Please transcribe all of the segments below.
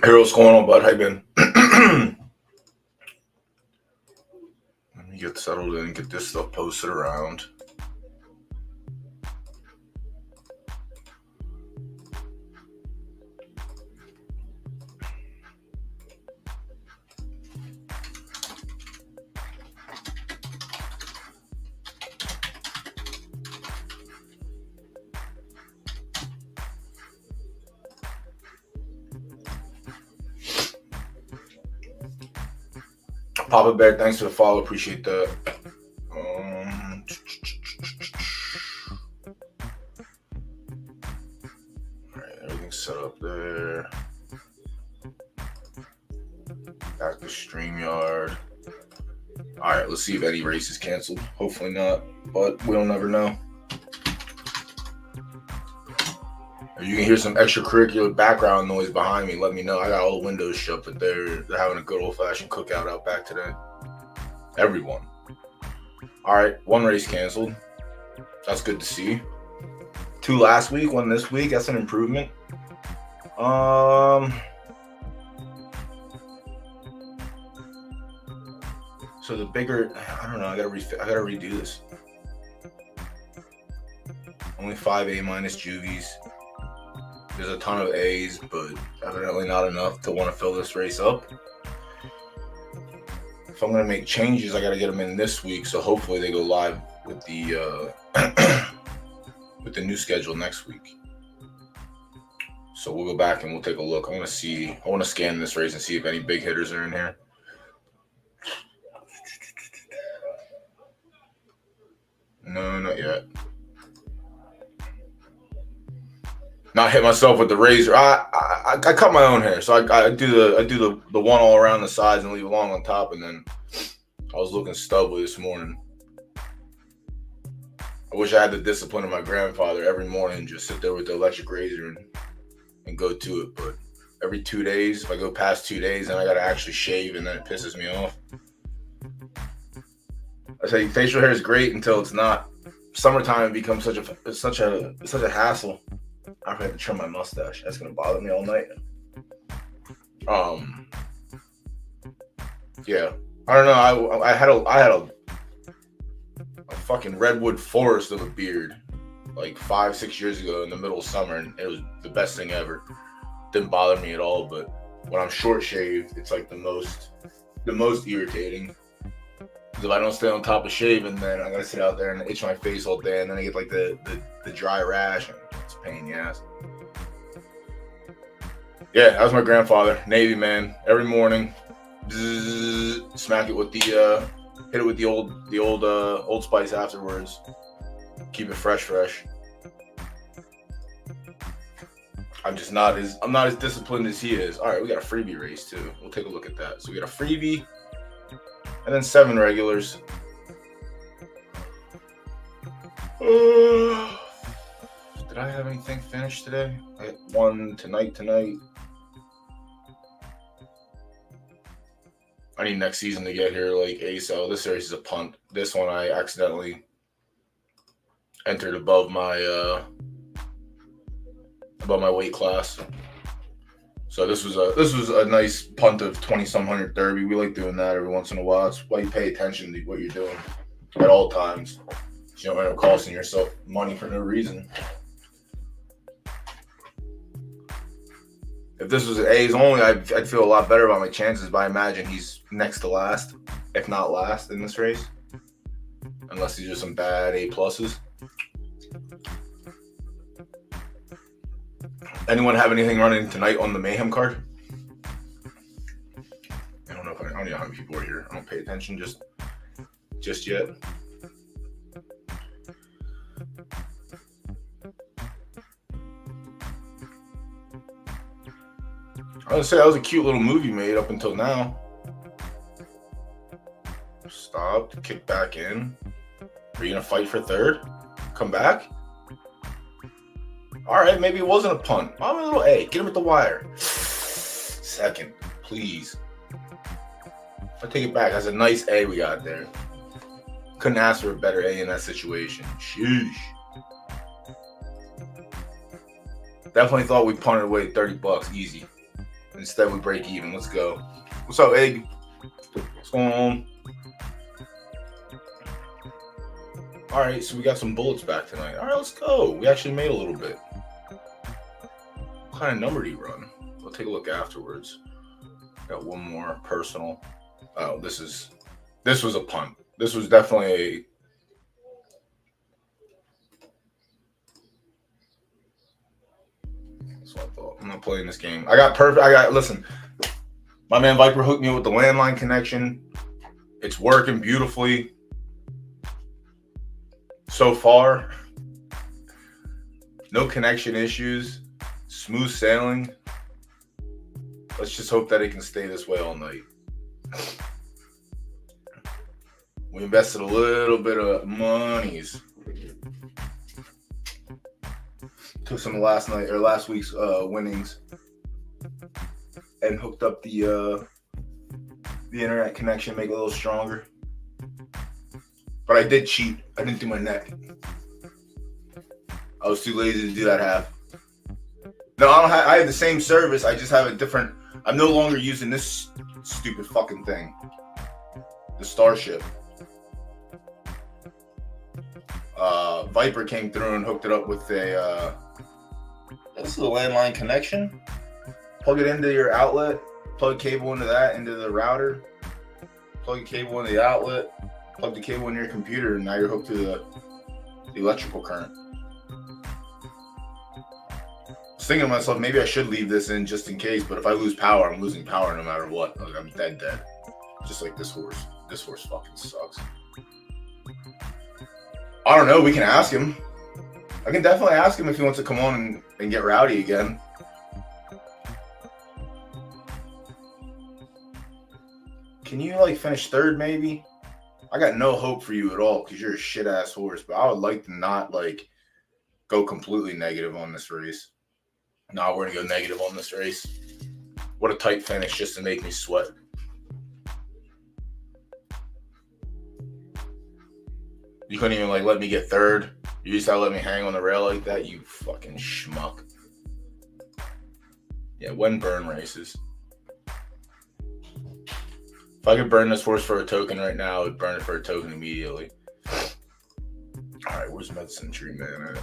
Hey, what's going on, bud? How you been? Let me get settled in and get this stuff posted around. Papa Bear, thanks for the follow. Appreciate that. Alright, everything's set up there. Back to StreamYard. Alright, let's see if any race is canceled. Hopefully not, but we don't ever know. If you can hear some extracurricular background noise behind me, let me know. I got all the windows shut, but they're having a good old-fashioned cookout out back today. Everyone. All right, one race canceled. That's good to see. 2 last week, 1 this week. That's an improvement. So the bigger, I don't know. I gotta redo this. Only 5 A- juvies. There's a ton of A's, but evidently not enough to want to fill this race up. If I'm going to make changes, I got to get them in this week, so hopefully they go live with the with the new schedule next week. So we'll go back and we'll take a look. I want to scan this race and see if any big hitters are in here. No, not yet. Not hit myself with the razor. I cut my own hair, so I do the one all around the sides and leave it long on top, and then I was looking stubbly this morning. I wish I had the discipline of my grandfather every morning, just sit there with the electric razor and go to it. But every 2 days, if I go past 2 days, then I gotta actually shave, and then it pisses me off. I say facial hair is great until it's not. Summertime it becomes such a hassle. I have to trim my mustache. That's gonna bother me all night. Yeah. I don't know. I had a fucking redwood forest of a beard like 5-6 years ago in the middle of summer, and it was the best thing ever. Didn't bother me at all, but when I'm short shaved, it's like the most irritating. Because if I don't stay on top of shaving, then I gotta sit out there and itch my face all day, and then I get like the dry rash, and it's a pain in the ass. Yeah, that was my grandfather, Navy man. Every morning, smack it with the hit it with the Old Spice afterwards. Keep it fresh. I'm not as disciplined as he is. All right, we got a freebie race too. We'll take a look at that. So we got a freebie, and then 7 regulars. Did I have anything finished today? I had 1 tonight. I need next season to get here like ASO. This series is a punt. This one I accidentally entered above my weight class. So this was a nice punt of 20-some hundred derby. We like doing that every once in a while. It's why you pay attention to what you're doing. at all times. You don't end up costing yourself money for no reason. If this was A's only, I'd feel a lot better about my chances, but I imagine he's next to last, if not last, in this race. Unless these are some bad A pluses. Anyone have anything running tonight on the Mayhem card? I don't know how many people are here. I don't pay attention just yet. I was gonna say that was a cute little movie made up until now. Stopped, kick back in. Are you gonna fight for third? Come back? All right, maybe it wasn't a punt. I'm a little A. Get him at the wire. Second, please. I'll take it back. That's a nice A we got there. Couldn't ask for a better A in that situation. Sheesh. Definitely thought we punted away $30 easy. Instead, we break even. Let's go. What's up, Egg? What's going on? All right, so we got some bullets back tonight. All right, let's go. We actually made a little bit. What kind of number did he run? We'll take a look afterwards. Got one more personal. Oh, this was a punt. This was definitely a. That's what I thought. I'm not playing this game. Listen. My man Viper hooked me up with the landline connection. It's working beautifully. So far, no connection issues, smooth sailing. Let's just hope that it can stay this way all night. We invested a little bit of monies. Took some of last week's winnings and hooked up the internet connection, make it a little stronger. But I did cheat. I didn't do my neck. I was too lazy to do that half. No, I have the same service. I just have a different. I'm no longer using this stupid fucking thing. The Starship. Viper came through and hooked it up with a. This is a landline connection. Plug it into your outlet. Plug cable into that, into the router. Plug a cable into the outlet. Plug the cable in your computer, and now you're hooked to the electrical current. I was thinking to myself, maybe I should leave this in just in case, but if I lose power, I'm losing power no matter what. Like, I'm dead. Just like this horse. This horse fucking sucks. I don't know. We can ask him. I can definitely ask him if he wants to come on and get rowdy again. Can you, finish third, maybe? I got no hope for you at all because you're a shit-ass horse, but I would like to not, go completely negative on this race. No, we're going to go negative on this race. What a tight finish just to make me sweat. You couldn't even, let me get third. You used to let me hang on the rail like that, you fucking schmuck. Yeah, when burn races. If I could burn this horse for a token right now, I would burn it for a token immediately. All right, where's Medicine Tree Man at?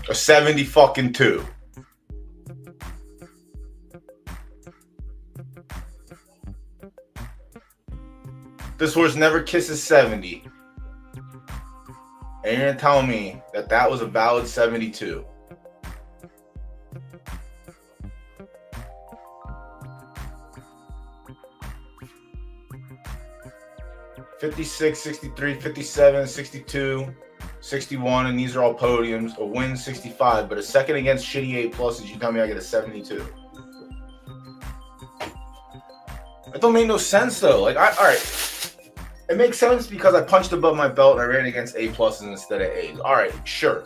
A 70 fucking 2. This horse never kisses 70. And you're going to tell me that that was a valid 72. $56, $63, $57, $62, $61, and these are all podiums. A win, $65, but a second against shitty A pluses, you tell me I get a 72. That don't make no sense though. All right. It makes sense because I punched above my belt and I ran against A pluses instead of A's. All right, sure.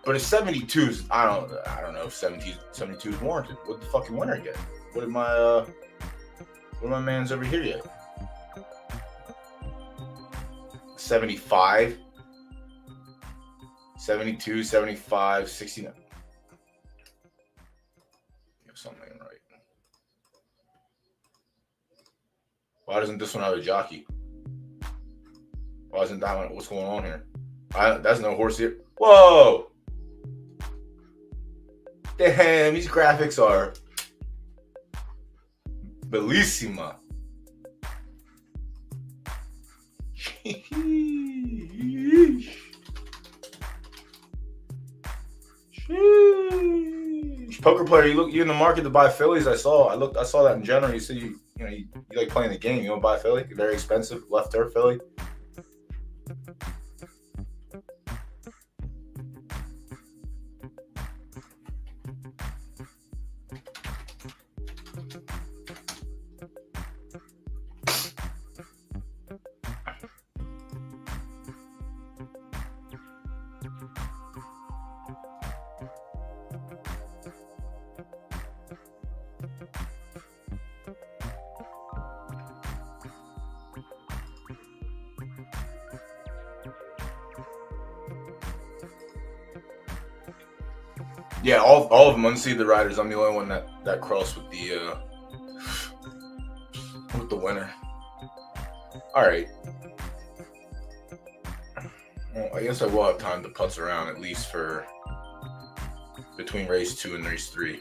But a 72's, I don't know if 72 is warranted. What the fucking winner get? What did my mans over here get? 75. 72, 75, 69. Something right. Why doesn't this one have a jockey? Why isn't that one? What's going on here? That's no horse here. Whoa! Damn, these graphics are bellissima. Sheesh. Poker player, you in the market to buy Phillies? I saw that in general. You said you like playing the game. You want to buy Philly? Very expensive left turf Philly. Yeah, all of them unseeded riders. I'm the only one that crossed with the winner. All right. Well, I guess I will have time to putz around at least for between race 2 and race 3.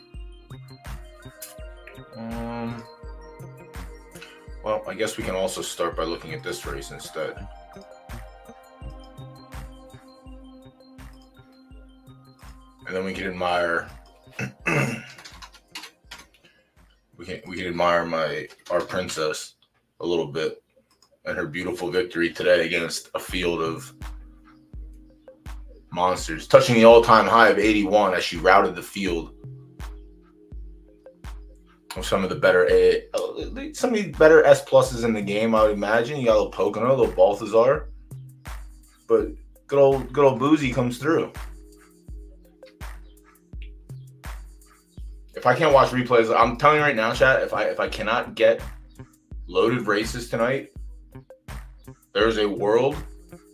Well, I guess we can also start by looking at this race instead. And then we can admire we can admire our princess a little bit and her beautiful victory today against a field of monsters, touching the all-time high of 81 as she routed the field of some of the better S pluses in the game. I would imagine you got a little Pocono, a little Balthazar, but good old Boozy comes through. If I can't watch replays, I'm telling you right now, chat, if I cannot get loaded races tonight, there's a world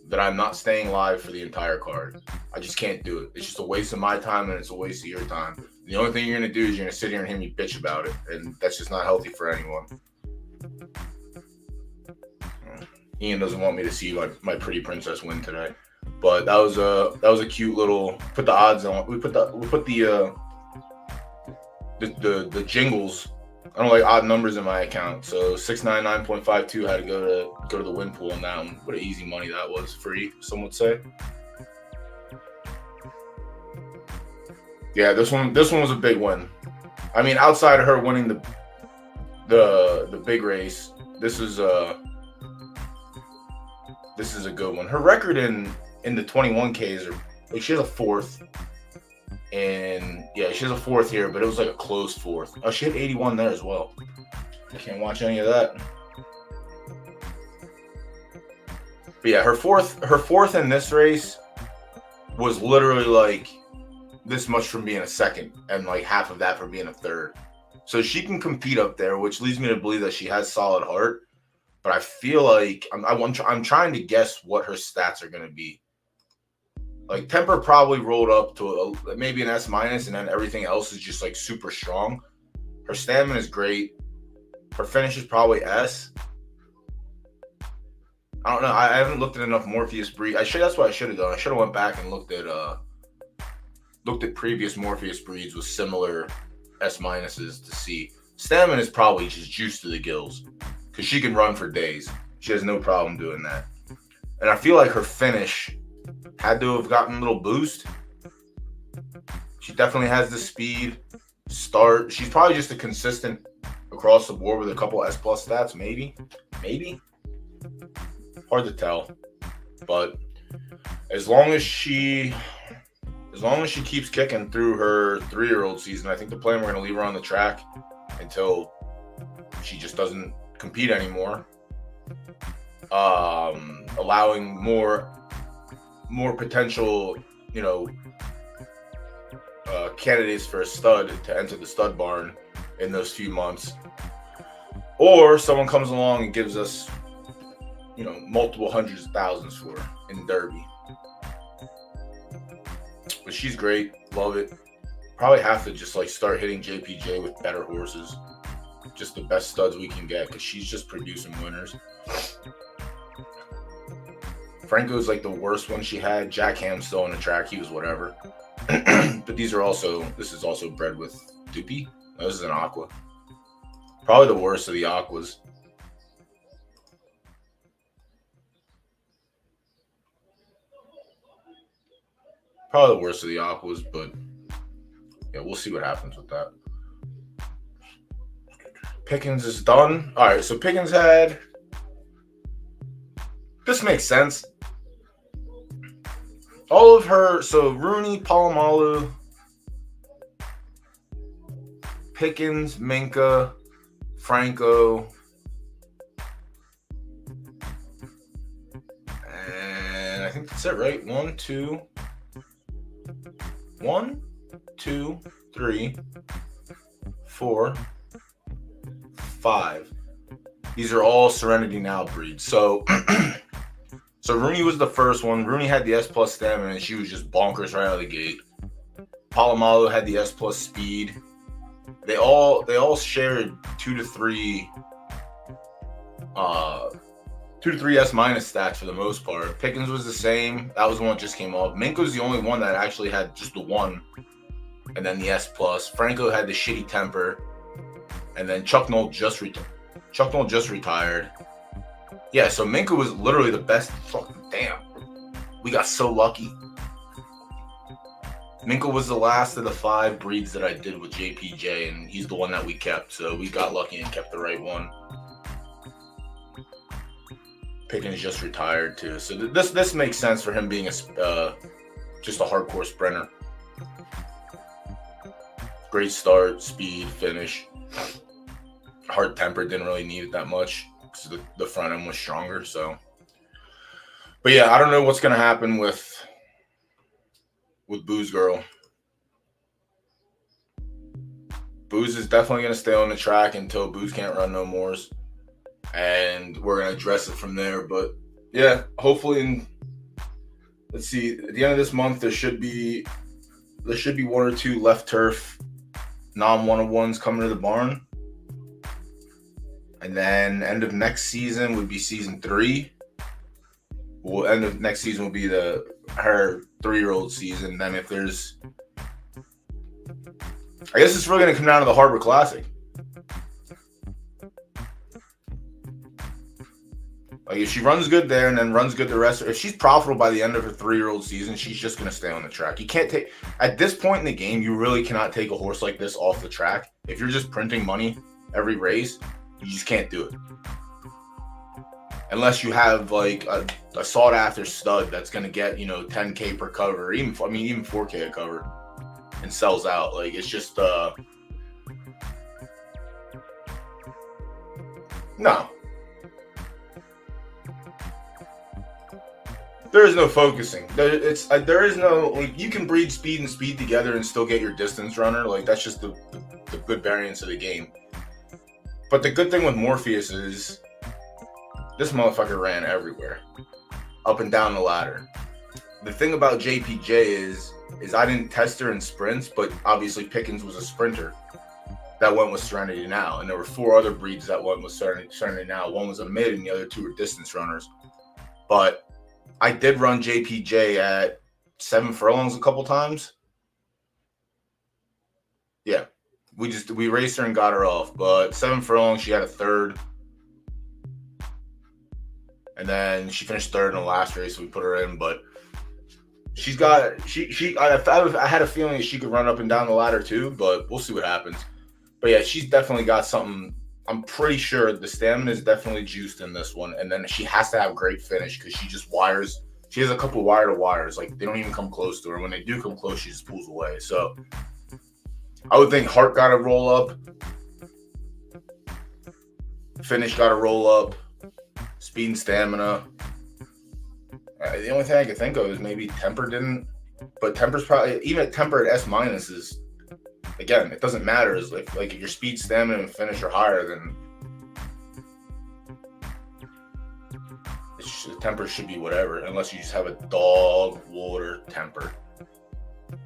that I'm not staying live for the entire card. I just can't do it. It's just a waste of my time and it's a waste of your time. The only thing you're going to do is you're going to sit here and hear me bitch about it, and that's just not healthy for anyone. Ian doesn't want me to see my pretty princess win today, but that was a cute little put the odds on. We put the jingles. I don't like odd numbers in my account, so 699.52 had to go to the win pool on that one. What an easy money that was. Free, some would say. Yeah, this one was a big win. I mean, outside of her winning the big race, this is a good one. Her record in the 21Ks are like, she has a fourth. And yeah, she has a fourth here, but it was like a close fourth. Oh, she had 81 there as well. I can't watch any of that. But yeah, her fourth in this race was literally like this much from being a second, and like half of that from being a third. So she can compete up there, which leads me to believe that she has solid heart. But I feel like I'm trying to guess what her stats are going to be. Like temper probably rolled up to maybe an S-, and then everything else is just like super strong. Her stamina is great. Her finish is probably S. I don't know. I haven't looked at enough Morpheus breed. That's what I should have done. I should have went back and looked at previous Morpheus breeds with similar S-minuses to see. Stamina is probably just juice to the gills because she can run for days. She has no problem doing that. And I feel like her finish had to have gotten a little boost. She definitely has the speed, start. She's probably just a consistent across the board with a couple S+ stats, maybe. Hard to tell. But as long as she keeps kicking through her 3-year-old season, I think the plan, we're going to leave her on the track until she just doesn't compete anymore. Allowing more potential, candidates for a stud to enter the stud barn in those few months, or someone comes along and gives us, multiple hundreds of thousands for in Derby. But she's great. Love it. Probably have to just like start hitting JPJ with better horses. Just the best studs we can get because she's just producing winners. Franco's like the worst one she had. Jack Ham's still on the track. He was whatever. But these are also, this is also bred with Doopy. No, this is an Aqua. Probably the worst of the Aquas. Probably the worst of the Aquas, but yeah, we'll see what happens with that. Pickens is done. All right, so Pickens had... This makes sense. All of her... So Rooney, Palomalu, Pickens, Minka, Franco, and I think that's it, right? 1, 2, 3, 4, 5. These are all Serenity Now breeds. So, so Rooney was the first one. Rooney had the S plus stamina, and she was just bonkers right out of the gate. Palomalu had the S plus speed. They all shared 2 to 3 S minus stats for the most part. Pickens was the same. That was the one that just came off. Minka was the only one that actually had just the 1 and then the S plus. Franco had the shitty temper, and then Chuck Noll just retired. Yeah, so Minka was literally the best. Fucking damn, we got so lucky. Minka was the last of the 5 breeds that I did with JPJ, and he's the one that we kept. So we got lucky and kept the right one. Pickens just retired too, so this makes sense for him being just a hardcore sprinter. Great start, speed, finish. Hard temper, didn't really need it that much because the front end was stronger. So, but yeah, I don't know what's gonna happen with Booze Girl. Booze is definitely gonna stay on the track until Booze can't run no more. And we're gonna address it from there. But yeah, hopefully let's see, at the end of this month there should be 1 or 2 left turf non-101s coming to the barn. And then end of next season would be season 3. Well, end of next season will be her 3-year-old season. Then if there's, I guess it's really gonna come down to the Harbor Classic. Like if she runs good there and then runs good the rest, if she's profitable by the end of her 3-year-old season, she's just going to stay on the track. You can't take, at this point in the game, you really cannot take a horse like this off the track. If you're just printing money every race, you just can't do it. Unless you have like a sought after stud that's going to get, 10K per cover, even 4K a cover and sells out. Like it's just, no. There is no focusing. There is no, like, you can breed speed and speed together and still get your distance runner. Like, that's just the good variance of the game. But the good thing with Morpheus is this motherfucker ran everywhere. Up and down the ladder. The thing about JPJ is I didn't test her in sprints, but obviously Pickens was a sprinter that went with Serenity Now. And there were 4 other breeds that went with Serenity Now. One was a mid and the other 2 were distance runners. But I did run JPJ at 7 furlongs a couple times. Yeah, we raced her and got her off, but 7 furlongs, she had a 3rd. And then she finished 3rd in the last race, so we put her in, but she's got, I had a feeling that she could run up and down the ladder too, but we'll see what happens. But yeah, she's definitely got something. I'm pretty sure the stamina is definitely juiced in this one. And then she has to have great finish because she just wires. She has a couple wire to wires. Like, they don't even come close to her. When they do come close, she just pulls away. So I would think heart got to roll up. Finish got to roll up. Speed and stamina. The only thing I could think of is maybe temper didn't. But temper's probably, even at temper at S minus is, again, it doesn't matter. It's like if your speed, stamina, and finish are higher, then the temper should be whatever, unless you just have a dog water temper.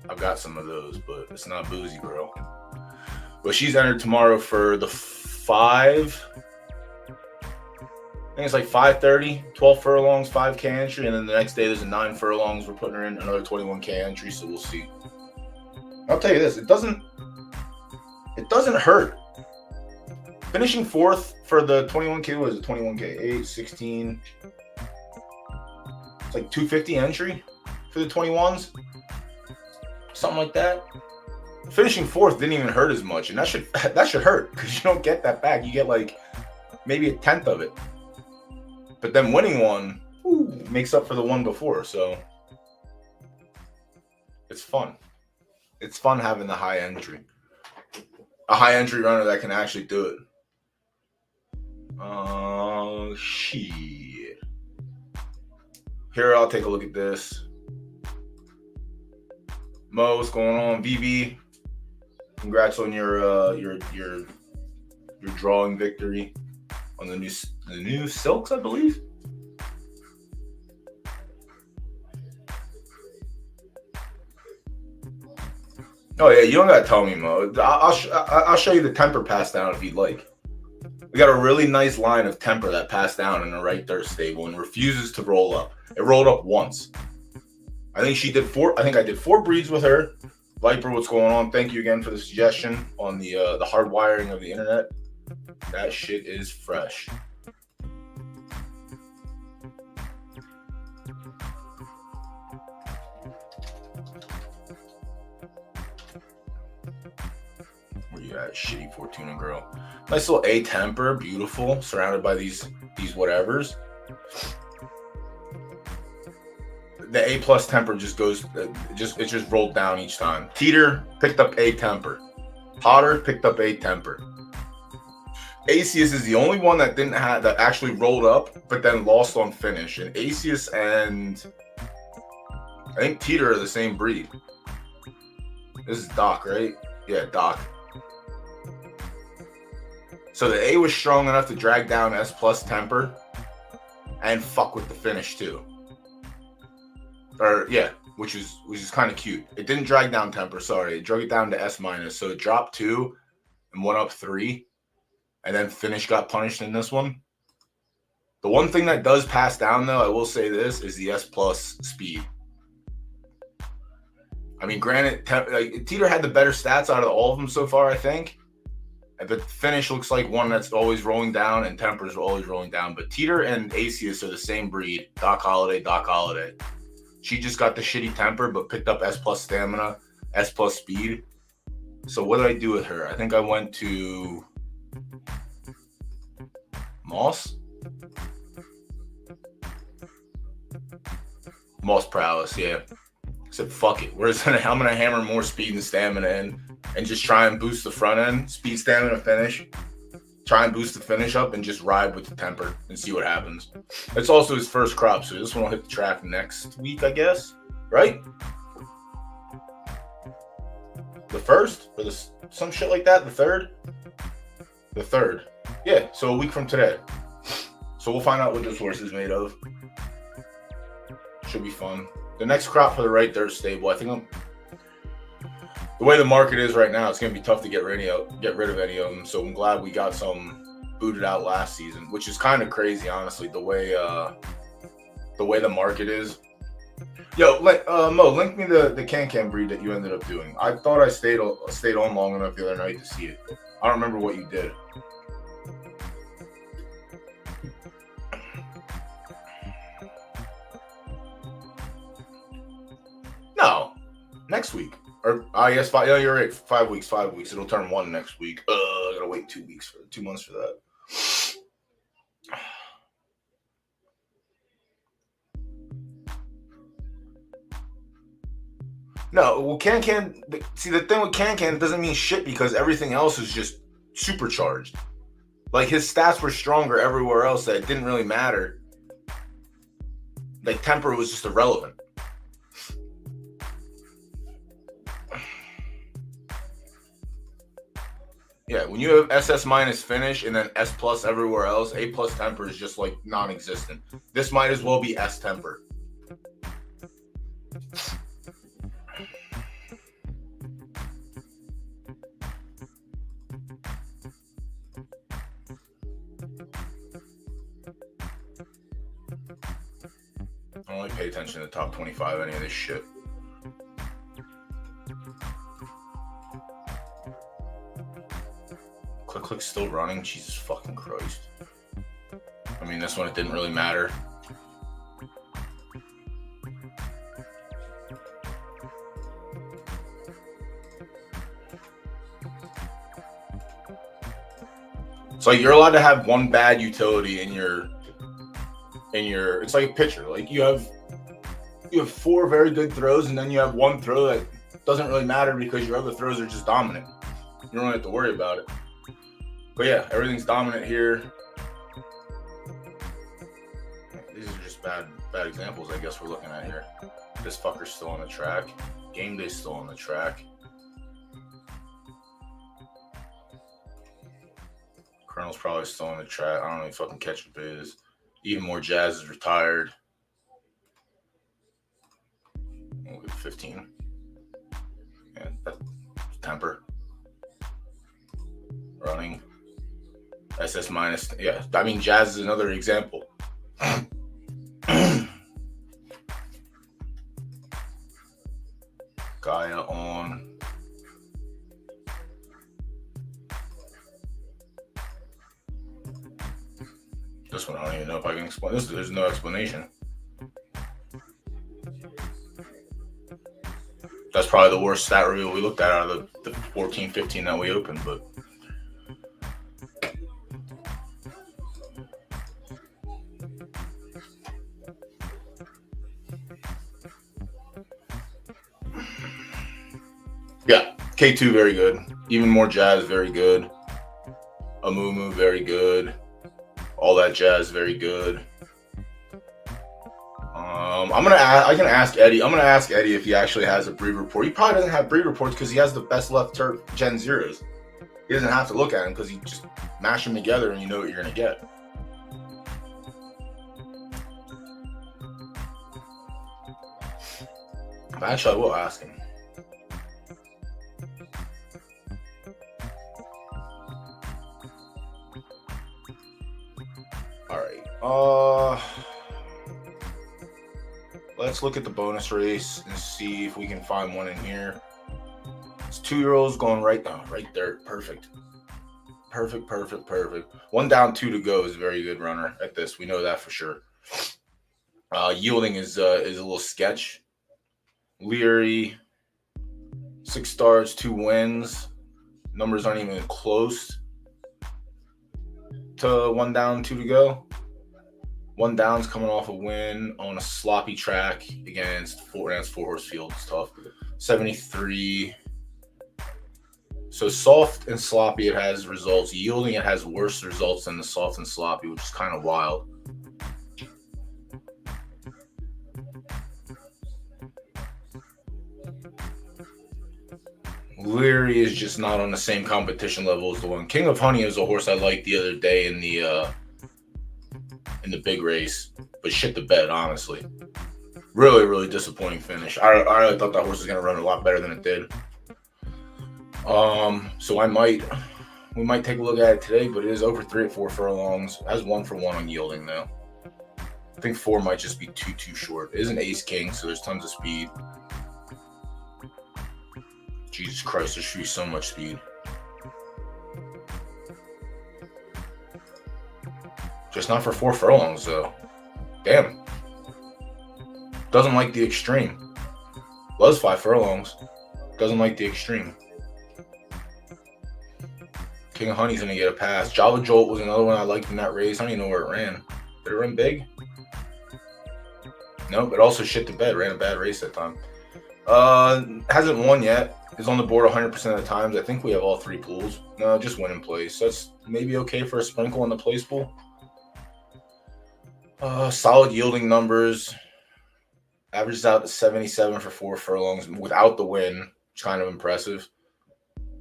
I've got some of those, but it's not boozy, bro. But she's entered tomorrow for the 5. I think it's like 5:30, 12 furlongs, 5K entry, and then the next day there's a 9 furlongs. We're putting her in another 21K entry, so we'll see. I'll tell you this: it doesn't hurt. Finishing 4th for the 21K was 21K, 8, 16. It's like 250 entry for the 21s, something like that. Finishing 4th didn't even hurt as much, and that should hurt because you don't get that back. You get like maybe 1/10 of it. But then winning one makes up for the one before, so it's fun. It's fun having the high entry. A high entry runner that can actually do it. Shit. Here, I'll take a look at this. Mo, what's going on? VV, congrats on your drawing victory on the new silks, I believe. Oh yeah, you don't gotta tell me, Mo. I'll show you the temper pass down if you'd like. We got a really nice line of temper that passed down in the right dirt stable and refuses to roll up. It rolled up once. I think she did 4. I think I did 4 breeds with her. Viper, what's going on? Thank you again for the suggestion on the hard wiring of the internet. That shit is fresh. Where you at, shitty Fortuna girl? Nice little A temper, beautiful, surrounded by these whatevers. The A plus temper just goes, it just rolled down each time. Teeter picked up A temper. Potter picked up A temper. Asius is the only one that that actually rolled up, but then lost on finish. And Asius and I think Teeter are the same breed. This is Doc, right? Yeah, Doc. So the A was strong enough to drag down S plus temper and fuck with the finish too. Or yeah, which is kind of cute. It didn't drag down temper, sorry. It drug it down to S minus. So it dropped 2 and went up 3. And then finish got punished in this one. The one thing that does pass down, though, I will say this, is the S plus speed. I mean, granted, Teeter had the better stats out of all of them so far, I think. But finish looks like one that's always rolling down, and temper's always rolling down. But Teeter and Asius are the same breed. Doc Holliday. She just got the shitty temper, but picked up S plus stamina, S plus speed. So what did I do with her? I think I went to Moss prowess, yeah. I said fuck it. I'm gonna hammer more speed and stamina in and just try and boost the front end, speed, stamina, finish. Try and boost the finish up and just ride with the temper and see what happens. It's also his first crop, so this one will hit the track next week, I guess. Right? The first? Or some shit like that? The third? The third. Yeah, so a week from today. So we'll find out what this horse is made of. Should be fun. The next crop for the right dirt stable, I think the way the market is right now, it's going to be tough to get rid of any of them. So I'm glad we got some booted out last season, which is kind of crazy, honestly, the way the market is. Yo, Mo, link me the Can breed that you ended up doing. I thought I stayed on long enough the other night to see it. I don't remember what you did. No, next week. Or I guess 5. Yeah, you're right. 5 weeks. 5 weeks. It'll turn 1 next week. I gotta wait 2 months for that. No, well, Can. See, the thing with Can it doesn't mean shit because everything else is just supercharged. Like his stats were stronger everywhere else. That it didn't really matter. Like temper was just irrelevant. Yeah, when you have SS minus finish and then S plus everywhere else, A plus temper is just like non-existent. This might as well be S temper. don't really pay attention to the top 25, any of this shit. Click's still running. Jesus fucking Christ. I mean, this one, it didn't really matter. It's like you're allowed to have one bad utility in your it's like a pitcher. Like you have 4 very good throws, and then you have one throw that doesn't really matter because your other throws are just dominant. You don't really have to worry about it. But yeah, everything's dominant here. These are just bad examples, I guess, we're looking at here. This fucker's still on the track. Game Day's still on the track. Colonel's probably still on the track. I don't know if fucking Ketchup is. Even More Jazz is retired. We'll get 15. Yeah, that's Temper. Running. SS minus. Yeah, I mean, Jazz is another example. Gaia on. This one, I don't even know if I can explain. There's no explanation. That's probably the worst stat reveal we looked at out of the 14, 15 that we opened, but. Yeah, K2 very good. Even More Jazz very good. Amumu very good. All That Jazz very good. I can ask Eddie. I'm gonna ask Eddie if he actually has a breed report. He probably doesn't have breed reports because he has the best left turf Gen Zeros. He doesn't have to look at them because you just mash them together and you know what you're gonna get. But actually, I will ask him. All right. Let's look at the bonus race and see if we can find one in here. It's 2-year-olds going right down, right there. Perfect. Perfect. 1 down, 2 to go is a very good runner at this. We know that for sure. Yielding is a little sketch. Leary, 6 starts, 2 wins. Numbers aren't even close to 1 down, 2 to go. 1 down's coming off a win on a sloppy track against 4-horse field. It's tough. 73. So soft and sloppy, it has results. Yielding, it has worse results than the soft and sloppy, which is kind of wild. Leary is just not on the same competition level as the one. King of Honey is a horse I liked the other day in the big race, but shit the bed, honestly. Really disappointing finish. I really thought that horse was gonna run a lot better than it did. So we might take a look at it today, but it is over 3 at 4 furlongs. It has 1 for 1 on yielding though. I think 4 might just be too short. It is an ace king, so there's tons of speed. Jesus Christ, there should be so much speed. Just not for 4 furlongs, though. Damn. Doesn't like the extreme. Was 5 furlongs. Doesn't like the extreme. King of Honey's going to get a pass. Java Jolt was another one I liked in that race. I don't even know where it ran. Did it run big? Nope, it also shit the bed. Ran a bad race that time. Hasn't won yet. Is on the board 100% of the times. I think we have all 3 pools. No, just win in place. So that's maybe okay for a sprinkle in the place pool. Solid yielding numbers. Averages out to 77 for 4 furlongs without the win. Which is kind of impressive.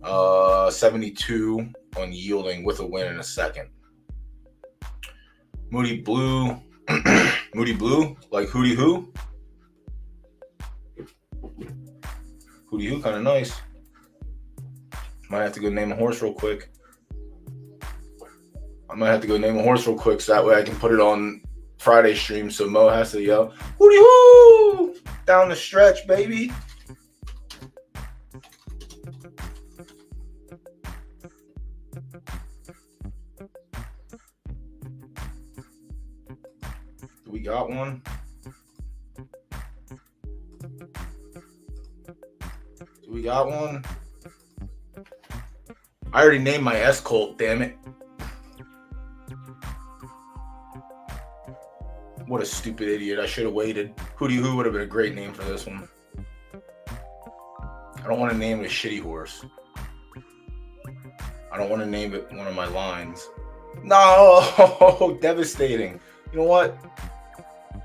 72 on yielding with a win in a second. Moody Blue. Moody Blue? Like Hootie Hoo? Hootie Hoo, kind of nice. Might have to go name a horse real quick. I might have to go name a horse real quick so that way I can put it on Friday stream, so Mo has to yell, hooty hoo! Down the stretch, baby. We got one. We got one. I already named my S Colt, damn it. What a stupid idiot. I should have waited. Hootie Hoo would have been a great name for this one. I don't want to name it a shitty horse. I don't want to name it one of my lines. No, devastating. You know what?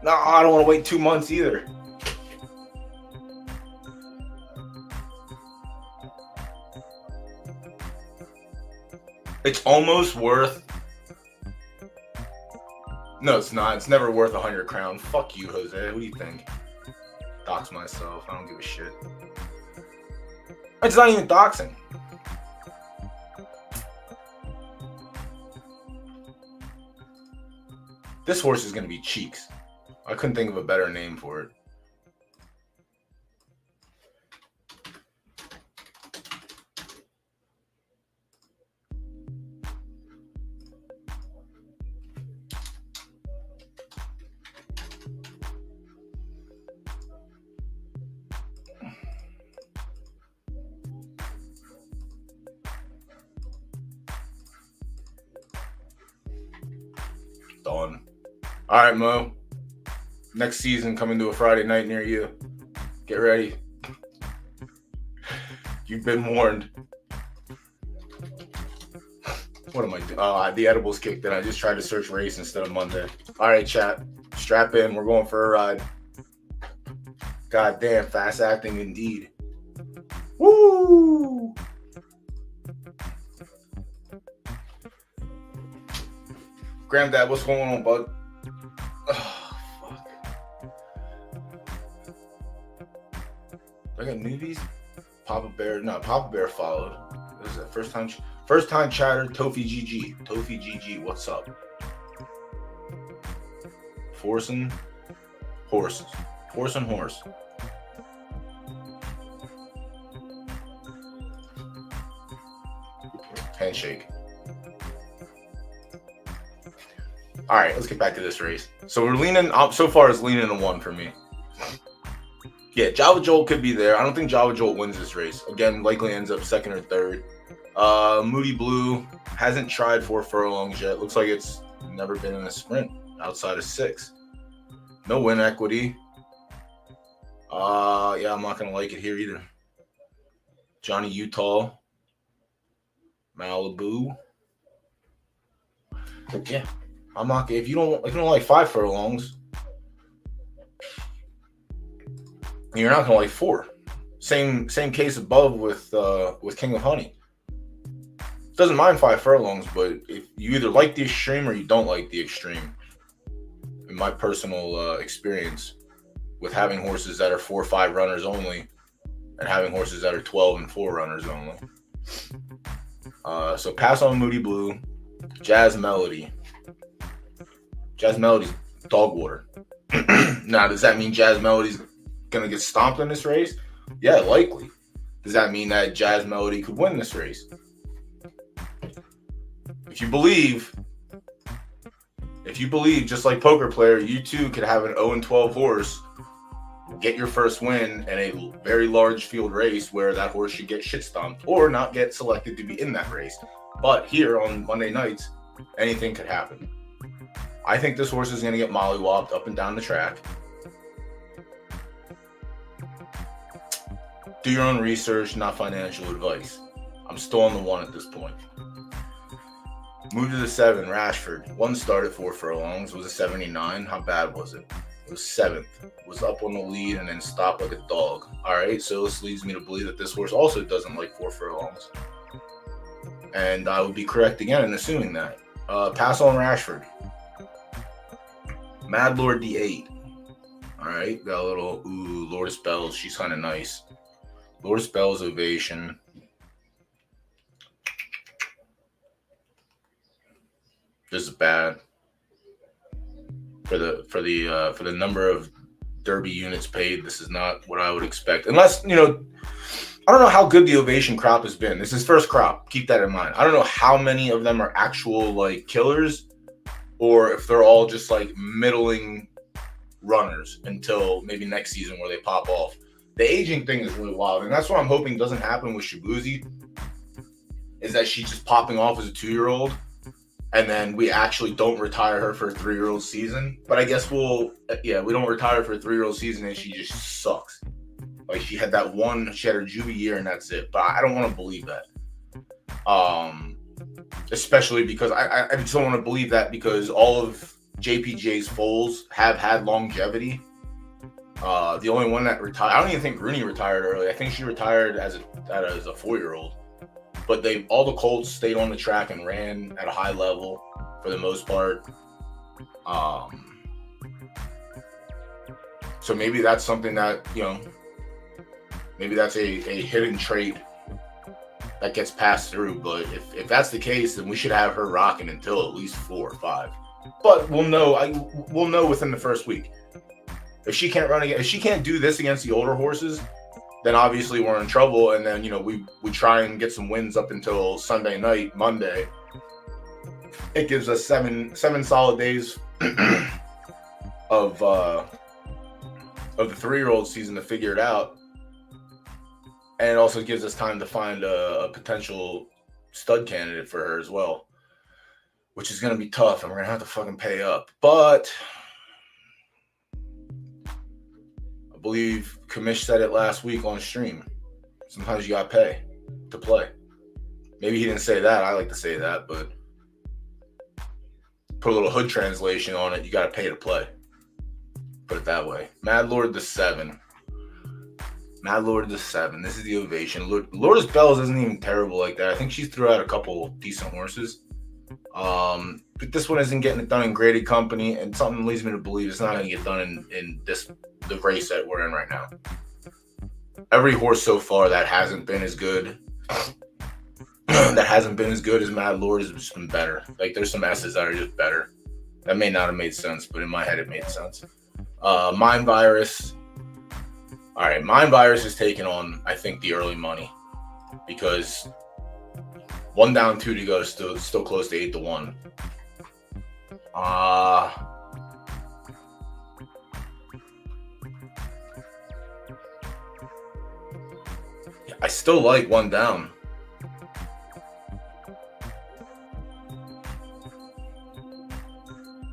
No, I don't want to wait 2 months either. It's almost worth. No, it's not. It's never worth 100 crown. Fuck you, Jose. What do you think? Dox myself. I don't give a shit. It's not even doxing. This horse is going to be Cheeks. I couldn't think of a better name for it. Done. All right, Mo. Next season coming to a Friday night near you. Get ready. You've been warned. What am I doing? The edibles kicked in. I just tried to search race instead of Monday. All right, chat. Strap in. We're going for a ride. God damn, fast acting indeed. Woo! Granddad, what's going on, bud? Oh, fuck. Do I got newbies? Papa Bear followed. What is that? First time chatter, Tofi GG. Tofi GG, what's up? Forcing horses. Forcing horse. Handshake. All right, let's get back to this race. So we're leaning, so far it's leaning to 1 for me. Yeah, Java Jolt could be there. I don't think Java Jolt wins this race. Again, likely ends up 2nd or 3rd. Moody Blue hasn't tried 4 furlongs yet. Looks like it's never been in a sprint outside of 6. No win equity. Yeah, I'm not going to like it here either. Johnny Utah. Malibu. Yeah. I'm not. If you don't like 5 furlongs, you're not gonna like 4. Same case above with King of Honey. Doesn't mind 5 furlongs, but if you either like the extreme or you don't like the extreme. In my personal experience, with having horses that are 4 or 5 runners only, and having horses that are 12 and 4 runners only. So pass on Moody Blue, Jazz Melody. Jazz Melody's dog water. Now, does that mean Jazz Melody's going to get stomped in this race? Yeah, likely. Does that mean that Jazz Melody could win this race? If you believe, just like poker player, you too could have an 0-12 horse, get your first win in a very large field race where that horse should get shit stomped or not get selected to be in that race. But here on Monday nights, anything could happen. I think this horse is going to get mollywopped up and down the track. Do your own research, not financial advice. I'm still on the 1 at this point. Move to the 7, Rashford. 1 start at 4 furlongs. Was a 79. How bad was it? It was 7th. Was up on the lead and then stopped like a dog. All right, so this leads me to believe that this horse also doesn't like 4 furlongs. And I would be correct again in assuming that. Pass on Rashford. Mad Lord D8. All right, got a little, Lord of Spells. She's kind of nice. Lord of Spells, Ovation. This is bad. for the number of Derby units paid. This is not what I would expect, unless I don't know how good the Ovation crop has been. This is first crop. Keep that in mind. I don't know how many of them are actual like killers, or if they're all just like middling runners until maybe next season where they pop off. The aging thing is really wild, and that's what I'm hoping doesn't happen with Shabuzi, is that she's just popping off as a 2-year-old, and then we actually don't retire her for a 3-year-old season. But I guess we don't retire her for a 3-year-old season, and she just sucks. Like she had her juvie year, and that's it. But I don't want to believe that. Especially because I just don't want to believe that, because all of JPJ's foals have had longevity. The only one that retired, I don't even think Rooney retired early. I think she retired as a 4-year-old. But all the colts stayed on the track and ran at a high level for the most part. So maybe that's something that, maybe that's a hidden trait that gets passed through. But if that's the case, then we should have her rocking until at least 4 or 5. But we'll know within the first week. If she can't run again, if she can't do this against the older horses, then obviously we're in trouble. And then we try and get some wins up until Sunday night, Monday. It gives us seven solid days of the 3-year-old season to figure it out, and it also gives us time to find a potential stud candidate for her as well, which is going to be tough, and we're going to have to fucking pay up. But I believe Kamish said it last week on stream. Sometimes you got to pay to play. Maybe he didn't say that. I like to say that, but put a little hood translation on it. You got to pay to play. Put it that way. Mad Lord the 7. Mad Lord the 7. This is the Ovation. Lourdes Bells isn't even terrible like that. I think she threw out a couple decent horses. But this one isn't getting it done in graded company, and something leads me to believe it's not going to get done in the race that we're in right now. Every horse so far that hasn't been as good as Mad Lord has just been better. Like there's some S's that are just better. That may not have made sense, but in my head it made sense. Mind Virus. All right, Mind Virus is taking on, I think, the early money, because 1 down, 2 to go, still close to 8 to 1. I still like 1 down.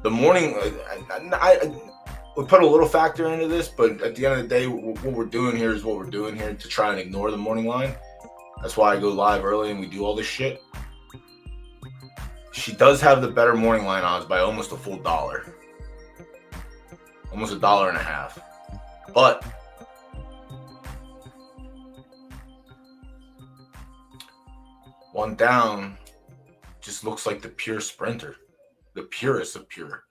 The morning, we put a little factor into this, but at the end of the day, what we're doing here is what we're doing here to try and ignore the morning line. That's why I go live early and we do all this shit. She does have the better morning line odds by almost a full $1. Almost $1.50. But One Down just looks like the pure sprinter. The purest of pure.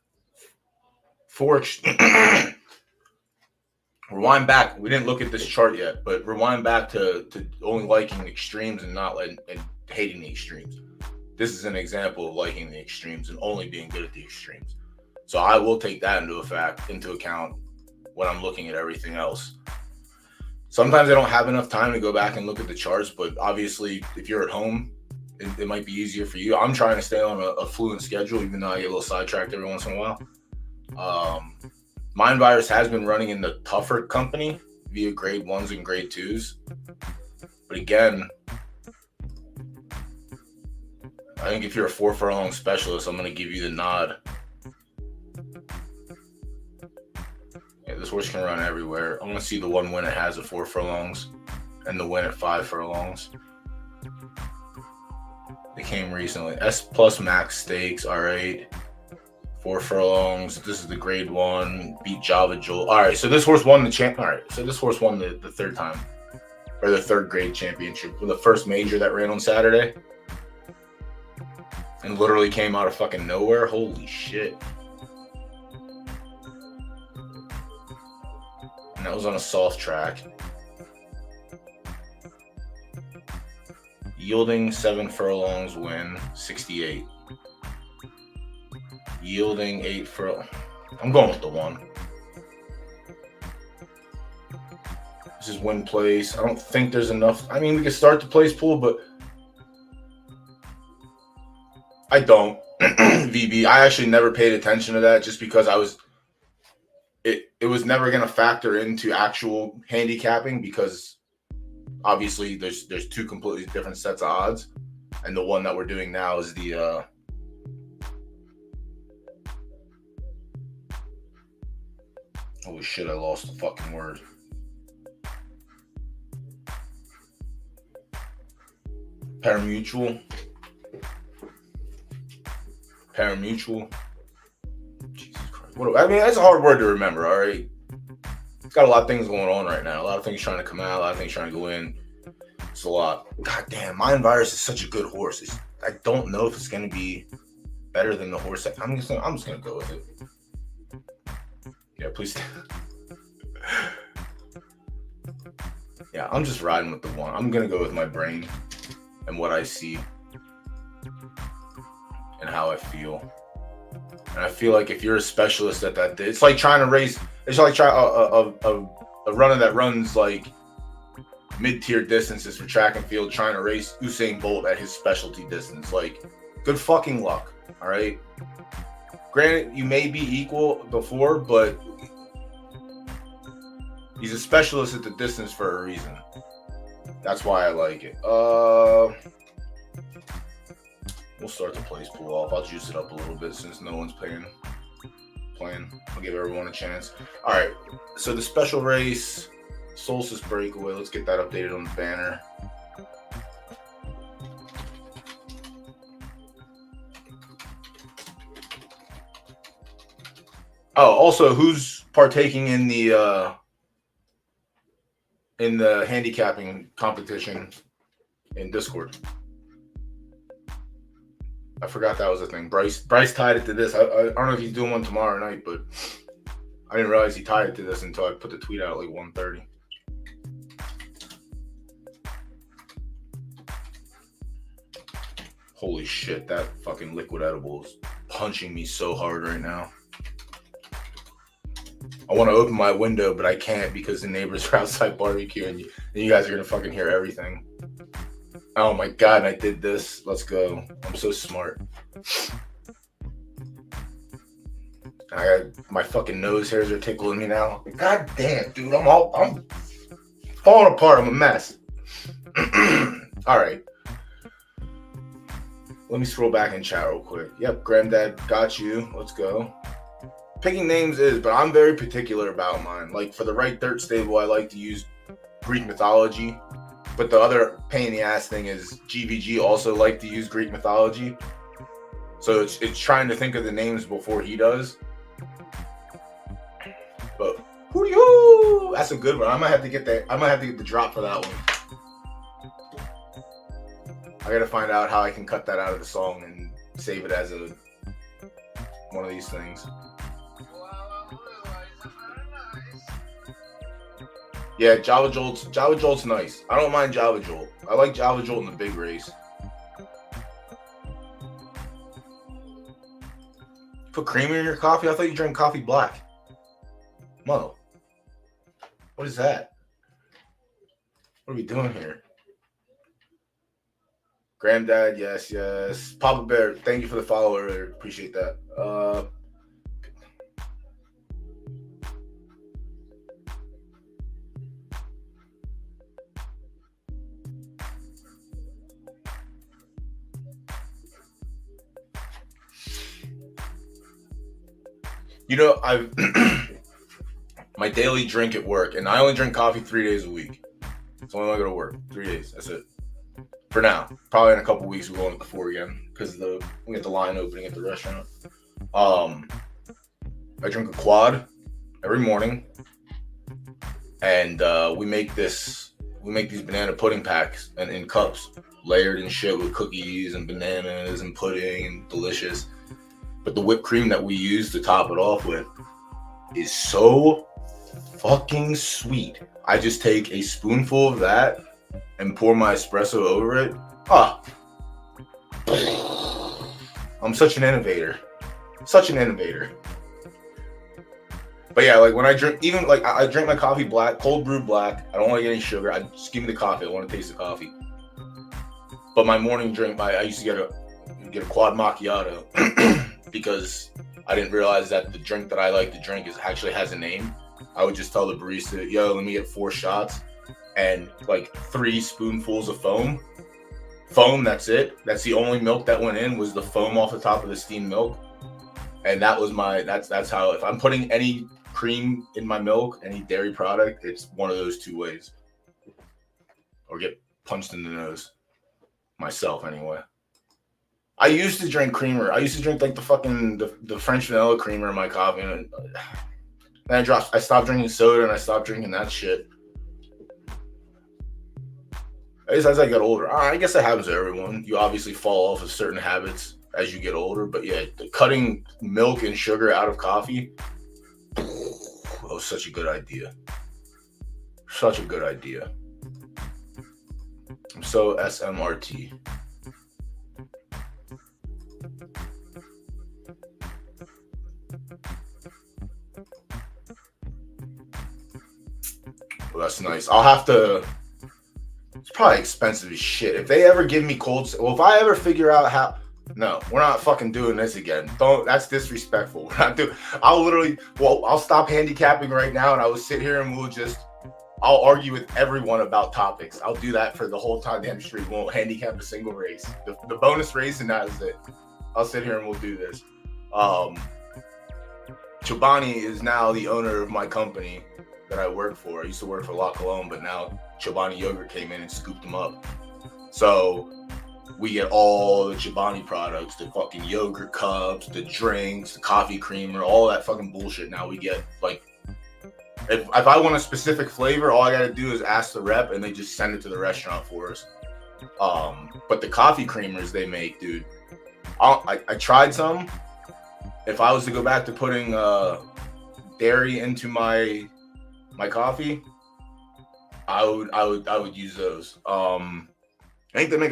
Rewind back. We didn't look at this chart yet, but rewind back to only liking the extremes and not and hating the extremes. This is an example of liking the extremes and only being good at the extremes. So I will take that into account when I'm looking at everything else. Sometimes I don't have enough time to go back and look at the charts, but obviously if you're at home, it might be easier for you. I'm trying to stay on a fluent schedule, even though I get a little sidetracked every once in a while. Mind Virus has been running in the tougher company via grade 1s and grade 2s. But again, I think if you're a 4 furlong specialist, I'm going to give you the nod. Yeah, this horse can run everywhere. I want to see the one win it has at 4 furlongs and the win at 5 furlongs. They came recently. S plus max stakes. All right. 4 furlongs. This is the grade 1. Beat Java Joel. All right. So this horse won the champ. All right. So this horse won the third time, or the third grade championship, for the first major that ran on Saturday, and literally came out of fucking nowhere. Holy shit. And that was on a soft track. Yielding 7 furlongs win 68. Yielding 8 furlongs. I'm going with the 1. This is win place. I don't think there's enough. I mean, we could start the place pool, but I don't. VB. I actually never paid attention to that just because it was never going to factor into actual handicapping because obviously there's 2 completely different sets of odds, and the one that we're doing now is the holy shit, I lost the fucking word. Parimutuel. Jesus Christ. I mean, that's a hard word to remember, all right? It's got a lot of things going on right now. A lot of things trying to come out, a lot of things trying to go in. It's a lot. God damn, Mind Virus is such a good horse. I don't know if it's going to be better than the horse. I'm just going to go with it. Yeah, please. Yeah, I'm just riding with the 1. I'm going to go with my brain and what I see and how I feel. And I feel like if you're a specialist at that, it's like trying to race. It's like a runner that runs like mid-tier distances for track and field, trying to race Usain Bolt at his specialty distance. Like, good fucking luck. All right. Granted, you may be equal before, but he's a specialist at the distance for a reason. That's why I like it. We'll start the place pool off. I'll juice it up a little bit since no one's playing. I'll give everyone a chance. All right. So the special race, Solstice Breakaway. Let's get that updated on the banner. Oh, also, who's partaking in the handicapping competition in Discord? I forgot that was a thing. Bryce tied it to this. I don't know if he's doing one tomorrow night, but I didn't realize he tied it to this until I put the tweet out at like 1:30. Holy shit, that fucking liquid edible is punching me so hard right now. I want to open my window, but I can't because the neighbors are outside barbecuing, and you guys are going to fucking hear everything. Oh my God, and I did this. Let's go. I'm so smart. I got my fucking nose hairs are tickling me now. God damn, dude, I'm falling apart. I'm a mess. All right. Let me scroll back in chat real quick. Yep, Granddad got you. Let's go. Picking names is, but I'm very particular about mine. Like for the right dirt stable, I like to use Greek mythology. But the other pain in the ass thing is GVG also like to use Greek mythology. So it's trying to think of the names before he does. But that's a good one. I might have to get that. I might have to get the drop for that one. I gotta find out how I can cut that out of the song and save it as one of these things. Yeah, Java Jolt's nice. I don't mind Java Jolt. I like Java Jolt in the big race. Put creamer in your coffee? I thought you drank coffee black. Mo. What is that? What are we doing here? Granddad, yes. Papa Bear, thank you for the follow earlier. Appreciate that. You know, I've my daily drink at work, and I only drink coffee 3 days a week. So when I go to work, 3 days. That's it. For now. Probably in a couple weeks we're going to 4 again because we get the line opening at the restaurant. I drink a quad every morning, and we make these banana pudding packs and in cups, layered and shit with cookies and bananas and pudding and delicious. But the whipped cream that we use to top it off with is so fucking sweet. I just take a spoonful of that and pour my espresso over it. I'm such an innovator. But yeah, like when I drink, even like I drink my coffee black, cold brew black. I don't want to get any sugar. I just give me the coffee. I want to taste the coffee. But my morning drink, I used to get a quad macchiato because I didn't realize that the drink that I like to drink actually has a name. I would just tell the barista, yo, let me get 4 shots and like 3 spoonfuls of foam. Foam, that's it. That's the only milk that went in was the foam off the top of the steamed milk. And that was that's how, if I'm putting any cream in my milk, any dairy product, it's one of those 2 ways. Or get punched in the nose. Myself, anyway. I used to drink creamer. I used to drink like the French vanilla creamer in my coffee. And then I stopped drinking soda and I stopped drinking that shit. As I get older, I guess that happens to everyone. You obviously fall off of certain habits as you get older. But yeah, cutting milk and sugar out of coffee, that was such a good idea. Such a good idea. I'm so SMRT. Well, that's nice. I'll have to... It's probably expensive as shit. If they ever give me if I ever figure out how... No, we're not fucking doing this again. That's disrespectful. We're not doing... I'll stop handicapping right now and I will sit here and I'll argue with everyone about topics. I'll do that for the whole time damn street. We won't handicap a single race. The bonus race and that is it. I'll sit here and we'll do this. Chobani is now the owner of my company that I work for. I used to work for La Colombe, but now Chobani Yogurt came in and scooped them up. So we get all the Chobani products, the fucking yogurt cups, the drinks, the coffee creamer, all that fucking bullshit. Now we get like, if I want a specific flavor, all I gotta do is ask the rep and they just send it to the restaurant for us. But the coffee creamers they make, dude, I tried some. If I was to go back to putting dairy into my coffee, I would use those. I think they make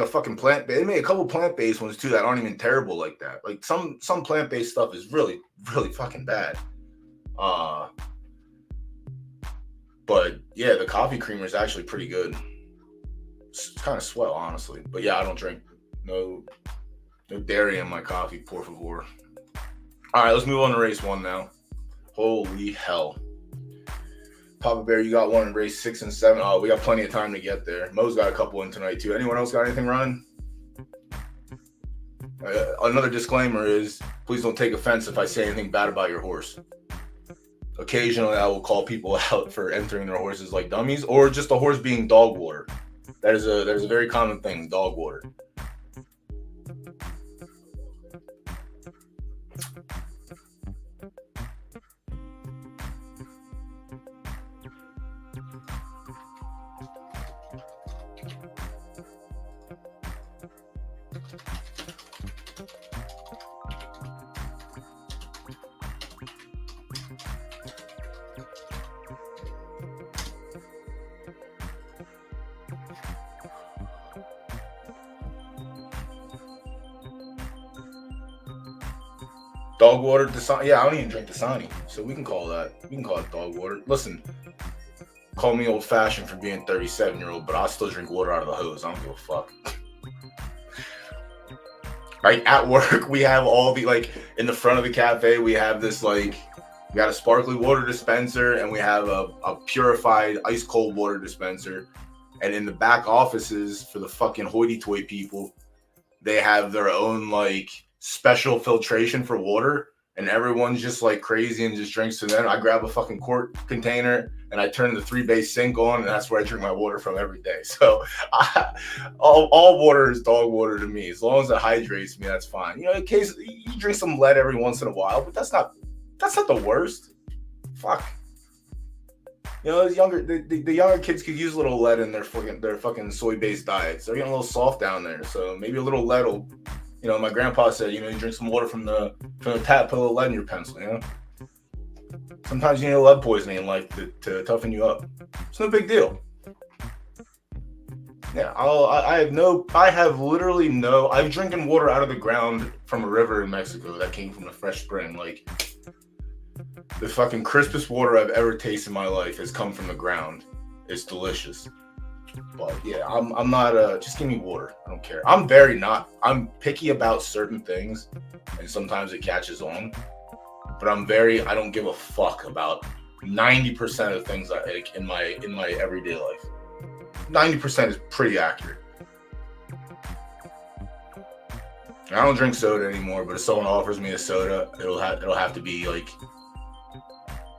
they make a couple plant-based ones too that aren't even terrible like that. Like some plant-based stuff is really, really fucking bad. But yeah, the coffee creamer is actually pretty good. It's kind of swell, honestly. But yeah, I don't drink no dairy in my coffee, por favor. All right, let's move on to race 1 now. Holy hell. Papa Bear, you got one in race 6 and 7. Oh, we got plenty of time to get there. Mo's got a couple in tonight, too. Anyone else got anything running? Another disclaimer is, please don't take offense if I say anything bad about your horse. Occasionally, I will call people out for entering their horses like dummies, or just a horse being dog water. There's a very common thing, dog water. Dog water, Dasani. Yeah, I don't even drink Dasani, so we can call that. We can call it dog water. Listen, call me old fashioned for being 37-year-old, but I still drink water out of the hose. I don't give a fuck. Like at work, we have all the in the front of the cafe, we have this we got a sparkly water dispenser and we have a purified ice cold water dispenser. And in the back offices for the fucking hoity-toity people, they have their own special filtration for water, and everyone's just crazy and just drinks to them. I grab a fucking quart container and I turn the 3-bay sink on, and that's where I drink my water from every day. So all water is dog water to me. As long as it hydrates me, that's fine. In case you drink some lead every once in a while, but that's not the worst. Fuck. The younger kids could use a little lead in their fucking soy-based diets. They're getting a little soft down there, so maybe a little lead will. My grandpa said, you drink some water from the tap, put a little lead in your pencil, Sometimes you need a lead poisoning in life to toughen you up. It's no big deal. Yeah, I've drinking water out of the ground from a river in Mexico that came from a fresh spring. The fucking crispest water I've ever tasted in my life has come from the ground. It's delicious. But yeah, I'm not just give me water. I don't care. I'm picky about certain things, and sometimes it catches on. But I don't give a fuck about 90% of things I like in my everyday life. 90% is pretty accurate. I don't drink soda anymore, but if someone offers me a soda, it'll have to be like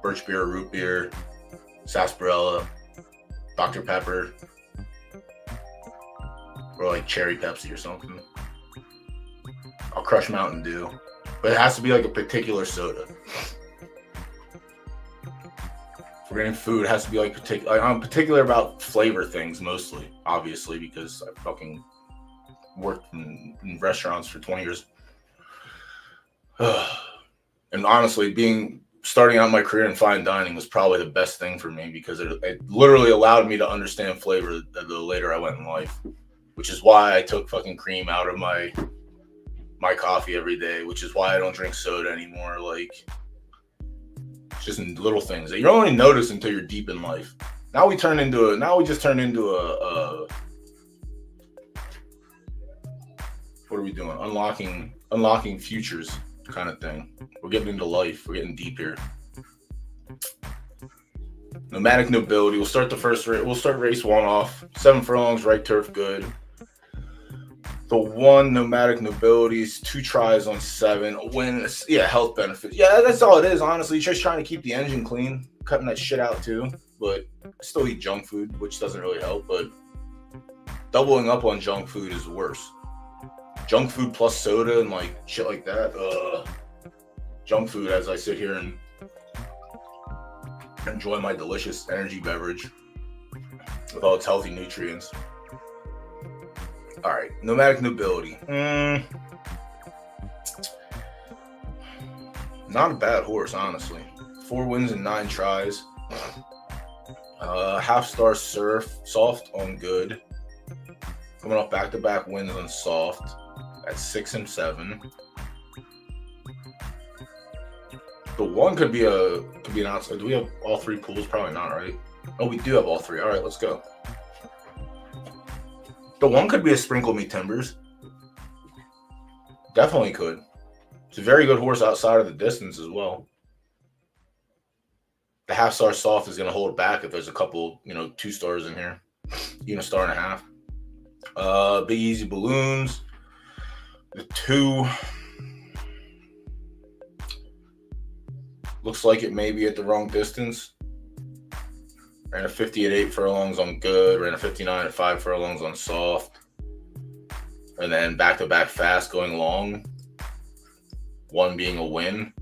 birch beer, root beer, sarsaparilla, Dr. Pepper, or like cherry Pepsi or something. I'll crush Mountain Dew, but it has to be like a particular soda. If we're getting food, it has to be like particular. I'm particular about flavor things mostly, obviously, because I fucking worked in restaurants for 20 years. And honestly, starting out my career in fine dining was probably the best thing for me because it literally allowed me to understand flavor the later I went in life, which is why I took fucking cream out of my coffee every day, which is why I don't drink soda anymore. Like, it's just little things that you don't only notice until you're deep in life. Now we just turn into a what are we doing? Unlocking futures kind of thing. We're getting into life. We're getting deep here. Nomadic nobility. We'll start the first race. We'll start race 1 off. 7 furlongs, right turf, good. The 1 nomadic nobilities, 2 tries on 7. Win. Yeah, health benefits. Yeah, that's all it is. Honestly, just trying to keep the engine clean, cutting that shit out too. But still eat junk food, which doesn't really help. But doubling up on junk food is worse. Junk food plus soda and like shit like that. Junk food as I sit here and enjoy my delicious energy beverage with all its healthy nutrients. All right, nomadic nobility. Not a bad horse, honestly. 4 wins and 9 tries. Half-star surf, soft on good. Coming off back-to-back wins on soft. At 6 and 7. The 1 could be an outside. Do we have all 3 pools? Probably not, right? Oh, we do have all 3. All right, let's go. The 1 could be a Sprinkle Me Timbers. Definitely could. It's a very good horse outside of the distance as well. The half-star soft is going to hold back if there's a couple, 2 stars in here. Even a star and a half. Big Easy Balloons. The 2 looks like it may be at the wrong distance. Ran a 50 at 8 furlongs on good. Ran a 59 at 5 furlongs on soft. And then back-to-back fast going long. 1 being a win.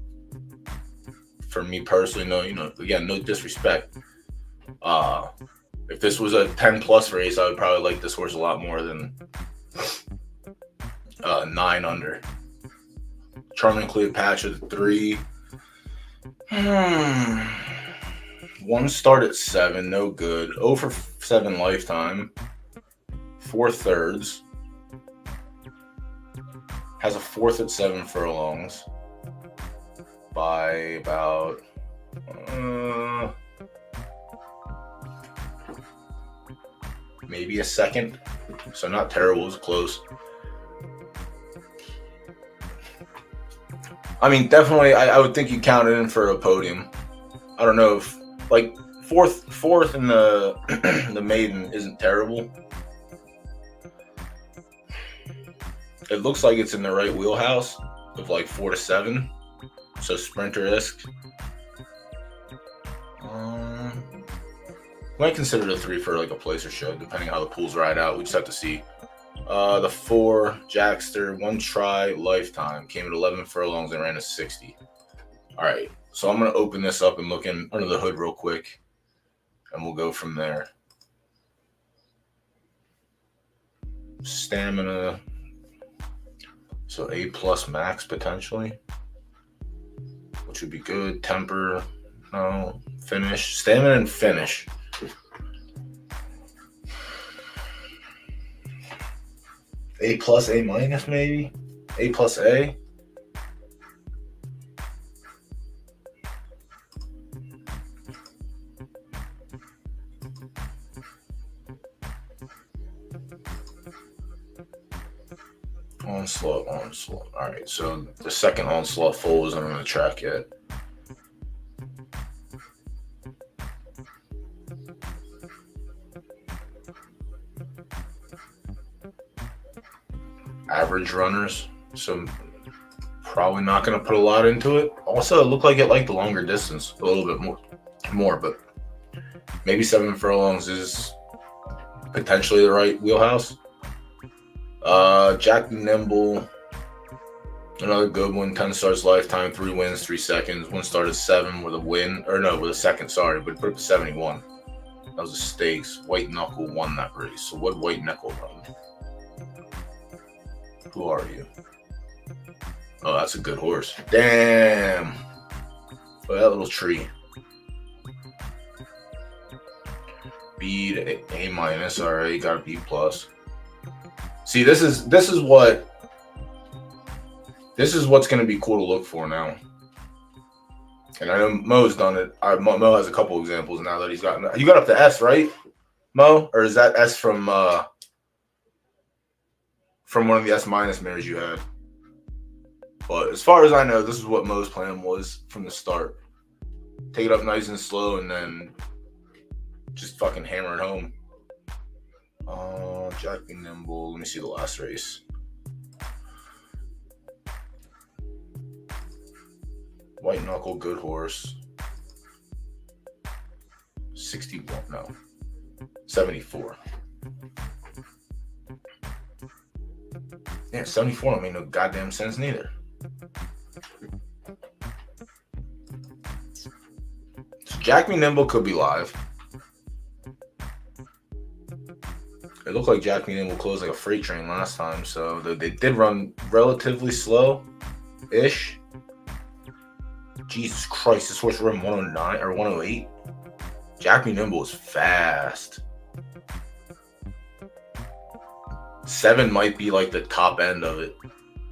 For me personally, again, no disrespect. If this was a 10-plus race, I would probably like this horse a lot more than 9 under. Charming Cleopatra, the 3. 1 start at 7, no good. 0 for 7 lifetime. 4 thirds. Has a 4th at 7 furlongs. By about maybe a second. So not terrible, it was close. I mean, definitely, I would think you count it in for a podium. I don't know if, like, fourth in the the maiden isn't terrible. It looks like it's in the right wheelhouse of like 4 to 7, so sprinter-esque. Might consider the 3 for like a place or show, depending how the pools ride out. We just have to see. The 4, Jackster, 1 try, lifetime. Came at 11 furlongs and ran a 60. All right, so I'm going to open this up and look in under the hood real quick, and we'll go from there. Stamina. So A+ max, potentially, which would be good. Temper, no. Finish. Stamina and finish. A+, A-, maybe? A+, A? Onslaught. All right, so the second Onslaught full isn't on the track yet. Average runners, so probably not going to put a lot into it. Also, it looked like it liked the longer distance a little bit more, but maybe 7 furlongs is potentially the right wheelhouse. Jack Nimble, another good one. 10 starts lifetime, 3 wins, 3 seconds. One started 7 with a win, with a second. Sorry, but put up 71. That was a stakes. White Knuckle won that race. So what White Knuckle run? Who are you? Oh, that's a good horse. Damn. Oh, that little tree. Bead A minus. All right, got a B plus. See, this is what's going to be cool to look for now. And I know Mo's done it. Mo has a couple examples now that he's gotten. You got up to S, right, Mo? Or is that S from one of the S minus mirrors you had? But as far as I know, this is what Mo's plan was from the start. Take it up nice and slow and then just fucking hammer it home. Jack Nimble. Let me see the last race. White Knuckle, good horse. 61, no. 74. Yeah, 74 don't make no goddamn sense neither. So Jack Nimble could be live. It looked like Jack Nimble closed like a freight train last time, so they did run relatively slow-ish. Jesus Christ, this horse ran 109 or 108. Jack Nimble was fast. 7 might be like the top end of it.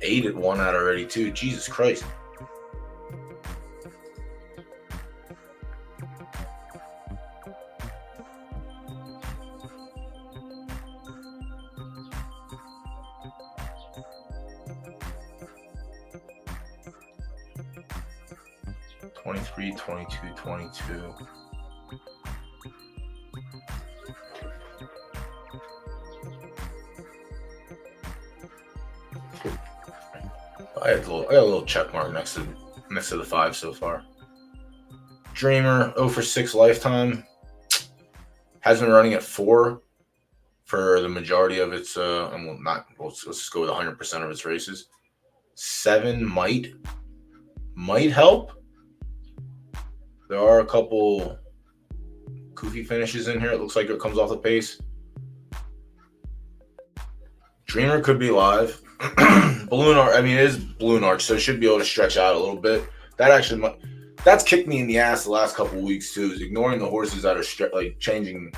8 at 1 out already too. Jesus Christ. $23, $22, $22. I got a little check mark next to the 5 so far. Dreamer 0 for 6 lifetime. Has been running at 4 for the majority of its let's just go with 100% of its races. 7 might help. There are a couple goofy finishes in here. It looks like it comes off the pace. Dreamer could be live. Balloon Arch, it is Balloon Arch, so it should be able to stretch out a little bit. That's kicked me in the ass the last couple of weeks too, is ignoring the horses that are changing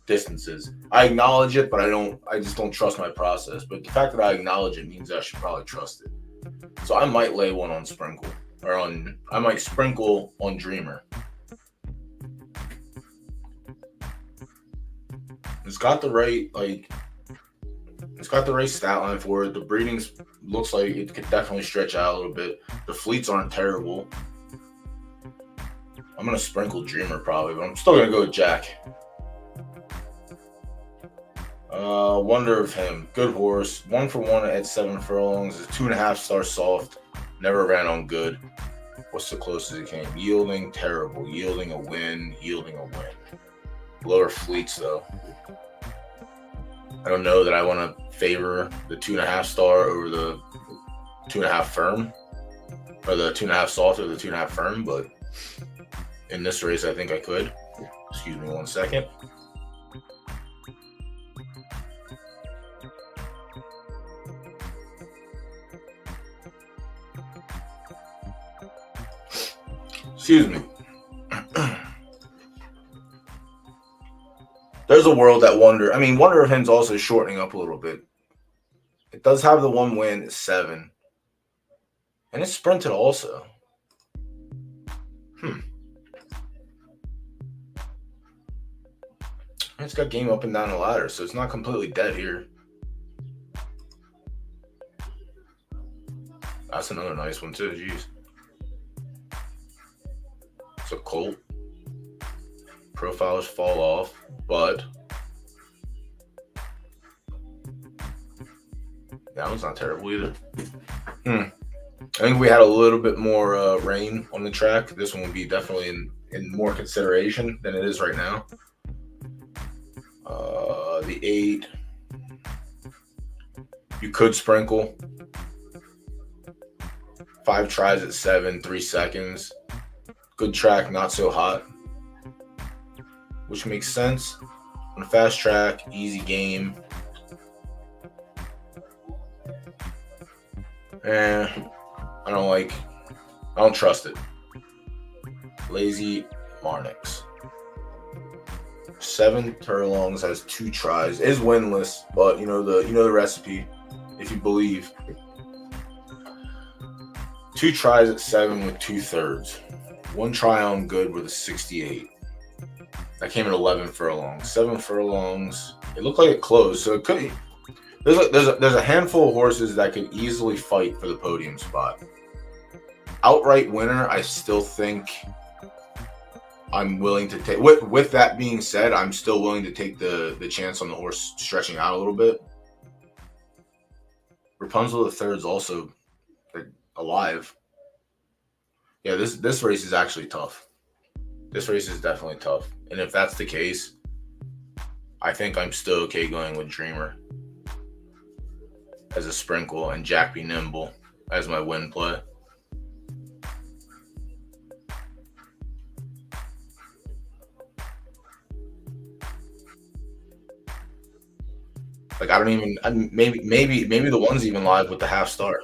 distances. I acknowledge it, but I just don't trust my process. But the fact that I acknowledge it means I should probably trust it. So I might lay one on Sprinkle. I might sprinkle on Dreamer. It's got the right stat line for it. The breedings looks like it could definitely stretch out a little bit. The fleets aren't terrible. I'm gonna sprinkle Dreamer probably, but I'm still gonna go with Jack. Wonder of Him, good horse. 1 for 1 at 7 furlongs. Is 2.5 star soft. Never ran on good. What's the closest it came? Yielding, terrible. Yielding a win. Lower fleets though. I don't know that I want to favor the 2.5 star over the 2.5 firm, or the 2.5 soft over the 2.5 firm, but in this race, I think I could. Excuse me 1 second. Excuse me. There's a world that Wonder of Him's also shortening up a little bit. It does have the 1 win, it's 7. And it's sprinted also. It's got game up and down the ladder, so it's not completely dead here. That's another nice one too. Jeez. It's a colt. Profiles fall off, but that one's not terrible either. I think we had a little bit more rain on the track. This one would be definitely in more consideration than it is right now. The 8, you could sprinkle. 5 tries at 7, 3 seconds. Good track, not so hot, which makes sense. On a fast track, easy game. I don't trust it. Lazy Marnix. 7 furlongs, has 2 tries, is winless, but you know the recipe, if you believe. 2 tries at 7 with 2/3. 1 try on good with a 68. That came at 11 furlongs. 7 furlongs. It looked like it closed, so it could. There's a handful of horses that could easily fight for the podium spot. Outright winner, I still think I'm willing to take. With that being said, I'm still willing to take the chance on the horse stretching out a little bit. Rapunzel III is also alive. Yeah, this race is actually tough. This race is definitely tough. And if that's the case, I think I'm still okay going with Dreamer as a sprinkle and Jack Be Nimble as my win play. Like, maybe the one's even live with the half star.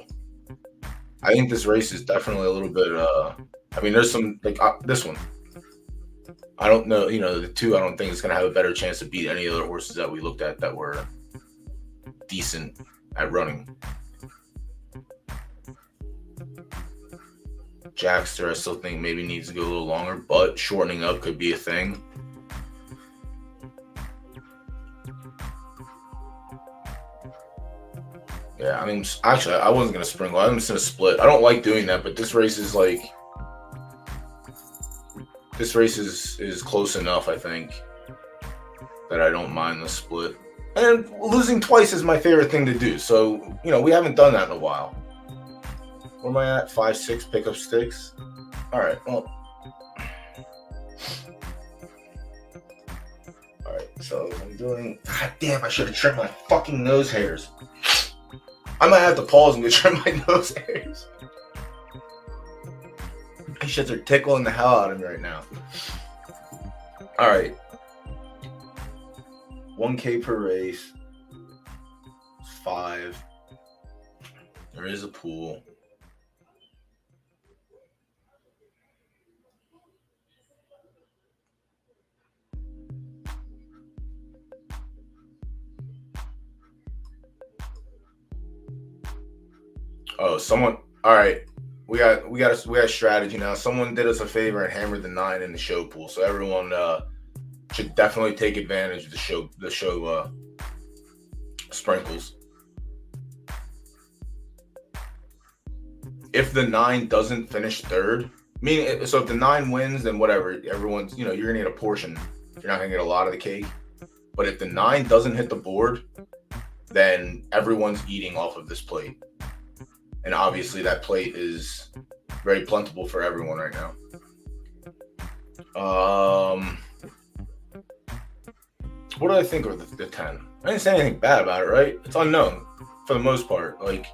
I think this race is definitely a little bit. There's some this one. I don't know. The 2. I don't think it's gonna have a better chance to beat any other horses that we looked at that were decent at running. Jackster, I still think maybe needs to go a little longer, but shortening up could be a thing. Yeah, actually, I wasn't going to sprinkle. I'm just going to split. I don't like doing that, but this race is close enough, I think, that I don't mind the split. And losing twice is my favorite thing to do. So, we haven't done that in a while. Where am I at? 5, 6 pickup sticks. All right. Well. All right. So I'm doing. God damn! I should have trimmed my fucking nose hairs. I might have to pause and go trim my nose hairs. These shits are tickling the hell out of me right now. All right. 1K per race. 5. There is a pool. Oh, someone. All right, we got a strategy now. Someone did us a favor and hammered the 9 in the show pool, so everyone should definitely take advantage of the show sprinkles. If the 9 doesn't finish 3rd, meaning so if the 9 wins, then whatever. Everyone's you're gonna get a portion. You're not gonna get a lot of the cake. But if the 9 doesn't hit the board, then everyone's eating off of this plate. And obviously that plate is very plentiful for everyone right now. What do I think of the 10? I didn't say anything bad about it, right? It's unknown for the most part. Like,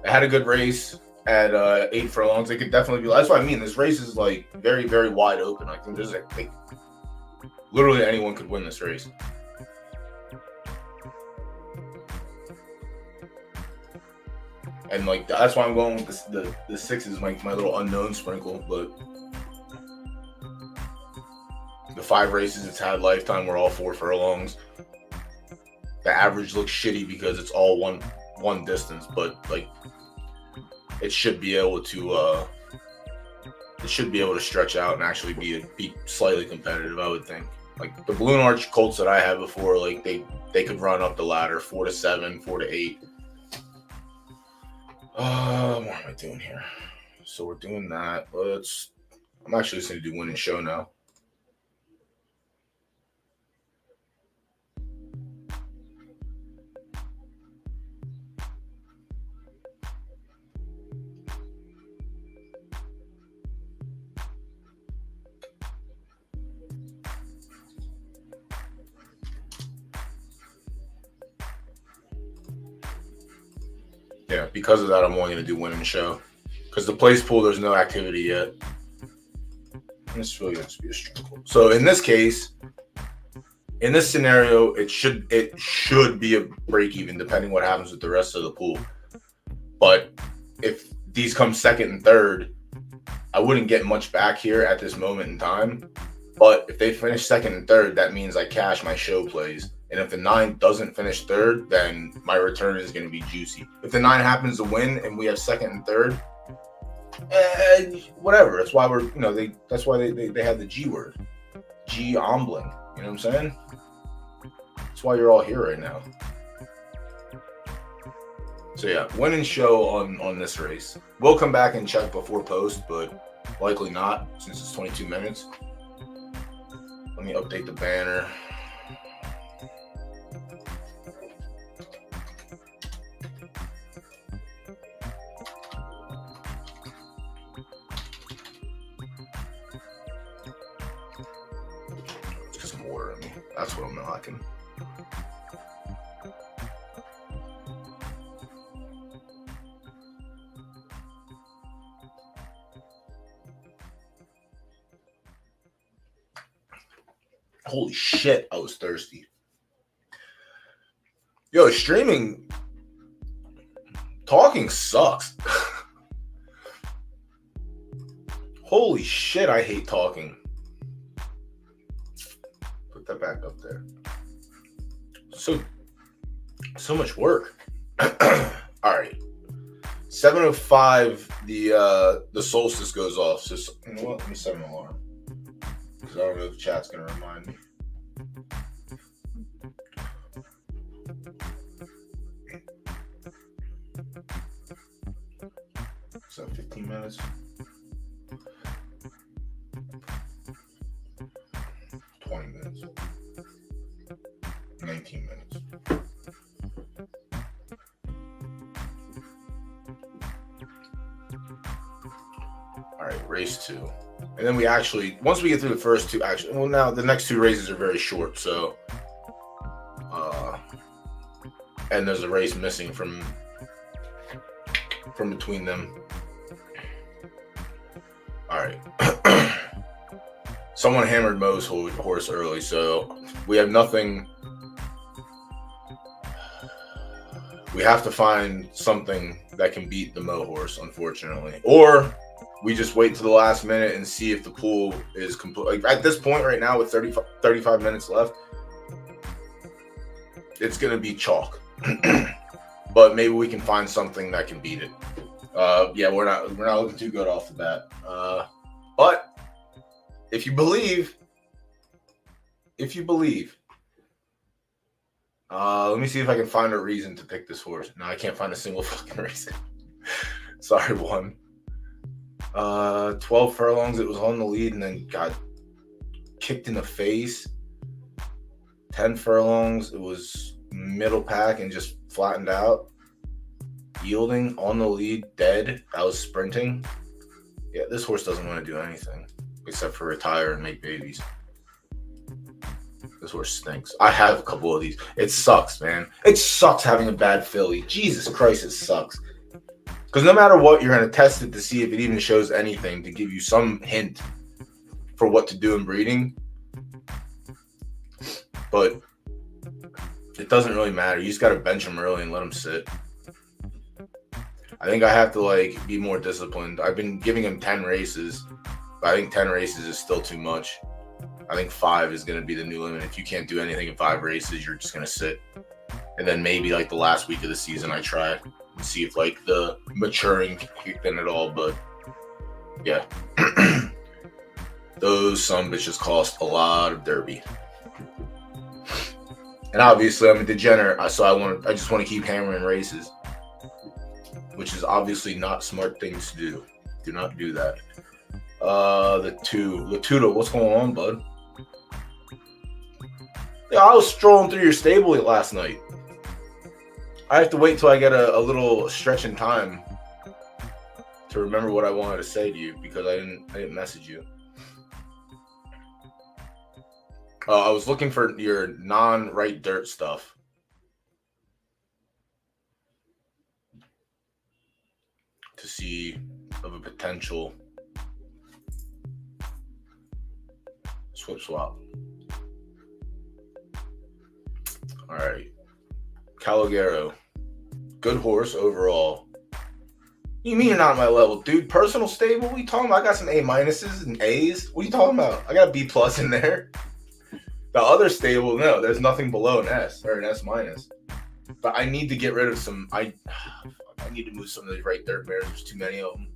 it had a good race at 8 furlongs. It could definitely be. That's what I mean. This race is very, very wide open. I think there's literally anyone could win this race. And that's why I'm going with the 6 is my little unknown sprinkle, but the 5 races it's had lifetime were all 4 furlongs. The average looks shitty because it's all one distance, but it should be able to stretch out and actually be slightly competitive, I would think. Like the Balloon Arch colts that I had before, they could run up the ladder 4 to 7, 4 to 8. What am I doing here? So we're doing that. I'm actually just going to do win and show now. Yeah, because of that, I'm only going to do win and show. Because the place pool, there's no activity yet. And this really has to be a struggle. So in this case, in this scenario, it should be a break even, depending what happens with the rest of the pool. But if these come second and third, I wouldn't get much back here at this moment in time. But if they finish second and third, that means I cash my show plays. And if the 9 doesn't finish third, then my return is going to be juicy. If the 9 happens to win and we have second and third, whatever. That's why that's why they had the G word, G ombling. You know what I'm saying? That's why you're all here right now. So yeah, win and show on this race. We'll come back and check before post, but likely not since it's 22 minutes. Let me update the banner. Just some water in me. That's what I'm knocking. Holy shit, I was thirsty. Yo, streaming, talking sucks. Holy shit, I hate talking. Put that back up there. So much work. All right. 7:05, the solstice goes off. So you know what? Let me set an alarm. Because I don't know if the chat's going to remind me. So 15 minutes. 20 minutes. 19 minutes. All right, race 2. And then we actually, once we get through the first 2, now the next 2 races are very short, so and there's a race missing from between them. All right. Someone hammered Mo's horse early, so we have nothing. We have to find something that can beat the Mo horse, unfortunately. Or we just wait to the last minute and see if the pool is complete. Like at this point right now with 35 minutes left, it's going to be chalk. But maybe we can find something that can beat it. Yeah, we're not looking too good off the bat. But if you believe, let me see if I can find a reason to pick this horse. No, I can't find a single fucking reason. Sorry, one. 12 furlongs, it was on the lead and then got kicked in the face. 10 furlongs, it was middle pack and just flattened out. Yielding, on the lead, dead. I was sprinting. Yeah, this horse doesn't want to do anything except for retire and make babies. This horse stinks. I have a couple of these. It sucks, man. It sucks having a bad filly. Jesus Christ, it sucks. Because no matter what, you're going to test it to see if it even shows anything, to give you some hint for what to do in breeding. But it doesn't really matter. You just got to bench them early and let them sit. I think I have to be more disciplined. I've been giving him 10 races, but I think 10 races is still too much. I think 5 is going to be the new limit. If you can't do anything in 5 races, you're just going to sit. And then maybe the last week of the season, I try and see if the maturing kicked in at all. But yeah, those bitches cost a lot of Derby. And obviously I'm a degenerate, so I just want to keep hammering races. which is obviously not smart things to do. Do not do that. The 2. Latuda, what's going on, bud? Yeah, I was strolling through your stable last night. I have to wait till I get a little stretch in time to remember what I wanted to say to you because I didn't message you. I was looking for your non-right dirt stuff. To see of a potential swap. All right. Calogero. Good horse overall. You mean you're not on my level, dude? Personal stable? What are you talking about? I got some A minuses and A's. What are you talking about? I got a B plus in there. The other stable, no, there's nothing below an S or an S minus. But I need to get rid of some. I need to move some of these right dirt mares. There's too many of them.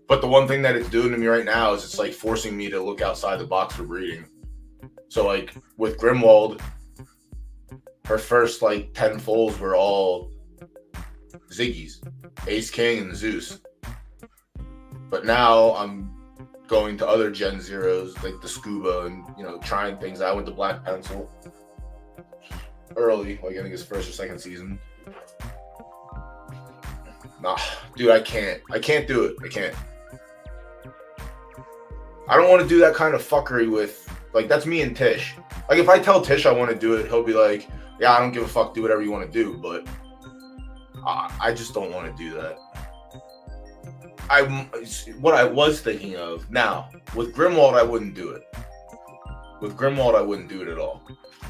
But the one thing that it's doing to me right now is it's like forcing me to look outside the box for breeding. So like with Grimwald, her first like 10 foals were all Ziggy's, Ace King and Zeus. But now I'm going to other Gen Zeros like the Scuba and trying things. I went to Black Pencil early, like I think his first or second season. Nah, dude, I can't do it. I can't. I don't want to do that kind of fuckery with, like, that's me and Tish. Like, if I tell Tish I want to do it, he'll be like, yeah, I don't give a fuck, do whatever you want to do. But I just don't want to do that. What I was thinking of, now, with Grimwald, I wouldn't do it. With Grimwald, I wouldn't do it at all.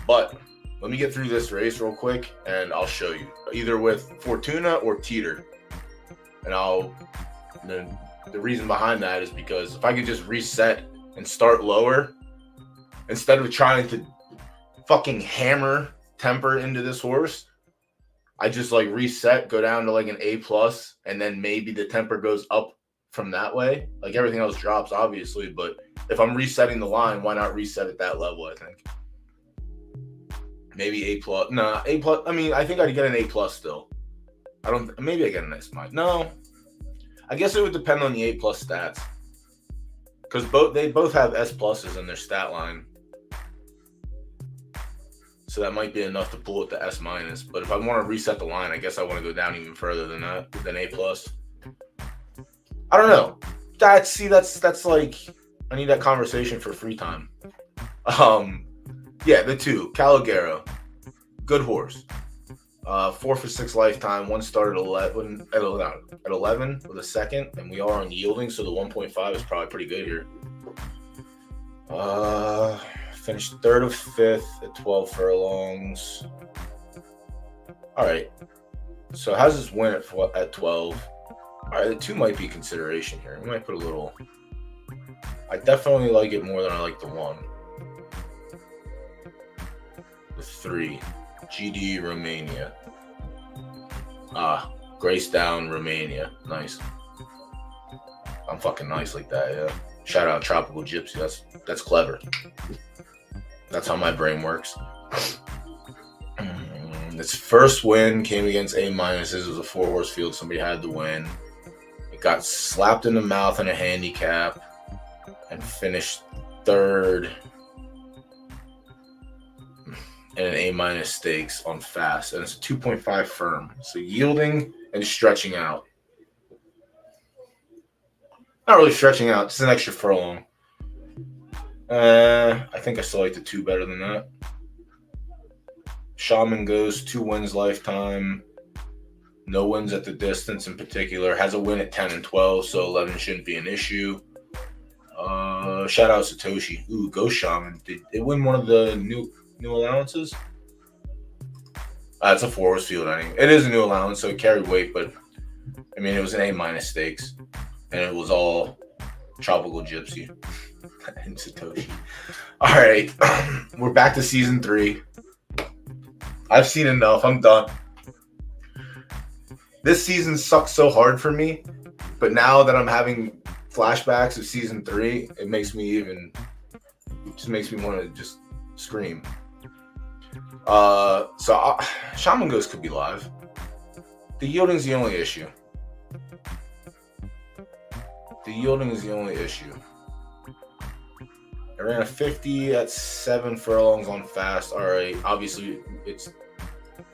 But let me get through this race real quick, and I'll show you. Either with Fortuna or Teeter. And the reason behind that is because if I could just reset and start lower, instead of trying to fucking hammer temper into this horse, I just like reset, go down to like an A plus, and then maybe the temper goes up from that way. Like everything else drops, obviously, but if I'm resetting the line, why not reset at that level? I think maybe A plus. Nah, A plus. I mean, I think I'd get an A plus still. Maybe I get an S minus. No, I guess it would depend on the A plus stats, because they both have S pluses in their stat line. So that might be enough to pull it to S minus. But if I want to reset the line, I guess I want to go down even further than that, than A plus. I don't know. That's like, I need that conversation for free time. Yeah, the 2, Calogero, good horse. 4 for 6 lifetime. One started at 11 with a second, and we are on yielding, so the 1.5 is probably pretty good here. Finished 3rd of 5th at 12 furlongs. All right. So how's this win at 12? All right, the 2 might be consideration here. We might put a little. I definitely like it more than I like the 1. The 3, GD Romania. Gracedown Romania. Nice. I'm fucking nice like that, yeah. Shout out Tropical Gypsy. That's clever. That's how my brain works. Its first win came against A minuses. It was a 4-horse field. Somebody had to win. It got slapped in the mouth in a handicap and finished 3rd in an A minus stakes on fast. And it's a 2.5 firm. So yielding and stretching out. Not really stretching out, just an extra furlong. I think I still like the 2 better than that. Shaman goes 2 wins lifetime. No wins at the distance in particular. Has a win at 10 and 12, so 11 shouldn't be an issue. Shout out Satoshi. Ooh, go Shaman. Did it win one of the new allowances? It's a 4-horse field. It is a new allowance, so it carried weight, but I mean, it was an A minus stakes, and it was all Tropical Gypsy and Satoshi. All right, we're back to season 3. I've seen enough. I'm done. This season sucked so hard for me, but now that I'm having flashbacks of season 3, it makes me want to just scream. Shaman Ghost could be live. The yielding's the only issue. The yielding is the only issue. I ran a 50 at 7 furlongs on fast. All right, obviously it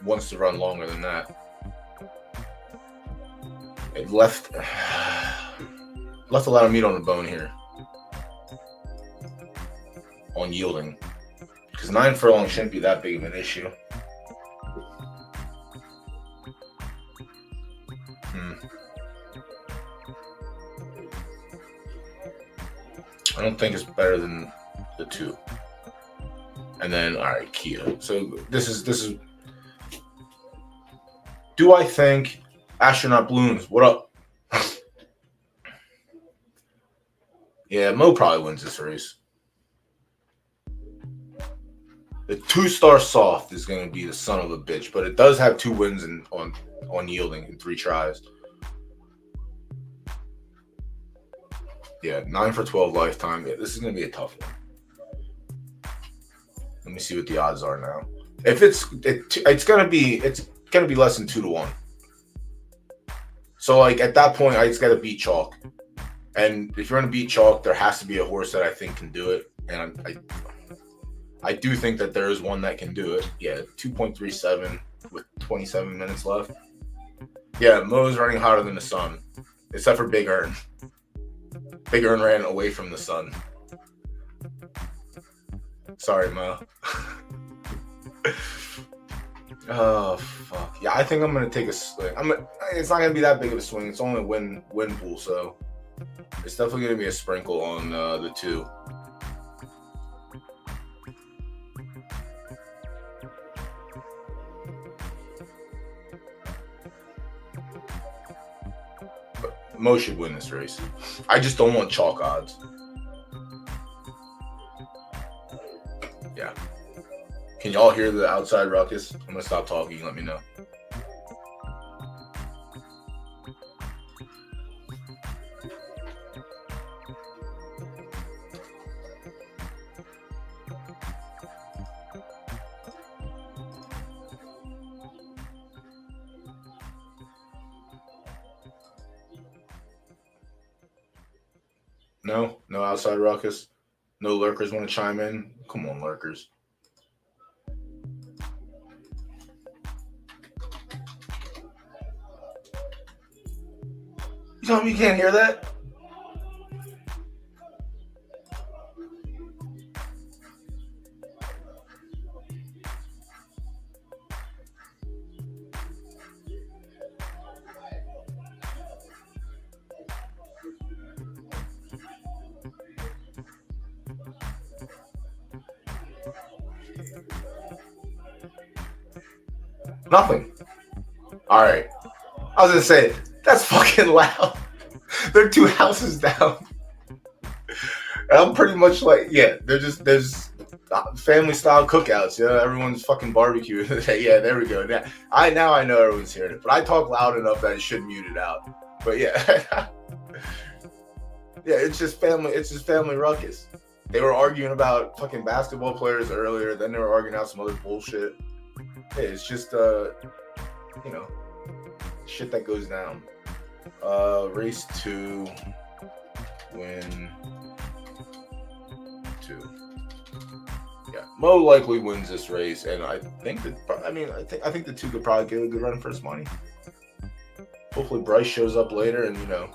wants to run longer than that. It left a lot of meat on the bone here on yielding, because 9 furlongs shouldn't be that big of an issue. I don't think it's better than the 2. And then, all right, Kia. So this is. Do I think Astronaut Balloons? What up? Yeah, Mo probably wins this race. The 2-star soft is going to be the son of a bitch, but it does have 2 wins on yielding in 3 tries. Yeah, 9 for 12 lifetime. Yeah, this is going to be a tough one. Let me see what the odds are now. If it's going to be less than 2-1. So like at that point, I just got to beat chalk. And if you're going to beat chalk, there has to be a horse that I think can do it. And I do think that there is one that can do it. Yeah, 2.37 with 27 minutes left. Yeah, Mo's running hotter than the sun, except for Big Earn. Big Earn ran away from the sun. Sorry, Mo. Oh, fuck. Yeah, I think I'm going to take a swing. It's not going to be that big of a swing. It's only a win pool, so it's definitely going to be a sprinkle on the 2. Mo should win this race. I just don't want chalk odds. Yeah. Can y'all hear the outside ruckus? I'm going to stop talking. Let me know. No outside ruckus. No lurkers want to chime in. Come on, lurkers. You tell me you can't hear that? Nothing. All right. I was going to say, that's fucking loud. They're 2 houses down. And I'm pretty much like, yeah, there's family style cookouts. Yeah, everyone's fucking barbecue. Yeah, there we go. Now I know everyone's hearing it, but I talk loud enough that it should mute it out. But yeah. Yeah, it's just family ruckus. They were arguing about fucking basketball players earlier, then they were arguing out some other bullshit. Hey, it's just shit that goes down. Race 2, win 2. Yeah, Mo likely wins this race, and I think the 2 could probably get a good run for his money. Hopefully Bryce shows up later, and we got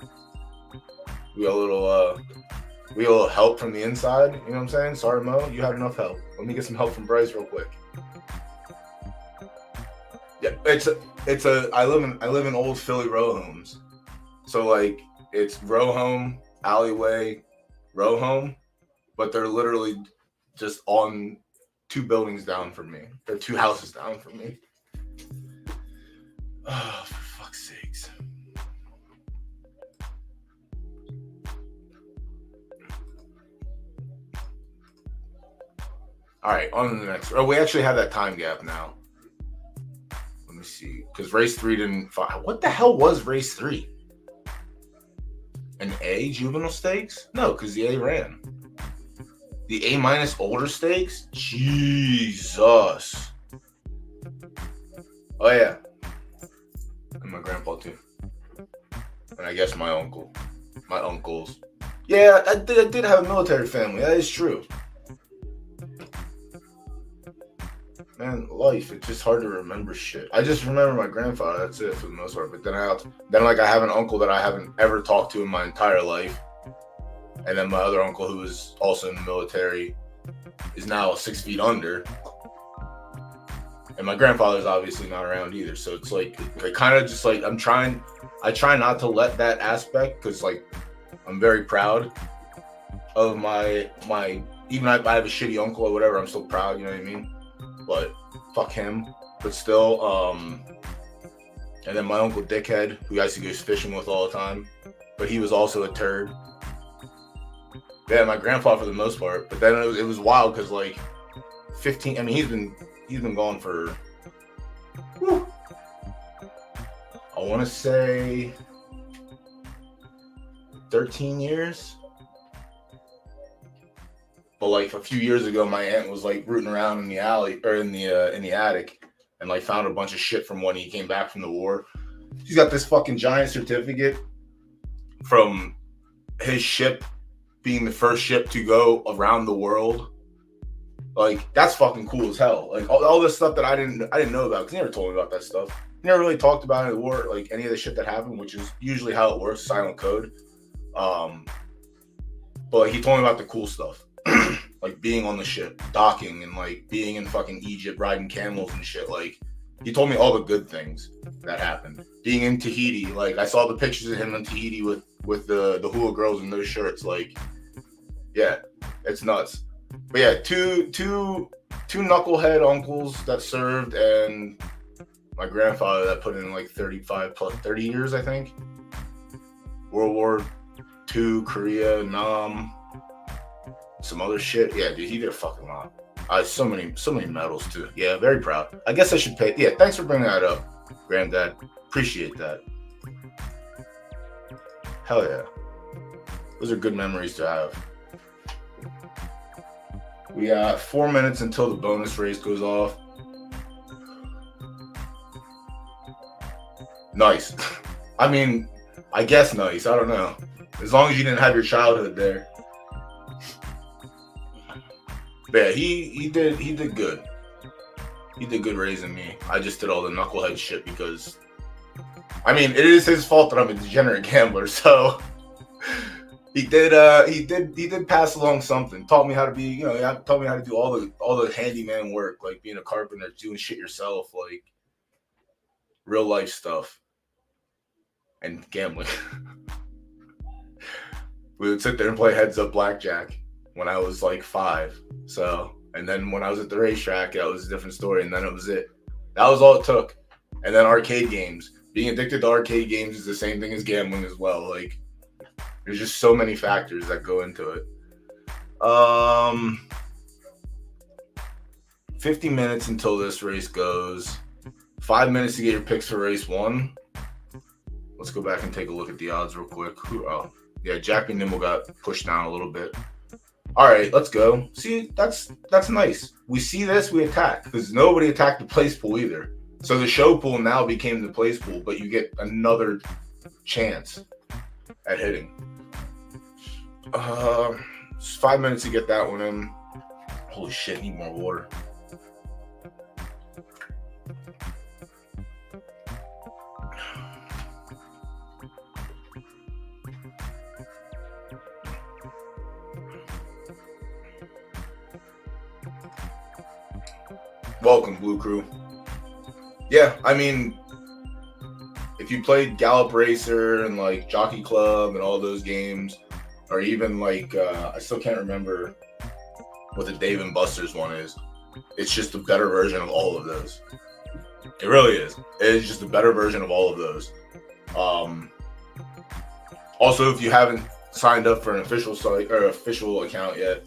a little help from the inside. You know what I'm saying? Sorry, Mo, you had enough help. Let me get some help from Bryce real quick. Yeah, I live in old Philly row homes. So like it's row home, alleyway, row home, but they're literally just on 2 buildings down from me. They're 2 houses down from me. Oh, for fuck's sakes. All right, on to the next. Oh, we actually have that time gap now. Let me see, because race 3 didn't. What the hell was race 3? An A juvenile stakes? No, because the A ran. The A- older stakes? Jesus. Oh yeah. And my grandma grandpa too, and I guess my uncles. Yeah, I did have a military family. That is true. Man, life, it's just hard to remember shit. I just remember my grandfather, that's it for the most part. But then I have an uncle that I haven't ever talked to in my entire life. And then my other uncle, who was also in the military, is now 6 feet under. And my grandfather's obviously not around either. So it's like, I kind of just like, I try not to let that aspect, because like, I'm very proud of my, even if I have a shitty uncle or whatever, I'm still proud, you know what I mean? But fuck him. But still, and then my uncle Dickhead, who I used to go fishing with all the time, but he was also a turd. Yeah, my grandpa for the most part. But then it was wild because like 15. I mean, he's been gone for. Whew, I want to say 13 years. But like a few years ago, my aunt was like rooting around in the alley or in the attic, and like found a bunch of shit from when he came back from the war. He's got this fucking giant certificate from his ship being the first ship to go around the world. Like, that's fucking cool as hell. Like all this stuff that I didn't know about, because he never told me about that stuff. He never really talked about it in the war, like any of the shit that happened, which is usually how it works, silent code. But like, he told me about the cool stuff. Like being on the ship, docking, and like being in fucking Egypt, riding camels and shit. Like, he told me all the good things that happened. Being in Tahiti, like I saw the pictures of him in Tahiti with the hula girls in those shirts. Like, yeah, it's nuts. But yeah, two knucklehead uncles that served, and my grandfather that put in like 30 years, I think. World War II, Korea, Nam. Some other shit. Yeah, dude, he did a fucking lot. So many medals too. Yeah, very proud. I guess I should pay. Yeah, thanks for bringing that up, Granddad. Appreciate that. Hell yeah. Those are good memories to have. We got 4 minutes until the bonus race goes off. Nice. I mean, I guess nice. I don't know. As long as you didn't have your childhood there. But yeah, he did good. He did good raising me. I just did all the knucklehead shit because, I mean, it is his fault that I'm a degenerate gambler. So he did pass along something. Taught me how to be, you know, taught me how to do all the handyman work, like being a carpenter, doing shit yourself, like real life stuff, and gambling. We would sit there and play heads up blackjack when I was like 5. So, and then when I was at the racetrack, that was a different story. And then it was it. That was all it took. And then arcade games. Being addicted to arcade games is the same thing as gambling as well. Like, there's just so many factors that go into it. 50 minutes until this race goes. 5 minutes to get your picks for race 1. Let's go back and take a look at the odds real quick. Oh, yeah, Jack B. Nimble got pushed down a little bit. All right, let's go. See, that's nice. We see this, we attack, because nobody attacked the place pool either. So the show pool now became the place pool, but you get another chance at hitting. 5 minutes to get that one in. Holy shit, need more water. Welcome, Blue Crew. Yeah, I mean, if you played Gallop Racer and like Jockey Club and all those games, or even like, I still can't remember what the Dave and Buster's one is. It's just a better version of all of those. It really is. It is just a better version of all of those. Also, if you haven't signed up for an official site or official account yet,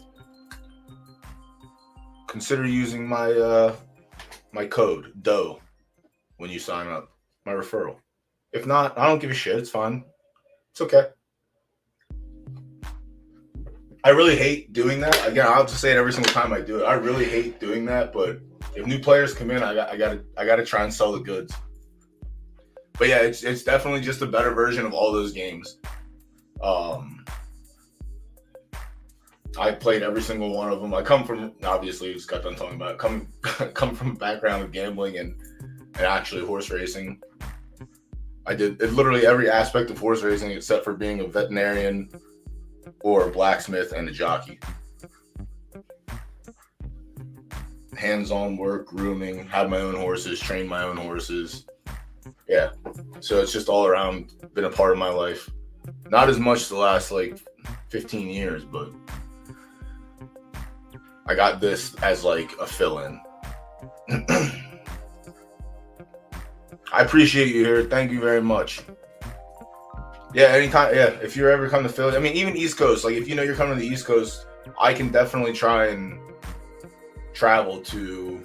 consider using my my code DOE when you sign up, my referral. If not, I don't give a shit. It's fine. It's okay. I really hate doing that. Again, I'll just say it every single time I do it. I really hate doing that, but if new players come in, I gotta try and sell the goods. But yeah, it's definitely just a better version of all those games. I played every single one of them. I come from, obviously, just got done talking about it, come from a background of gambling and actually horse racing. I did literally every aspect of horse racing except for being a veterinarian or a blacksmith and a jockey. Hands-on work, grooming, had my own horses, trained my own horses. Yeah. So it's just all around been a part of my life. Not as much the last like 15 years, but I got this as like a fill-in. I appreciate you here. Thank you very much. Yeah, anytime. Yeah, if you're ever come to Philly, I mean, even East Coast. Like, if you know you're coming to the East Coast, I can definitely try and travel to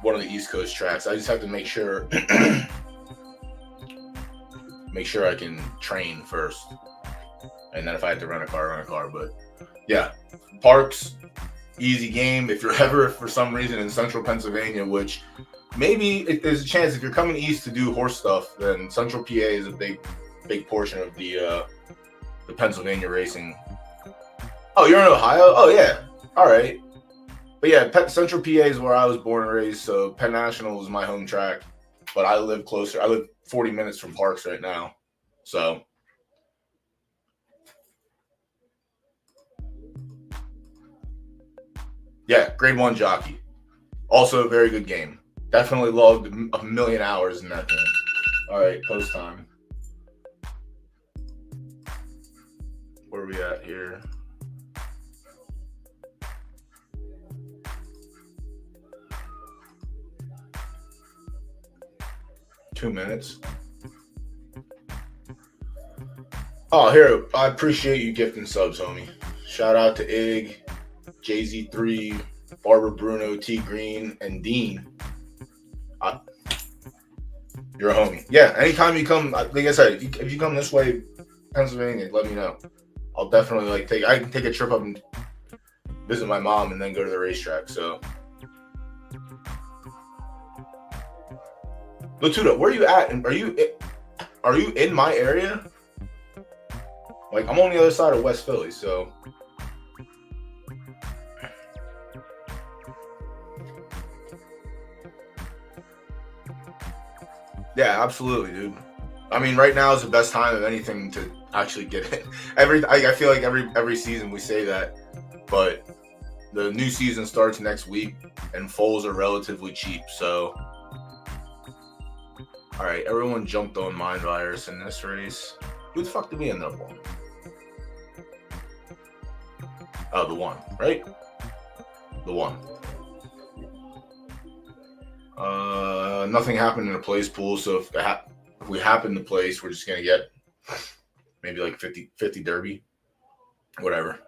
one of the East Coast tracks. I just have to make sure, I can train first, and then if I have to rent a car. But yeah, Parks, easy game. If you're ever for some reason in Central Pennsylvania, which maybe there's a chance if you're coming east to do horse stuff, then Central PA is a big portion of the Pennsylvania racing. Oh, you're in Ohio? Oh yeah, all right. But yeah, Central PA is where I was born and raised, so Penn National is my home track. But I live closer. I live 40 minutes from Parks right now, so. Yeah, grade 1 jockey. Also a very good game. Definitely logged a million hours in that game. All right, post time. Where are we at here? Two minutes. Oh, here. I appreciate you gifting subs, homie. Shout out to Ig, JZ3, Barbara Bruno, T Green, and Dean. You're a homie. Yeah, anytime you come, like I said, if you come this way, Pennsylvania, let me know. I'll definitely I can take a trip up and visit my mom and then go to the racetrack. So, Latuda, where are you at? Are you in my area? Like, I'm on the other side of West Philly, so. Yeah, absolutely, dude. I mean, right now is the best time of anything to actually get it. I feel like every season we say that, but the new season starts next week, and foals are relatively cheap. So, all right, everyone jumped on Mind Virus in this race. Who the fuck did we end up on? Oh, the one, right? The one. Nothing happened in the place pool, so if we happen to place, we're just gonna get maybe like 50 derby, whatever.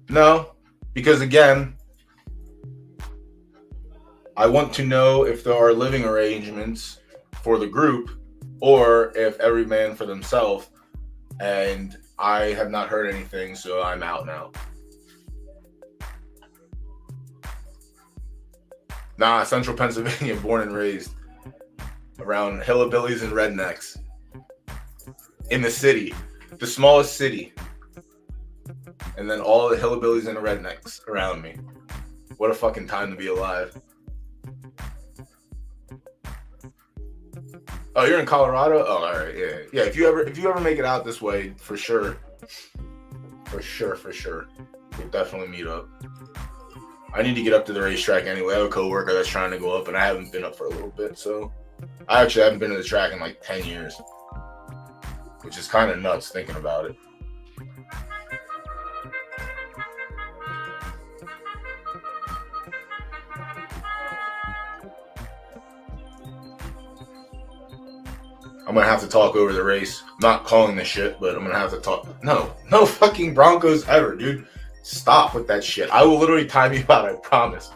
No, because again, I want to know if there are living arrangements for the group or if every man for themselves, and I have not heard anything, so I'm out now. Nah, Central Pennsylvania, born and raised around hillbillies and rednecks in the city, the smallest city, and then all the hillbillies and the rednecks around me. What a fucking time to be alive. Oh, you're in Colorado? Oh, all right, yeah. If you ever make it out this way, for sure, we'll definitely meet up. I need to get up to the racetrack anyway. I have a coworker that's trying to go up, and I haven't been up for a little bit. So I actually haven't been to the track in like 10 years, which is kind of nuts thinking about it. I'm going to have to talk over the race. I'm not calling this shit, but I'm going to have to talk. No fucking Broncos ever, dude. Stop with that shit. I will literally time you out, I promise.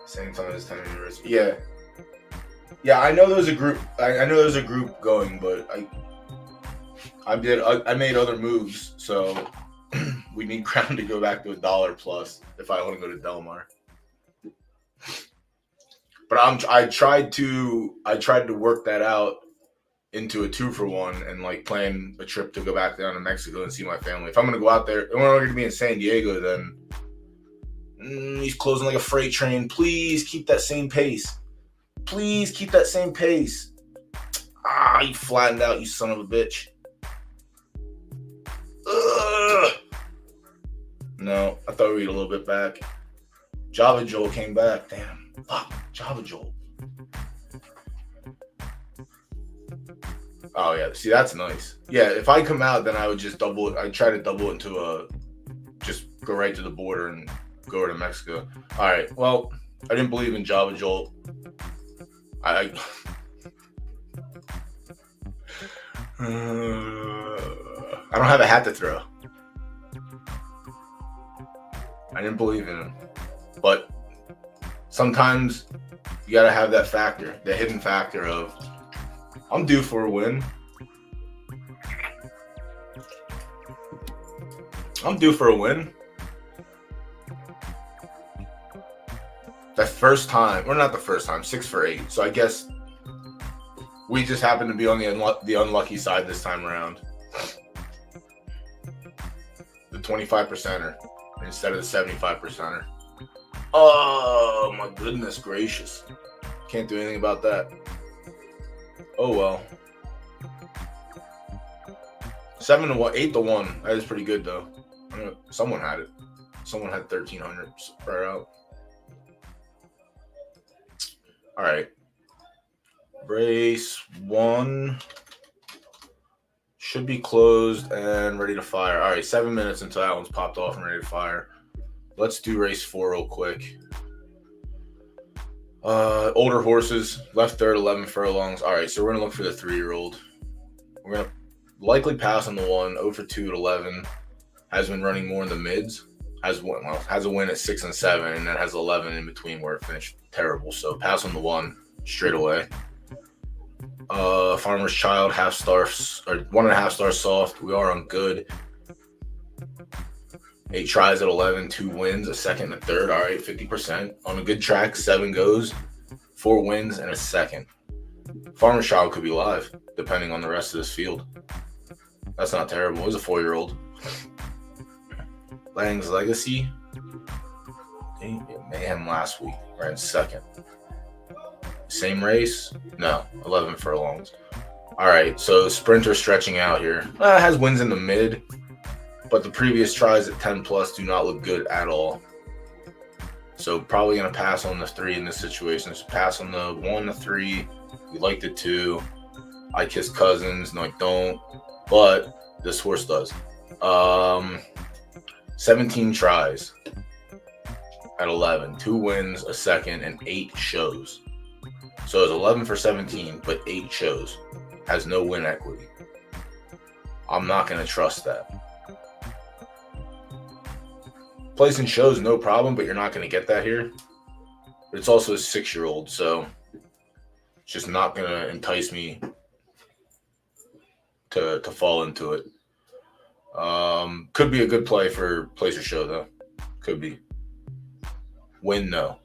Same time as 10 anniversary. Yeah. Yeah, I know there's a group. I know there's a group going, but I made other moves, so We need ground to go back to $1 plus if I want to go to Del Mar. But I tried to work that out into a 2-for-1 and like plan a trip to go back down to Mexico and see my family. If I'm gonna go out there, and we're going to be in San Diego, then he's closing like a freight train. Please keep that same pace. Please keep that same pace. You flattened out, you son of a bitch. Ugh. No, I thought we'd a little bit back. Java Joel came back. Damn. Fuck, Java Joel. Oh, yeah. See, that's nice. Yeah, if I come out, then I would just double it. I'd try to double it into just go right to the border and go over to Mexico. All right. Well, I didn't believe in Java Joel. I don't have a hat to throw. I didn't believe in him. But sometimes you got to have that factor, the hidden factor of, I'm due for a win. I'm due for a win. That first time, or not the first time, 6 for 8. So I guess we just happened to be on the unlucky side this time around. The 25%er instead of the 75%er. Oh my goodness gracious. Can't do anything about that. Oh well. 7 to 1, 8 to 1. That is pretty good though. Someone had it. Someone had 1,300 spread out. All right. Race 1 should be closed and ready to fire. All right, 7 minutes until that one's popped off and ready to fire. Let's do race 4 real quick. Older horses, left third, 11 furlongs. All right, so we're going to look for the 3-year-old. We're going to likely pass on the 1, 0 for 2 at 11. Has been running more in the mids. Has a win at 6 and 7, and then has 11 in between where it finished terrible. So pass on the 1 straight away. Farmer's Child, half star, or 1.5 stars soft. We are on good. 8 tries at 11, 2 wins, a second and a third. All right, 50%. On a good track, 7 goes, 4 wins, and a second. Farmer's Child could be live, depending on the rest of this field. That's not terrible. It was a 4-year-old. Lang's Legacy. Mayhem last week. Ran second. Same race? No, 11 furlongs. All right, so Sprinter stretching out here. Has wins in the mid, but the previous tries at 10 plus do not look good at all. So probably going to pass on the 3 in this situation. So pass on the 1 to 3. We like the 2. I Kiss Cousins. No, I don't. But this horse does. 17 tries at 11. 2 wins, a second, and 8 shows. So it's 11 for 17, but 8 shows. Has no win equity. I'm not going to trust that. Placing shows, no problem, but you're not going to get that here. But it's also a 6-year-old, so it's just not going to entice me to fall into it. Could be a good play for place or show, though. Could be. Win, no.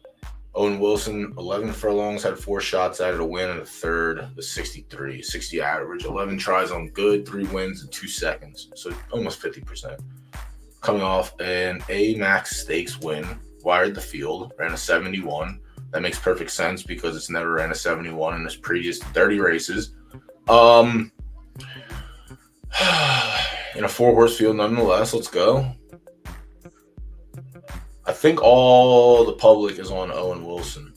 Owen Wilson, 11 furlongs, had 4 shots, added a win and a third, a 63, 60 average, 11 tries on good, 3 wins and 2 seconds, so almost 50%. Coming off an A-Max Stakes win, wired the field, ran a 71. That makes perfect sense because it's never ran a 71 in his previous 30 races. In a 4-horse field nonetheless, let's go. I think all the public is on Owen Wilson.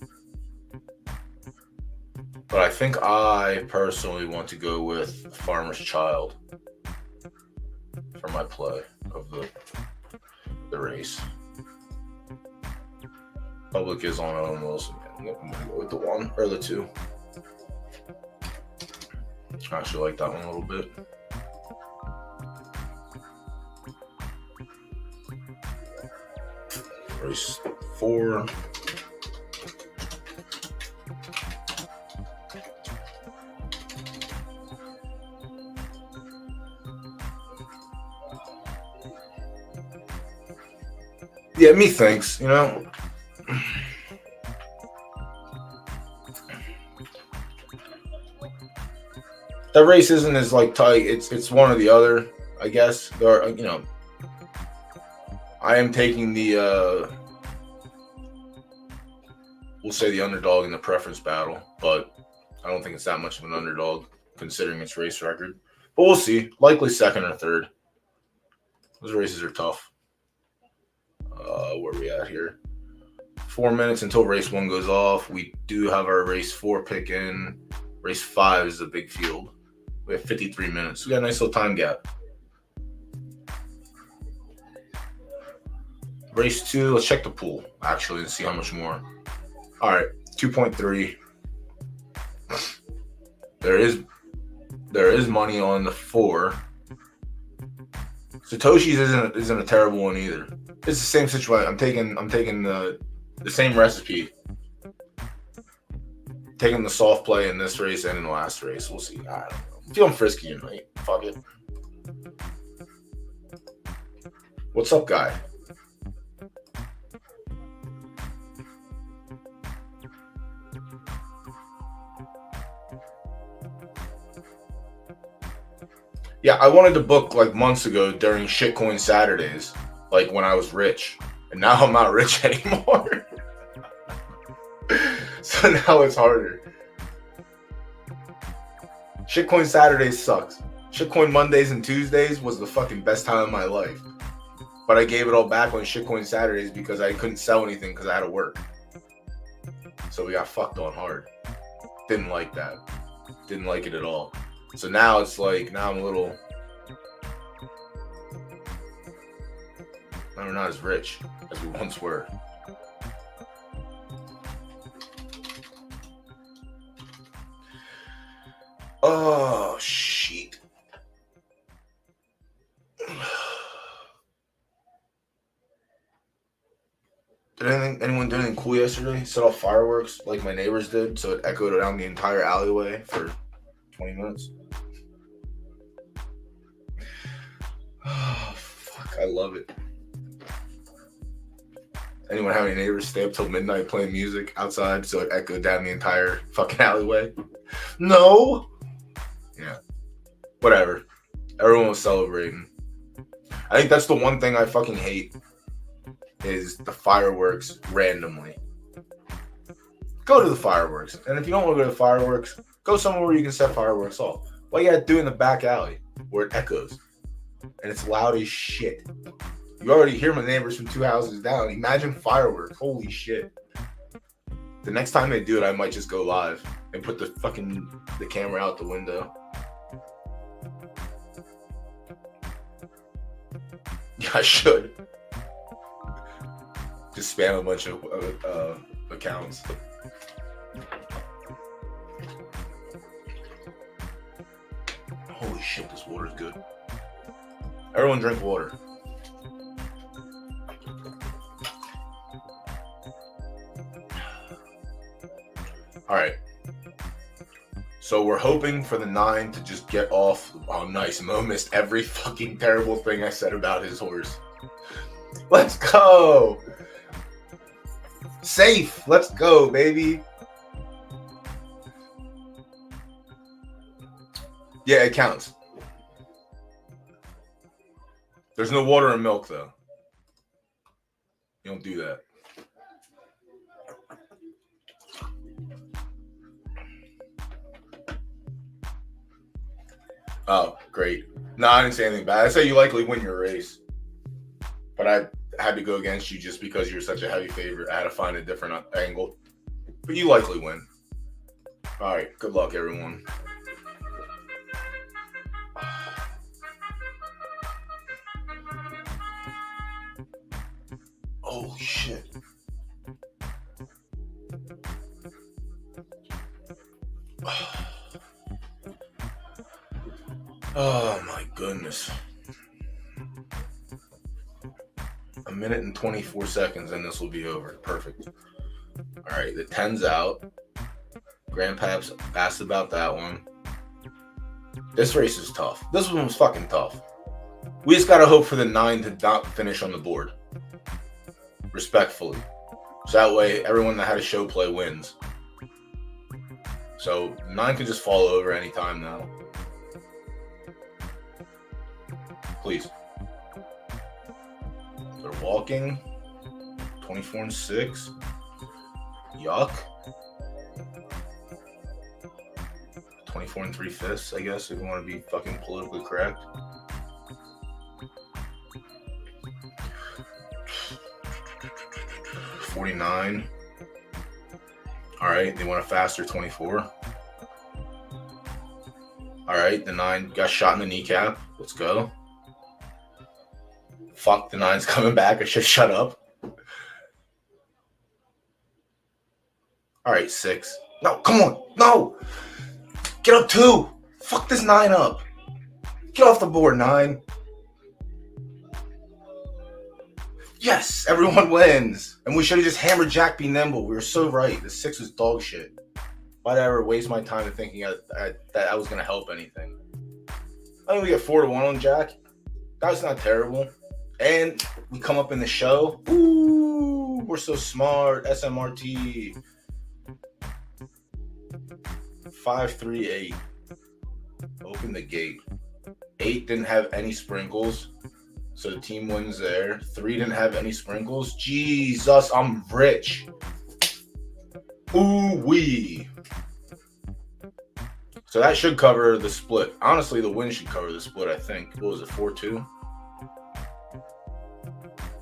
But I think I personally want to go with Farmer's Child for my play of the race. Public is on Owen Wilson. I'm going to go with the 1 or the 2. I actually like that one a little bit. Race 4. Yeah, methinks, you know. That race isn't as like tight. It's one or the other, I guess. There are, you know, I am taking the we'll say the underdog in the preference battle, but I don't think it's that much of an underdog considering its race record. But we'll see. Likely second or third. Those races are tough. Where are we at here? 4 minutes until race 1 goes off. We do have our race 4 pick in. Race 5 is the big field. We have 53 minutes. We got a nice little time gap. Race 2, let's check the pool, actually, and see how much more. All right, 2.3. There is money on the 4. Satoshi's isn't a terrible one either. It's the same situation. I'm taking the same recipe. Taking the soft play in this race and in the last race. We'll see. I don't know. I'm feeling frisky tonight. Fuck it. What's up, guy? Yeah, I wanted to book like months ago during shitcoin Saturdays, like when I was rich. And now I'm not rich anymore. So now it's harder. Shitcoin Saturdays sucks. Shitcoin Mondays and Tuesdays was the fucking best time of my life. But I gave it all back on Shitcoin Saturdays because I couldn't sell anything because I had to work. So we got fucked on hard. Didn't like that. Didn't like it at all. So now it's like, now I'm a little, now we're not as rich as we once were. Oh, shit. Did anyone do anything cool yesterday? Set off fireworks like my neighbors did, so it echoed around the entire alleyway for 20 minutes. Oh, fuck, I love it. Anyone have any neighbors stay up till midnight playing music outside so it echoed down the entire fucking alleyway? No! Yeah. Whatever. Everyone was celebrating. I think that's the one thing I fucking hate is the fireworks randomly. Go to the fireworks. And if you don't want to go to the fireworks, go somewhere where you can set fireworks off. Why you gotta do it in the back alley where it echoes? And it's loud as shit. You already hear my neighbors from 2 houses down. Imagine fireworks. Holy shit. The next time they do it, I might just go live and put the camera out the window. Yeah, I should. Just spam a bunch of accounts. Holy shit, this water's good. Everyone drink water. All right. So we're hoping for the 9 to just get off. Oh, nice. Mo missed every fucking terrible thing I said about his horse. Let's go. Safe. Let's go, baby. Yeah, it counts. There's no water and milk, though. You don't do that. Oh, great. No, I didn't say anything bad. I said you likely win your race. But I had to go against you just because you're such a heavy favorite. I had to find a different angle. But you likely win. All right. Good luck, everyone. Holy shit. Oh my goodness. A minute and 24 seconds and this will be over. Perfect. All right, the 10's out. Grandpaps asked about that one. This race is tough. This one was fucking tough. We just gotta hope for the 9 to not finish on the board. respectfully. So that way, everyone that had a show play wins. So 9 can just fall over anytime now. Please. They're walking. 24 and 6. Yuck. 24 and 3/5, I guess, if you want to be fucking politically correct. $49. All right, they want a faster 24. All right, the 9 got shot in the kneecap. Let's go. Fuck, the 9's coming back. I should shut up. All right, 6. No, come on. No. Get up 2. Fuck this 9 up. Get off the board, 9. Yes, everyone wins. And we should have just hammered Jack Be Nimble. We were so right. The 6 was dog shit. Why'd I ever waste my time thinking that I was going to help anything? I think we get 4-1 on Jack. That's not terrible. And we come up in the show. Ooh, we're so smart. SMRT. 5-3-8. Open the gate. 8 didn't have any sprinkles. So the team wins there. 3 didn't have any sprinkles. Jesus, I'm rich. Ooh-wee. So that should cover the split. Honestly, the win should cover the split, I think. What was it, 4-2?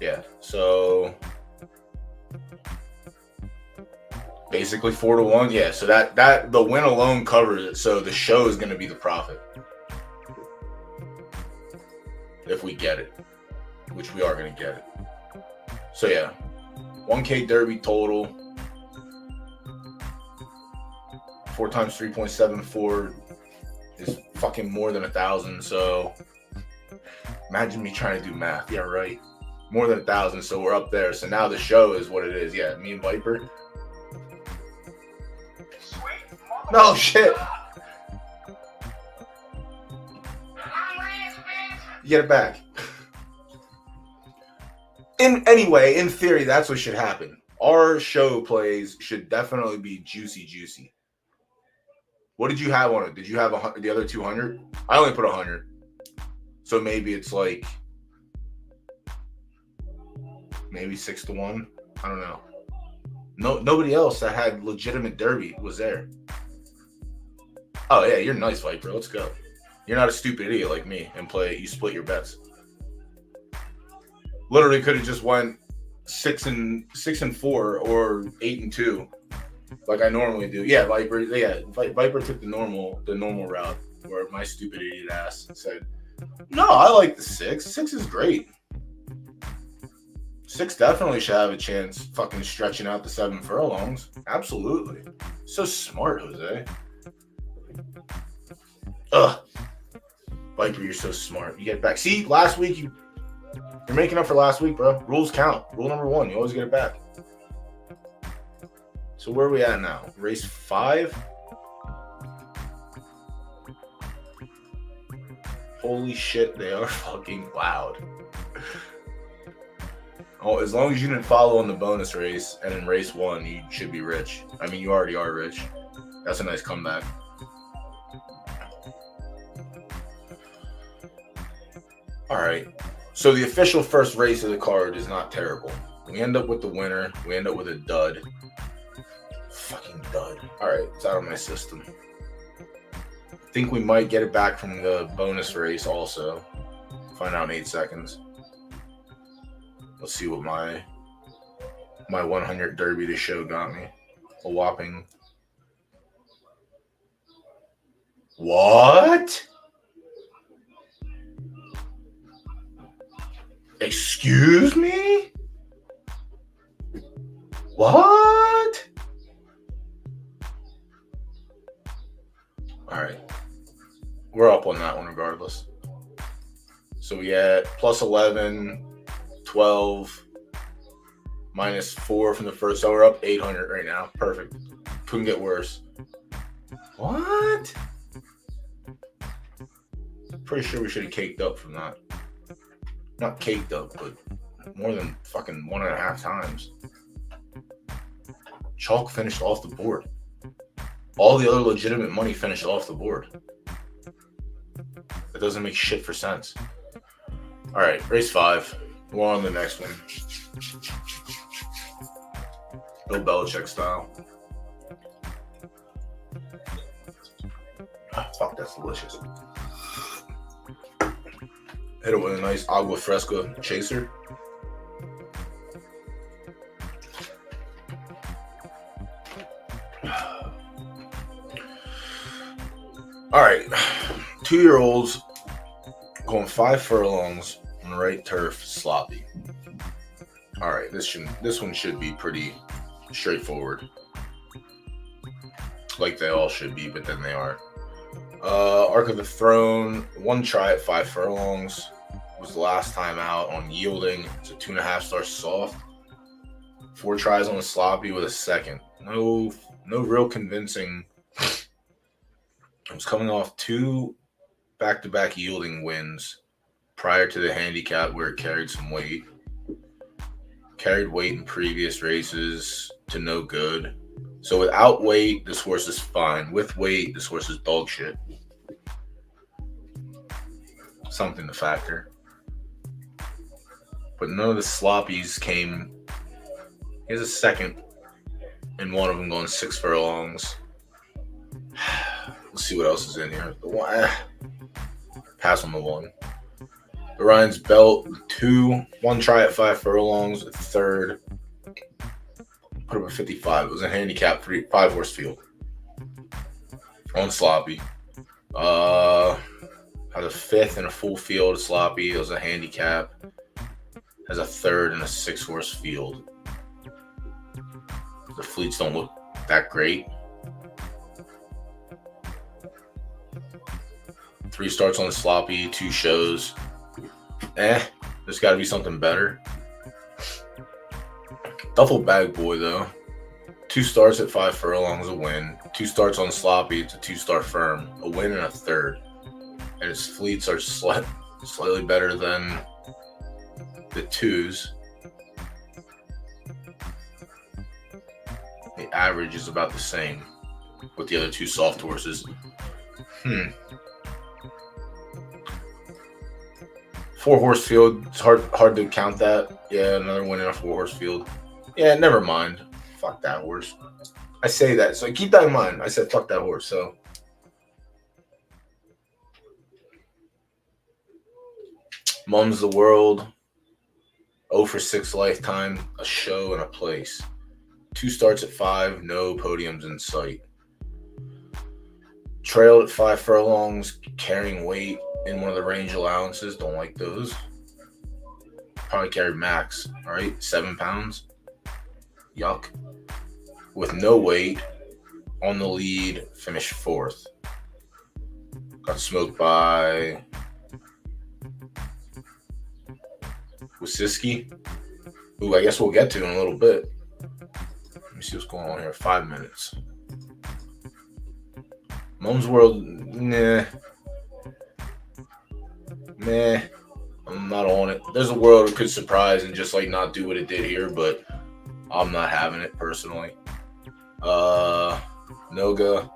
Yeah, so basically 4-1. Yeah, so that the win alone covers it. So the show is going to be the profit. If we get it, which we are going to get it. So yeah, 1K Derby total. 4 times 3.74 is fucking more than 1,000. So imagine me trying to do math. Yeah, right. More than 1,000. So we're up there. So now the show is what it is. Yeah, me and Viper. No shit. Get it back. Anyway, in theory, that's what should happen. Our show plays should definitely be juicy. What did you have on it? Did you have the other 200? I only put 100. So maybe it's like maybe 6-1. I don't know. Nobody else that had legitimate derby was there. Oh yeah, you're nice, Viper. Let's go. You're not a stupid idiot like me and you split your bets. Literally could have just went 6-4 or 8-2, like I normally do. Yeah, Viper. Yeah, Viper took the normal route, where my stupid idiot ass said, "No, I like the 6. 6 is great. 6 definitely should have a chance. Fucking stretching out the 7 furlongs. Absolutely. So smart, Jose. Ugh. Viper, you're so smart. You get it back. See, last week you're making up for last week, bro. Rules count. Rule number 1, you always get it back. So where are we at now? Race 5? Holy shit, they are fucking loud. Oh, as long as you didn't follow in the bonus race and in race 1, you should be rich. I mean, you already are rich. That's a nice comeback. All right. So the official first race of the card is not terrible. We end up with the winner. We end up with a dud. Fucking dud. All right. It's out of my system. I think we might get it back from the bonus race also. Find out in 8 seconds. Let's see what my 100 Derby to show got me. A whopping. What? Excuse me? What? All right. We're up on that one regardless. So we had plus 11, 12, minus 4 from the first. So we're up 800 right now. Perfect. Couldn't get worse. What? Pretty sure we should have caked up from that. Not caked up, but more than fucking 1.5 times. Chalk finished off the board. All the other legitimate money finished off the board. That doesn't make shit for sense. All right, race 5. We're on the next one. Bill Belichick style. Oh, fuck, that's delicious. Hit it with a nice agua fresca chaser. All right, 2-year-olds going 5 furlongs on the right turf, sloppy. All right, this one should be pretty straightforward, like they all should be, but then they aren't. Arc of the Throne, 1 try at 5 furlongs. Was the last time out on Yielding. It's a 2.5-star soft. 4 tries on the sloppy with a second. No real convincing. It was coming off 2 back-to-back Yielding wins prior to the handicap where it carried some weight. Carried weight in previous races to no good. So without weight, this horse is fine. With weight, this horse is dog shit. Something to factor. But none of the sloppies came. Here's a second in one of them going 6 furlongs. Let's see what else is in here. Pass on the 1. Orion's Belt, 2. 1 try at 5 furlongs. A third. Put up a 55. It was a handicap 5-horse field. On sloppy. Has a 5th and a full field of sloppy. It was a handicap. Has a 3rd and a 6-horse field. The fleets don't look that great. 3 starts on the sloppy, 2 shows. There's got to be something better. Duffel Bag Boy, though. 2 starts at 5 furlongs, a win. 2 starts on sloppy, it's a 2-star firm. A win and a third. And his fleets are slightly better than the 2s. The average is about the same with the other 2 soft horses. 4-horse field, it's hard to count that. Yeah, another win in a 4-horse field. Yeah, never mind. Fuck that horse. I say that, so keep that in mind. I said fuck that horse, so. Mum's the World. 0 for 6 lifetime, a show and a place. 2 starts at 5, no podiums in sight. Trailed at 5 furlongs, carrying weight in one of the range allowances. Don't like those. Probably carried max, all right? 7 pounds. Yuck. With no weight, on the lead, finished 4th. Got smoked by Wasiski, who I guess we'll get to in a little bit. Let me see what's going on here. 5 minutes. Mum's World, nah. I'm not on it. There's a world that could surprise and just like not do what it did here, but I'm not having it personally. Noga,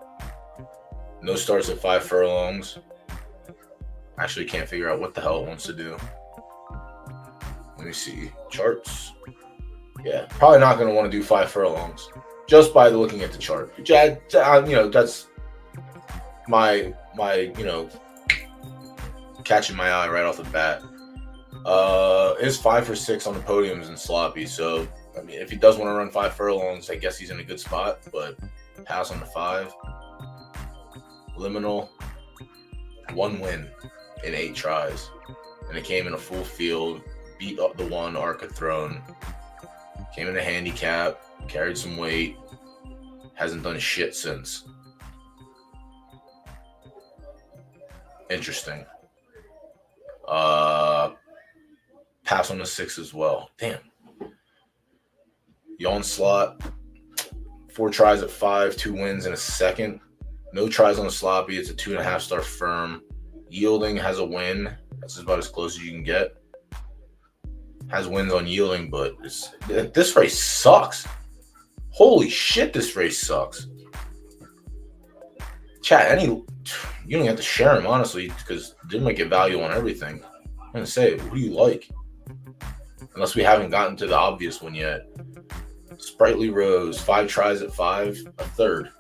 no starts at 5 furlongs. Actually can't figure out what the hell it wants to do. Let me see. Charts. Yeah, probably not going to want to do 5 furlongs just by looking at the chart. That's my catching my eye right off the bat. Is 5 for 6 on the podiums and sloppy. So, I mean, if he does want to run 5 furlongs, I guess he's in a good spot, but pass on the 5. Liminal, 1 win in 8 tries. And it came in a full field, beat up the 1 Arc of Throne, came in a handicap, carried some weight, hasn't done shit since. Interesting. Pass on the 6 as well. Damn. Yawn Slot, 4 tries at 5, 2 wins and a second. No tries on the sloppy. It's a 2.5-star firm. Yielding has a win. That's about as close as you can get. Has wins on yielding, but this race sucks. Holy shit, this race sucks. Chat, you don't have to share them, honestly, because they might get value on everything. I'm going to say, who do you like? Unless we haven't gotten to the obvious one yet. Sprightly Rose, 5 tries at 5, a third.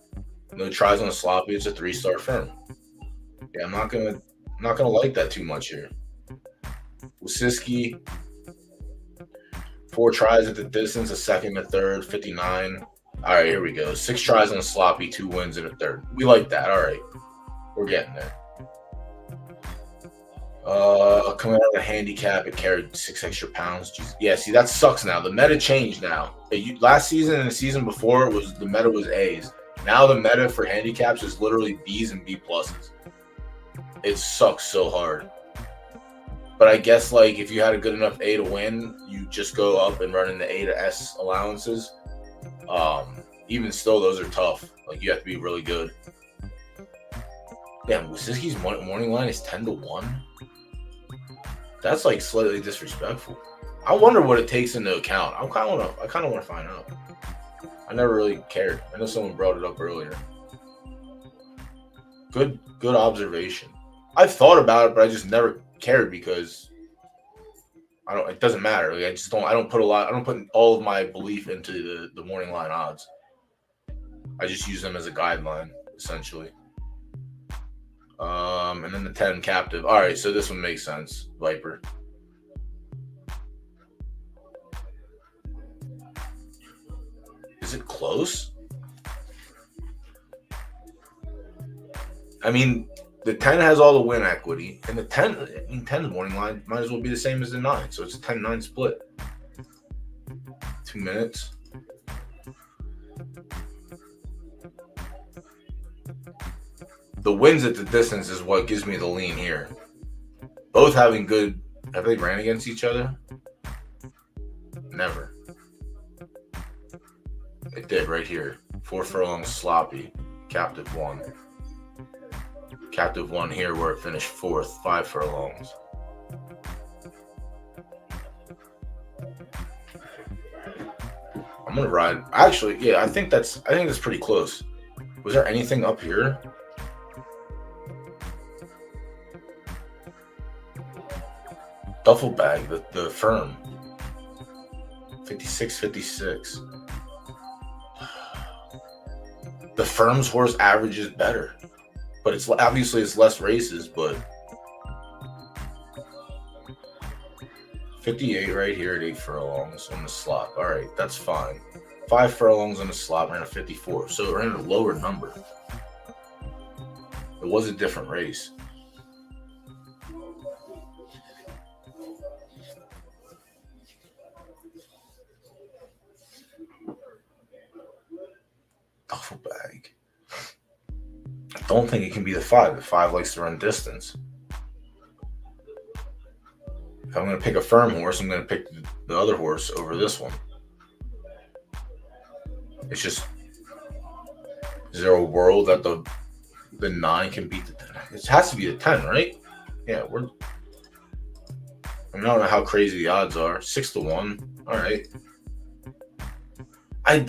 No tries on a sloppy, it's a 3-star firm. Yeah, I'm not gonna like that too much here. Wasiski, 4 tries at the distance, a second, a third, 59. All right, here we go. 6 tries on a sloppy, 2 wins and a third. We like that. All right, we're getting there. Coming out of the handicap, it carried 6 extra pounds. Jeez. Yeah, see, that sucks now. The meta changed now. Last season and the season before, the meta was A's. Now the meta for handicaps is literally B's and B pluses. It sucks so hard. But I guess, like, if you had a good enough A to win, you just go up and run in the A to S allowances. Even still, those are tough. Like, you have to be really good. Damn, Wasiski's morning line is 10-1. That's like slightly disrespectful. I wonder what it takes into account. I kind of want to find out. I never really cared. I know someone brought it up earlier. Good observation. I've thought about it, but I just never cared because it doesn't matter. Like, I don't put all of my belief into the morning line odds. I just use them as a guideline, essentially. And then the 10 captive. All right, so this one makes sense. Viper. Is it close? I mean, the 10 has all the win equity, and the 10's morning line might as well be the same as the 9, so it's a 10-9 split. 2 minutes. The wins at the distance is what gives me the lean here. Both having good. Have they ran against each other? Never. It did right here. 4 furlongs sloppy. Captive 1. Captive 1 here where it finished 4th. 5 furlongs. I'm gonna ride. Actually, yeah, I think that's pretty close. Was there anything up here? Duffel bag, the firm. 56. The firm's horse average is better. But it's obviously less races, but 58 right here at 8 furlongs on the slot. All right, that's fine. 5 furlongs on the slot, ran a 54. So it ran a lower number. It was a different race. Duffel bag. I don't think it can be the 5. The 5 likes to run distance. If I'm going to pick a firm horse, I'm going to pick the other horse over this one. It's just, is there a world that the 9 can beat the 10? It has to be the 10, right? Yeah, I don't know how crazy the odds are. 6-1. All right. I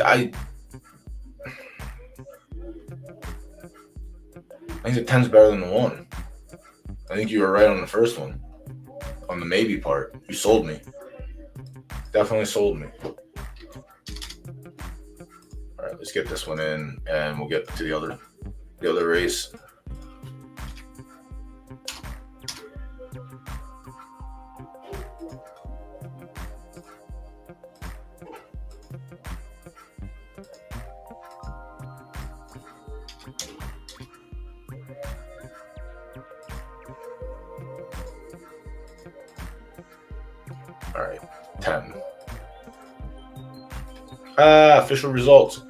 think the 10's better than the 1. I think you were right on the first one. On the maybe part. You sold me. Definitely sold me. Alright, let's get this one in and we'll get to the other race. All right, 10. Official results.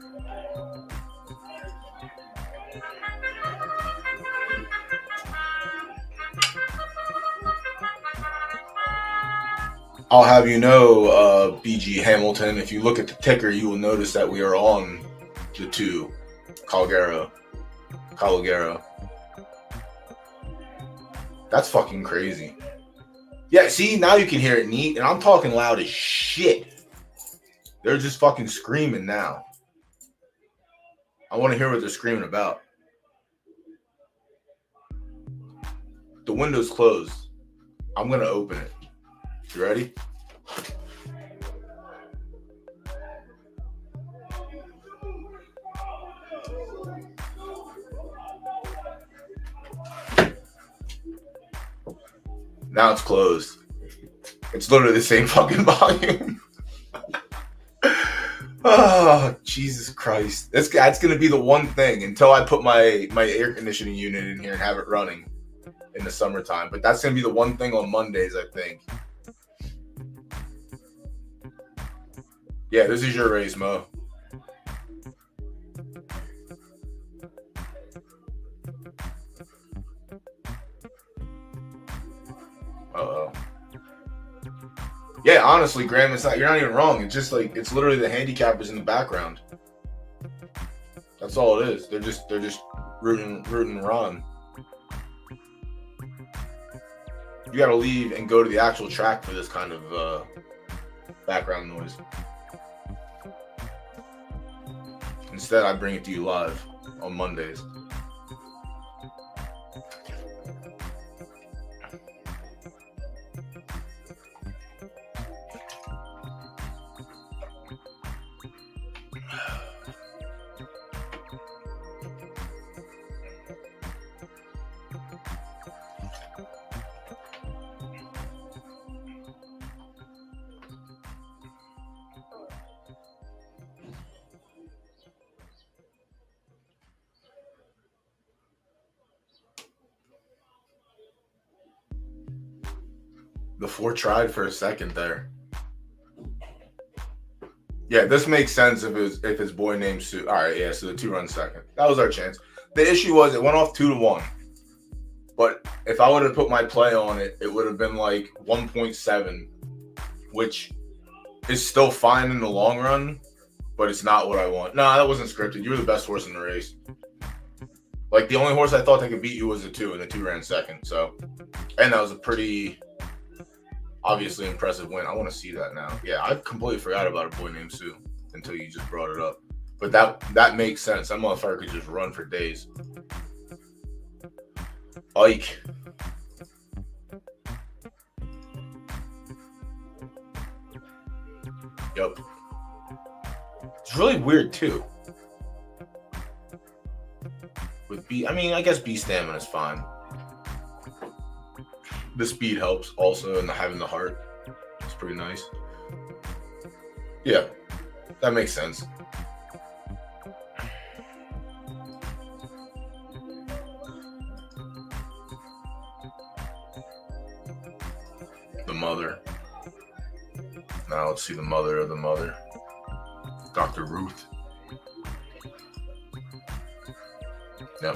I'll have you know, BG Hamilton, if you look at the ticker, you will notice that we are on the 2, Calgara. That's fucking crazy. Yeah, see, now you can hear it neat, and I'm talking loud as shit. They're just fucking screaming now. I want to hear what they're screaming about. The window's closed. I'm going to open it. You ready? Now it's closed. It's literally the same fucking volume. Oh, Jesus Christ. That's going to be the one thing until I put my air conditioning unit in here and have it running in the summertime. But that's going to be the one thing on Mondays, I think. Yeah, this is your race, Mo. Uh-oh. Yeah, honestly, Graham, you're not even wrong. It's just like, it's literally the handicappers in the background. That's all it is. They're just rooting Ron. You gotta leave and go to the actual track for this kind of background noise. Instead, I bring it to you live on Mondays. The 4 tried for a second there. Yeah, this makes sense if it's boy named Sue. All right, yeah, so the 2 run second. That was our chance. The issue was it went off 2-1. But if I would have put my play on it, it would have been like 1.7, which is still fine in the long run, but it's not what I want. No, that wasn't scripted. You were the best horse in the race. Like, the only horse I thought that could beat you was the 2, and the 2 ran second. So, and that was a pretty obviously impressive win. I want to see that now. Yeah, I completely forgot about a boy named Sue until you just brought it up. But that makes sense. That motherfucker could just run for days. Ike. Yep. It's really weird too. With B, I mean, I guess B stamina is fine. The speed helps also, and having the heart. It's pretty nice. Yeah, that makes sense. The mother. Now let's see the mother of the mother. Dr. Ruth. Yep.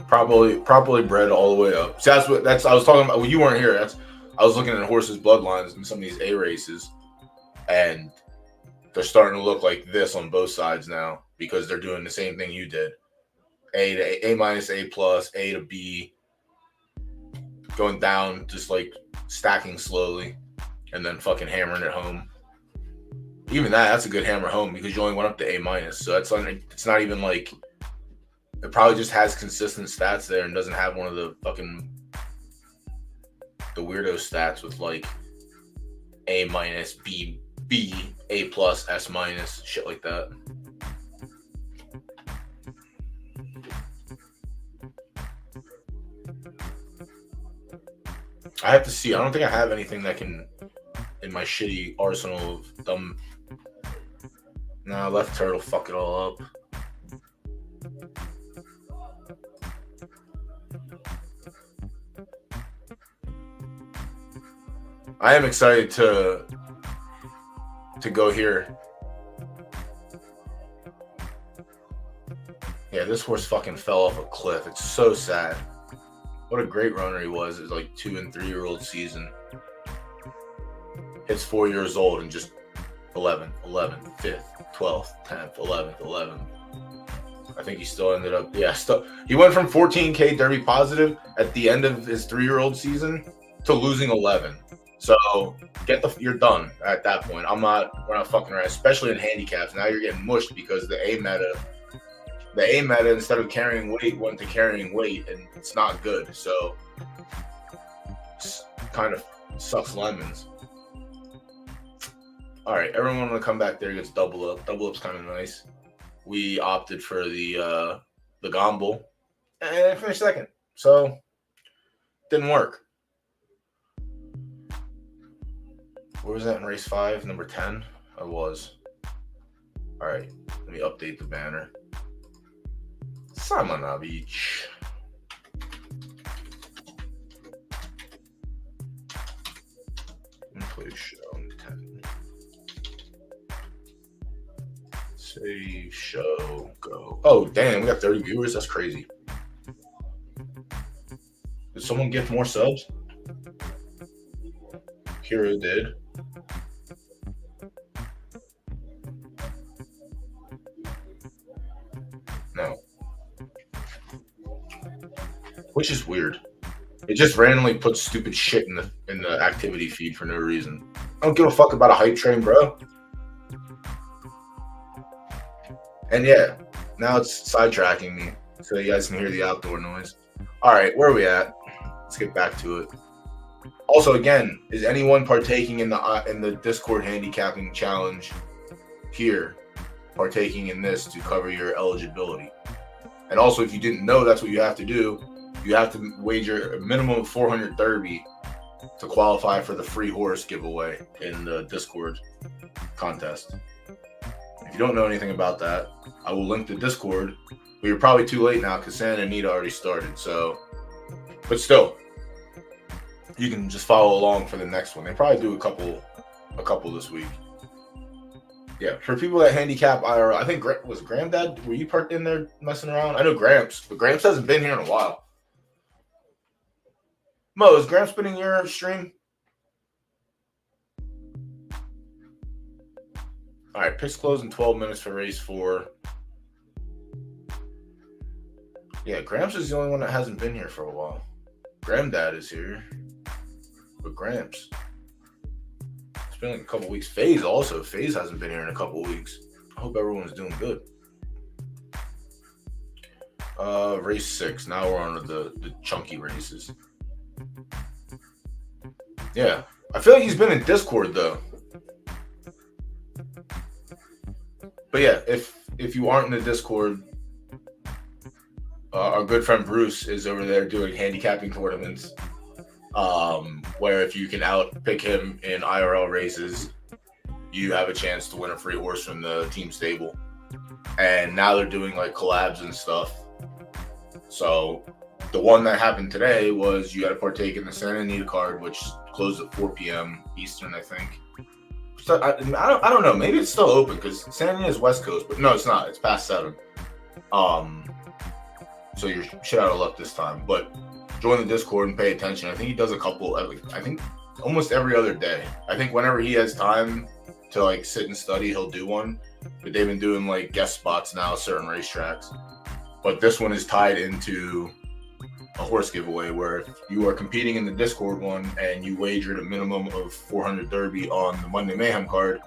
Properly bred all the way up. See, I was talking about. Well, you weren't here. I was looking at horses' bloodlines in some of these A races, and they're starting to look like this on both sides now because they're doing the same thing you did. A to A minus, A plus, A to B, going down, just like stacking slowly, and then fucking hammering it home. Even that's a good hammer home because you only went up to A minus, so it's not even like. It probably just has consistent stats there and doesn't have one of the weirdo stats with like A minus, B, A plus, S minus, shit like that. I have to see. I don't think I have anything that can in my shitty arsenal of dumb. Nah, left turtle fuck it all up. I am excited to go here. Yeah, this horse fucking fell off a cliff. It's so sad. What a great runner he was. It's like 2- and 3-year-old season. Hits 4 years old and just 11th, 5th, 12th, 10th, 11th, 11th. I think he still ended up. Yeah, still he went from 14K Derby positive at the end of his 3-year-old season to losing 11. So you're done at that point. We're not fucking around, especially in handicaps. Now you're getting mushed because the A meta instead of carrying weight went to carrying weight, and it's not good. So it's kind of sucks lemons. All right, everyone want to come back there gets double up. Double up's kind of nice. We opted for the gamble and finished second. So didn't work. Where was that in race 5? Number 10? I was. All right, let me update the banner. Samanovic. Please show 10. Save, show, go. Oh, damn, we got 30 viewers. That's crazy. Did someone gift more subs? Hero did. No. Which is weird. It just randomly puts stupid shit in the activity feed for no reason. I don't give a fuck about a hype train, bro. And yeah, now it's sidetracking me so you guys can hear the outdoor noise. All right, where are we at? Let's get back to it. Also, again, is anyone partaking in the Discord handicapping challenge here? Partaking in this to cover your eligibility. And also, if you didn't know, that's what you have to do. You have to wager a minimum of 400 Derby to qualify for the free horse giveaway in the Discord contest. If you don't know anything about that, I will link the Discord. But you're probably too late now because Santa Anita already started. So, but still, you can just follow along for the next one. They probably do a couple this week. Yeah, for people that handicap IRL, I think was Granddad. Were you parked in there messing around? I know Gramps, but Gramps hasn't been here in a while. Mo, is Gramps been in your stream? All right, pits close in 12 minutes for race 4. Yeah, Gramps is the only one that hasn't been here for a while. Granddad is here, but Gramps. It's been like a couple weeks. FaZe also. FaZe hasn't been here in a couple weeks. I hope everyone's doing good. Race 6. Now we're on the chunky races. Yeah, I feel like he's been in Discord though. But yeah, if you aren't in the Discord, our good friend Bruce is over there doing handicapping tournaments, where if you can outpick him in IRL races, you have a chance to win a free horse from the team stable. And now they're doing like collabs and stuff. So the one that happened today was you got to partake in the Santa Anita card, which closed at 4 p.m. Eastern, I think. So I don't know. Maybe it's still open because Santa Anita is West Coast, but no, it's not. It's past 7. So you're shit out of luck this time. But join the Discord and pay attention. I think he does a couple. I think almost every other day. I think whenever he has time to like sit and study, he'll do one. But they've been doing like guest spots now, certain racetracks. But this one is tied into a horse giveaway where if you are competing in the Discord one and you wagered a minimum of 400 Derby on the Monday Mayhem card,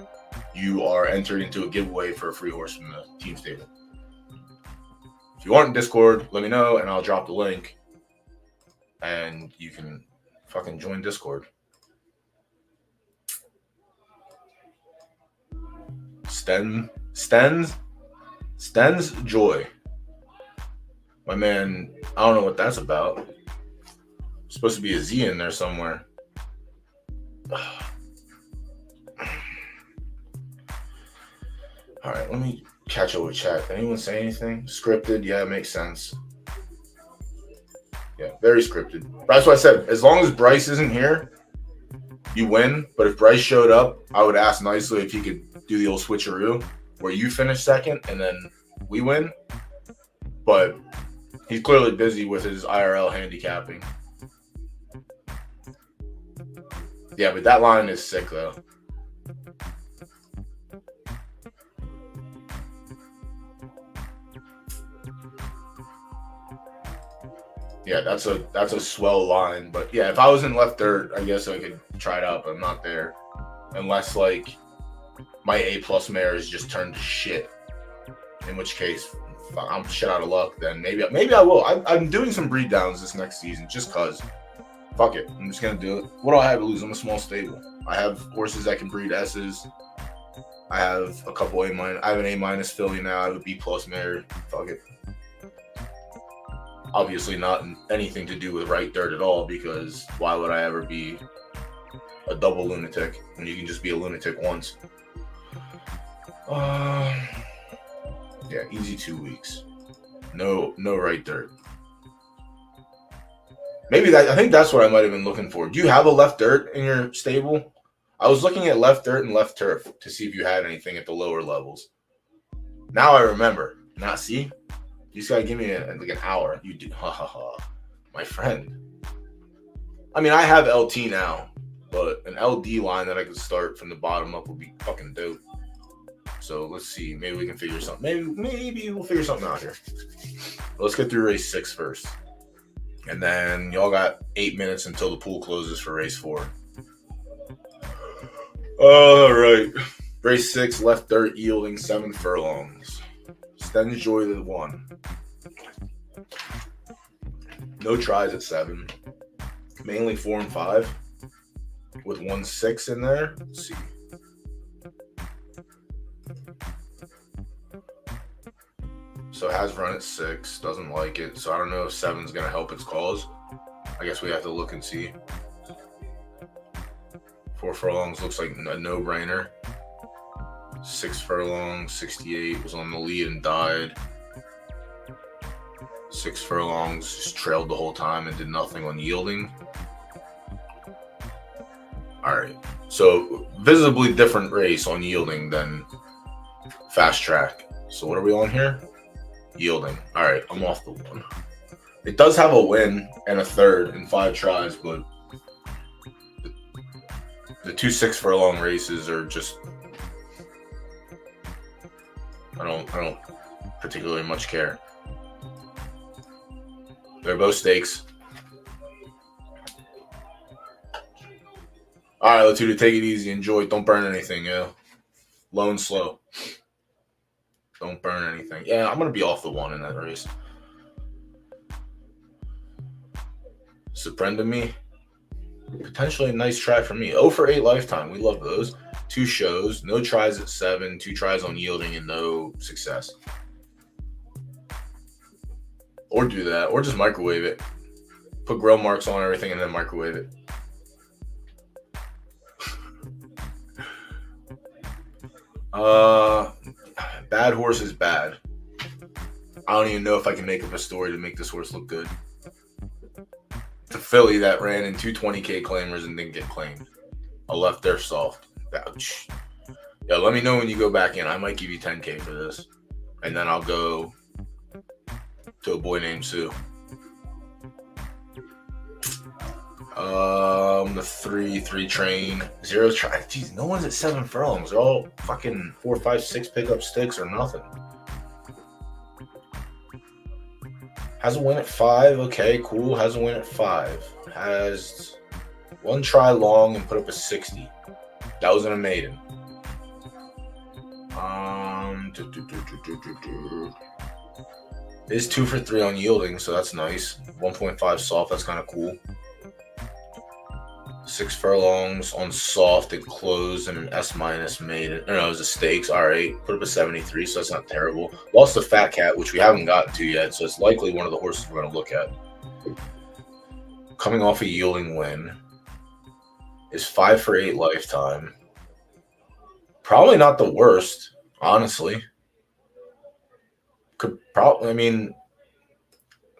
you are entered into a giveaway for a free horse from the team stable. If you aren't in Discord, let me know and I'll drop the link and you can fucking join Discord. Stens Joy. My man, I don't know what that's about. Supposed to be a Z in there somewhere. All right, let me catch up with chat. Anyone say anything? Scripted? Yeah, it makes sense. Yeah, very scripted. That's what I said. As long as Bryce isn't here, you win. But if Bryce showed up, I would ask nicely if he could do the old switcheroo where you finish second and then we win. But he's clearly busy with his IRL handicapping. Yeah, but that line is sick, though. Yeah, that's a swell line. But yeah, if I was in left dirt, I guess I could try it out, but I'm not there. Unless like my A+ mare is just turned to shit. In which case, I'm shit out of luck. Then maybe I will. I'm doing some breed downs this next season just cause. Fuck it, I'm just gonna do it. What do I have to lose? I'm a small stable. I have horses that can breed S's. I have a couple A-. I have an A- filly now. I have a B+ mare. Fuck it. Obviously not anything to do with right dirt at all, because why would I ever be a double lunatic when you can just be a lunatic once? Yeah, easy 2 weeks. No right dirt. Maybe I think that's what I might have been looking for. Do you have a left dirt in your stable? I was looking at left dirt and left turf to see if you had anything at the lower levels. Now I remember. Now see? You just gotta give me like an hour. You do, my friend. I mean, I have LT now, but an LD line that I could start from the bottom up would be fucking dope. So let's see. Maybe we can figure something. Maybe we'll figure something out here. Let's get through race 6 first, and then y'all got 8 minutes until the pool closes for race 4. All right, race 6, left dirt, yielding 7 furlongs. Sten's Joy the 1. No tries at 7. Mainly 4 and 5 with 1 6 in there. Let's see. So it has run at 6. Doesn't like it. So I don't know if 7's going to help its cause. I guess we have to look and see. 4 furlongs looks like a no-brainer. 6 furlongs, 68, was on the lead and died. 6 furlongs, just trailed the whole time and did nothing on yielding. All right, so visibly different race on yielding than fast track. So what are we on here? Yielding. All right, I'm off the 1. It does have a win and a third in 5 tries, but the 2 6 furlong races are just, I don't particularly much care. They're both stakes. All right, Latuda, take it easy. Enjoy. Don't burn anything, yo. Low and slow. Don't burn anything. Yeah, I'm going to be off the 1 in that race. Surrender me. Potentially a nice try for me. 0 for 8 lifetime. We love those. 2 shows. No tries at 7. 2 tries on yielding and no success. Or do that. Or just microwave it. Put grill marks on everything and then microwave it. Bad horse is bad. I don't even know if I can make up a story to make this horse look good. It's a filly that ran in 2 20K claimers and didn't get claimed. I left there soft. Ouch. Yeah, let me know when you go back in. I might give you 10K for this. And then I'll go to a boy named Sue. The 3 train, 0 try. Jeez, no one's at 7 furlongs. They're all fucking 4, 5, 6 pickup sticks or nothing. Has a win at 5. Okay, cool. Has a win at 5. Has 1 try long and put up a 60. That was in a maiden. Is 2 for 3 on yielding, so that's nice. 1.5 soft, that's kind of cool. 6 furlongs on soft and closed and an S- maiden. No, it was a stakes. All right, put up a 73, so that's not terrible. Lost the Fat Cat, which we haven't gotten to yet, so it's likely one of the horses we're going to look at. Coming off a yielding win. Is 5 for 8 lifetime. Probably not the worst, honestly. Could probably, I mean,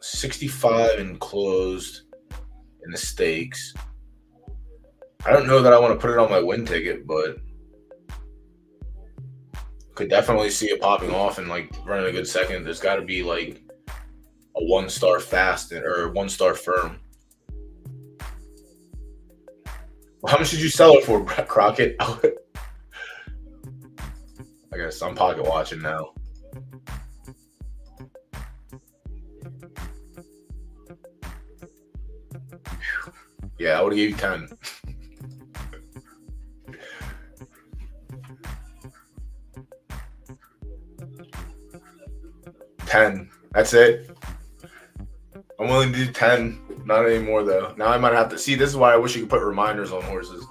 65 and closed in the stakes. I don't know that I want to put it on my win ticket, but could definitely see it popping off and like running a good second. There's got to be like a 1-star fast or 1-star firm. Well, how much did you sell it for, Crockett? I guess I'm pocket watching now. Yeah, I would have gave you 10. 10. That's it. I'm willing to do 10. Not anymore though. Now I might have to see. This is why I wish you could put reminders on horses.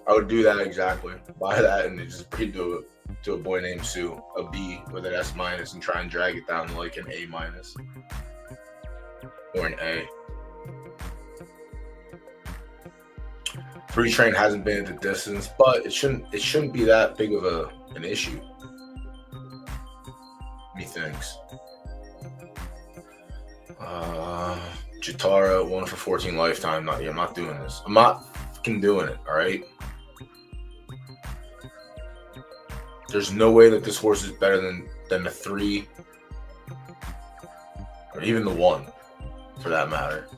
I would do that exactly. Buy that and just breed to a boy named Sue, a B with an S minus, and try and drag it down to like an A minus or an A. Free train hasn't been at the distance, but it shouldn't be that big of an issue. Methinks. Jatara 1 for 14 lifetime. I'm not doing this. I'm not fucking doing it. All right. There's no way that this horse is better than the 3 or even the 1, for that matter.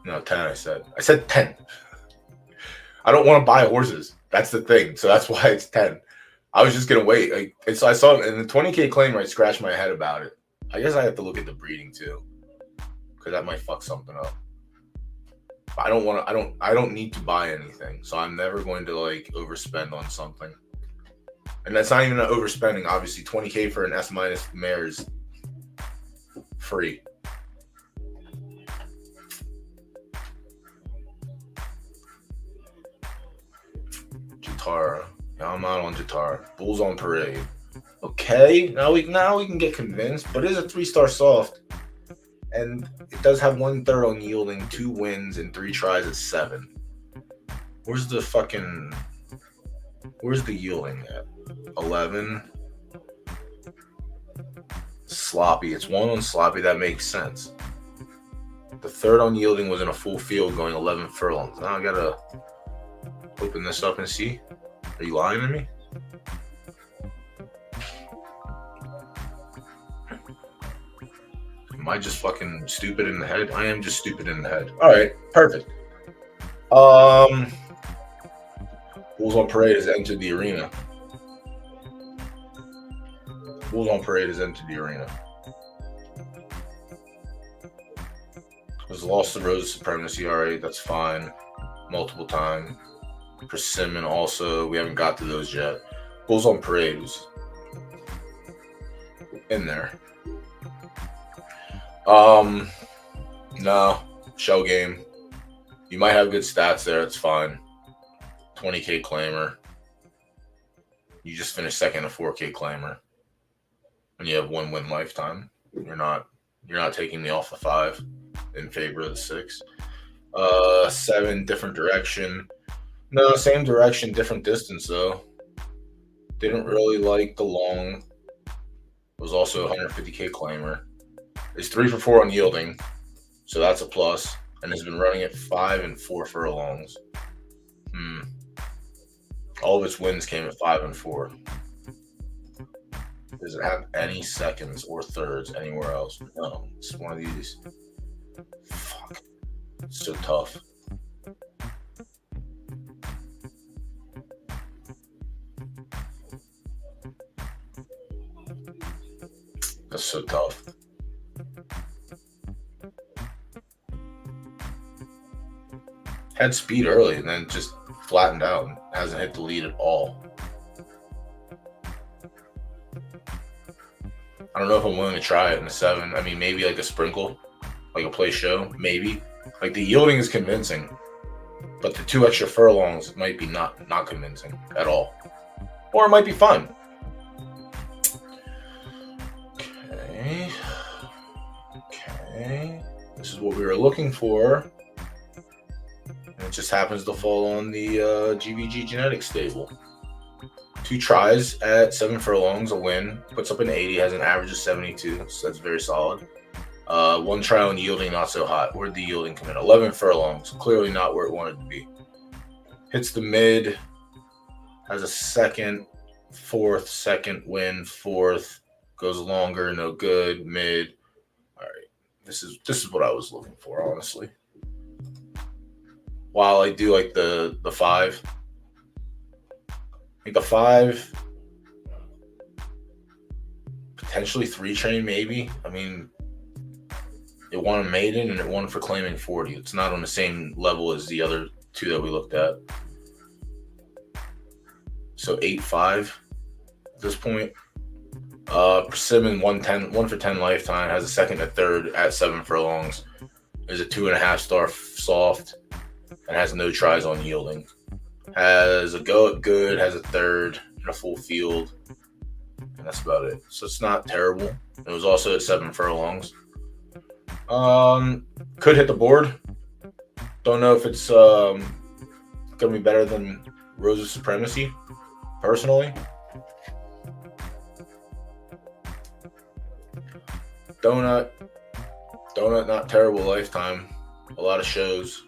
No, 10. I said 10. I don't want to buy horses. That's the thing. So that's why it's 10. I was just gonna wait. I saw it in the 20K claim. I scratched my head about it. I guess I have to look at the breeding too, because that might fuck something up. But I don't need to buy anything, so I'm never going to like overspend on something. And that's not even an overspending. Obviously, 20K for an S minus mare is free. Jatara. Yeah, I'm out on Jatara. Bulls on Parade. Okay, now we can get convinced, but it is a 3-star soft, and it does have 1/3 on yielding, 2 wins, and 3 tries at 7. Where's the yielding at? 11. Sloppy. It's 1 on sloppy. That makes sense. The 3rd on yielding was in a full field going 11 furlongs. Now I gotta open this up and see. Are you lying to me? Am I just fucking stupid in the head? I am just stupid in the head. All right, perfect. Bulls on Parade has entered the arena. Bulls on Parade has entered the arena. Was lost the Rose Supremacy. All right, that's fine. Multiple times. Persimmon also. We haven't got to those yet. Bulls on Parade was in there. No. Shell game. You might have good stats there. It's fine. 20K claimer. You just finished second a 4K claimer. And you have 1 win lifetime. You're not taking me off the 5 in favor of the 6. 7, different direction. No, same direction, different distance though. Didn't really like the long. Was also a 150K claimer. Is 3 for 4 on yielding, so that's a plus. And has been running at 5 and 4 furlongs. All of its wins came at 5 and 4. Does it have any seconds or thirds anywhere else? No, it's one of these. Fuck, it's so tough. That's so tough. Had speed early and then just flattened out and hasn't hit the lead at all. I don't know if I'm willing to try it in the 7. I mean, maybe like a sprinkle, like a play show, maybe. Like the yielding is convincing, but the 2 extra furlongs might be not convincing at all. Or it might be fun. Okay. This is what we were looking for. And it just happens to fall on the GVG Genetics stable. 2 tries at 7 furlongs, a win. Puts up an 80, has an average of 72, so that's very solid. 1 try on yielding, not so hot. Where'd the yielding come in? 11 furlongs, clearly not where it wanted to be. Hits the mid, has a 2nd, 4th, 2nd win, 4th, goes longer, no good, mid. All right, this is what I was looking for, honestly. While I do like the 5. I think the 5, potentially 3 train, maybe. I mean, It won a maiden and it won for claiming 40. It's not on the same level as the other two that we looked at. So 8-5 at this point. Persimmon 1 for 10 lifetime, has a second and a third at 7 furlongs. Is a 2.5 star soft and has no tries on yielding. Has a go at good, has a third and a full field. And that's about it. So it's not terrible. It was also at 7 furlongs. Could hit the board. Don't know if it's gonna be better than Rose's Supremacy, personally. Donut, not terrible lifetime. A lot of shows,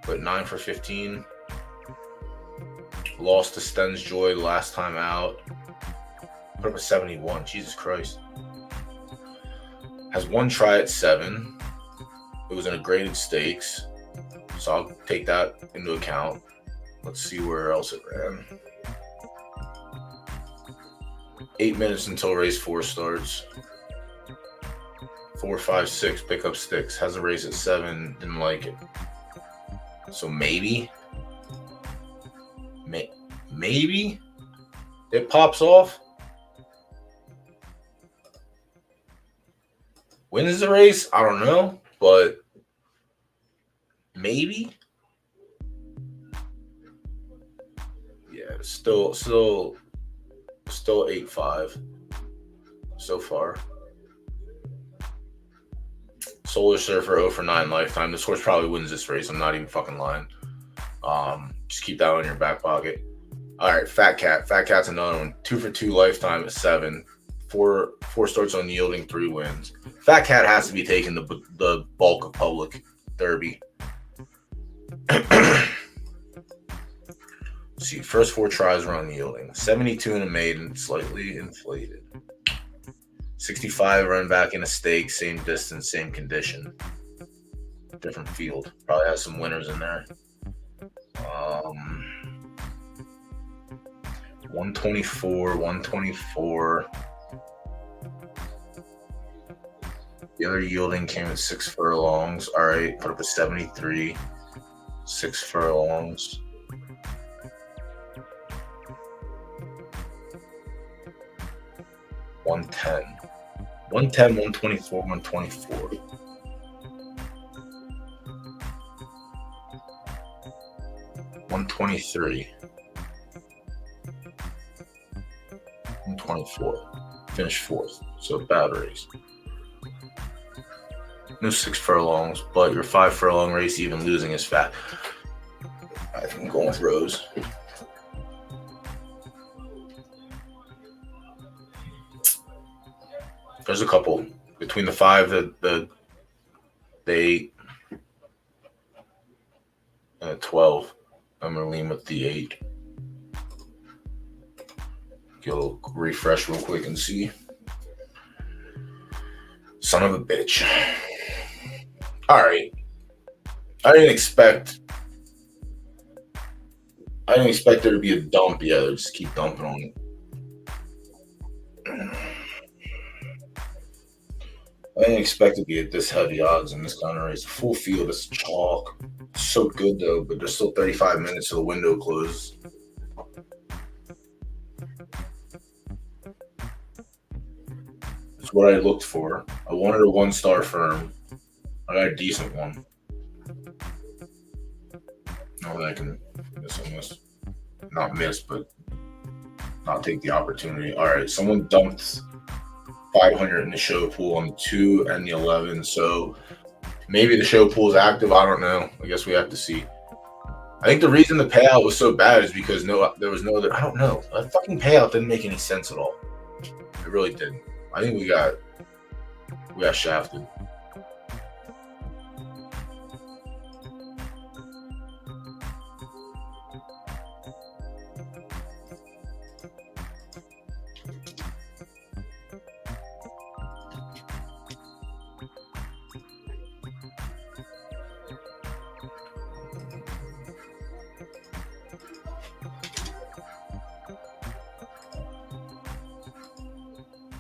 but 9 for 15. Lost to Sten's Joy the last time out. Put up a 71. Jesus Christ. Has one try at 7. It was in a graded stakes, so I'll take that into account. Let's see where else it ran. 8 minutes until race 4 starts. 4, 5, 6 pick up sticks. Has a race at 7. Didn't like it. So maybe it pops off. Wins the race? I don't know, but maybe. Yeah, still 8-5 so far. Solar Surfer 0 for 9 lifetime. This horse probably wins this race. I'm not even fucking lying. Just keep that in your back pocket. All right, Fat Cat. Fat Cat's another one. 2 for 2 lifetime at 7. 4 starts on yielding, 3 wins. Fat Cat has to be taking the bulk of public derby. See, first 4 tries were on yielding. 72 in a maiden, slightly inflated. 65 run back in a stake, same distance, same condition. Different field. Probably has some winners in there. 124. The other yielding came at 6 furlongs. All right, put up a 73. 6 furlongs. $110, 124, 124. $123, 124. Finished 4th. So bad race. No 6 furlongs, but your 5 furlong race, even losing is fat. I think I'm going with Rose. There's a couple between the 5, the 8, and the 12. I'm gonna lean with the 8. Get a little refresh real quick and see. Son of a bitch. All right. I didn't expect there to be a dump yet. They just keep dumping on it. I didn't expect to be at this heavy odds in this kind of race. Full field is chalk. It's so good though, but there's still 35 minutes till the window closes. It's what I looked for. I wanted a 1-star firm. I got a decent one. Not that I can miss on this. Not miss, but not take the opportunity. All right, someone dumped 500 in the show pool on the 2 and the 11. So maybe the show pool is active. I don't know. I guess we have to see. I think the reason the payout was so bad is because there was no other. I don't know. A fucking payout didn't make any sense at all. It really didn't. I think we got shafted.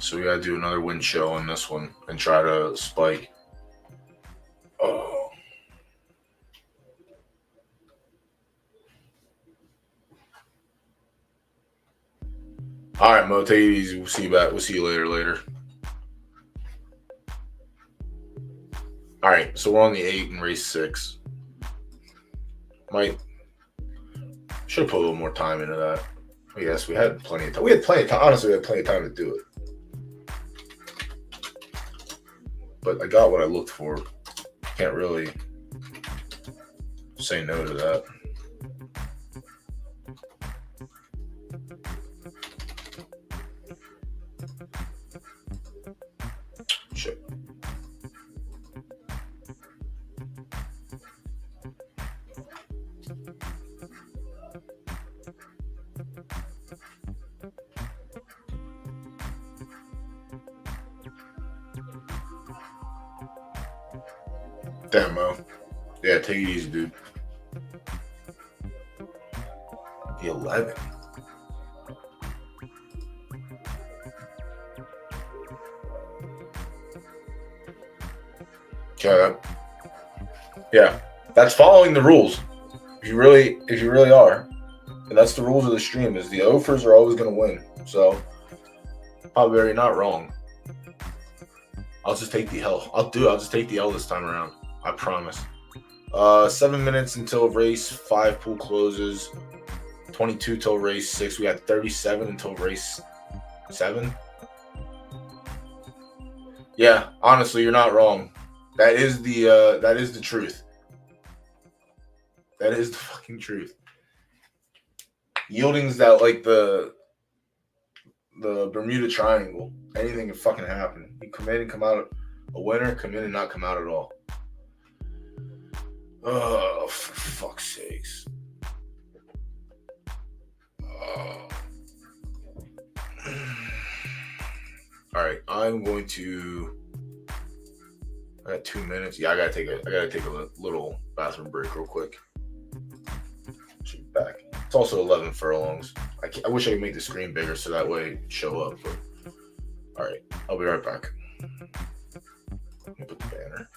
So we gotta do another win show on this one and try to spike. All right, Mo, take it easy. We'll see you back. We'll see you later. All right, so we're on the 8 and race 6. Should have put a little more time into that. Yes, we had plenty of time. Honestly, we had plenty of time to do it. But I got what I looked for. Can't really say no to that. Shit. Damn, Mo. Yeah, take it easy, dude. The 11. Okay. Yeah, that's following the rules. If you really are, and that's the rules of the stream. Is the offers are always going to win. So, probably you're not wrong. I'll just take the L. I'll just take the L this time around. I promise. 7 minutes until race 5 pool closes. 22 till race 6. We got 37 until race 7. Yeah, honestly, you're not wrong. That is the truth. That is the fucking truth. Yielding's that like the Bermuda Triangle. Anything can fucking happen. You come in and come out a winner, come in and not come out at all. Oh, for fuck's sakes. All right, I'm going to. I got 2 minutes. Yeah, I gotta take a little bathroom break real quick. Should be back. It's also 11 furlongs. I wish I could make the screen bigger so that way it'd show up. But all right, I'll be right back. Let me put the banner.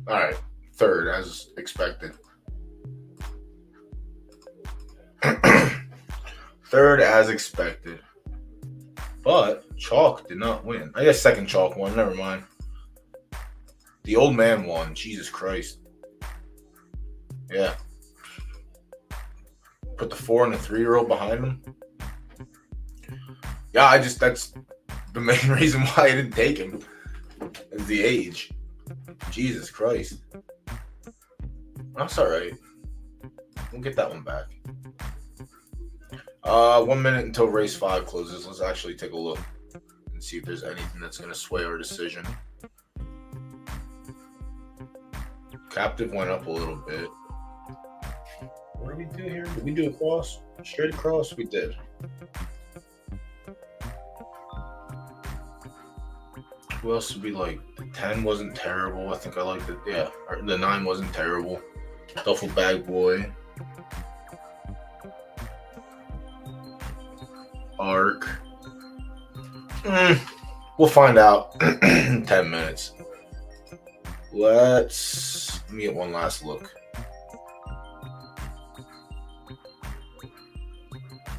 All right, third as expected. Third as expected. But Chalk did not win. I guess second Chalk won. Never mind. The old man won. Jesus Christ. Yeah. Put the 4 and the 3-year-old behind him. Yeah, that's the main reason why I didn't take him. Is the age. Jesus Christ. That's all right. We'll get that one back. 1 minute until race 5 closes. Let's actually take a look and see if there's anything that's going to sway our decision. Captive went up a little bit. What did we do here? Did we do a cross? Straight across? We did. Who else would be like? The 10 wasn't terrible. I think I liked it. Yeah. The 9 wasn't terrible. Duffel Bag Boy. Arc. We'll find out in 10 minutes. Let me get one last look.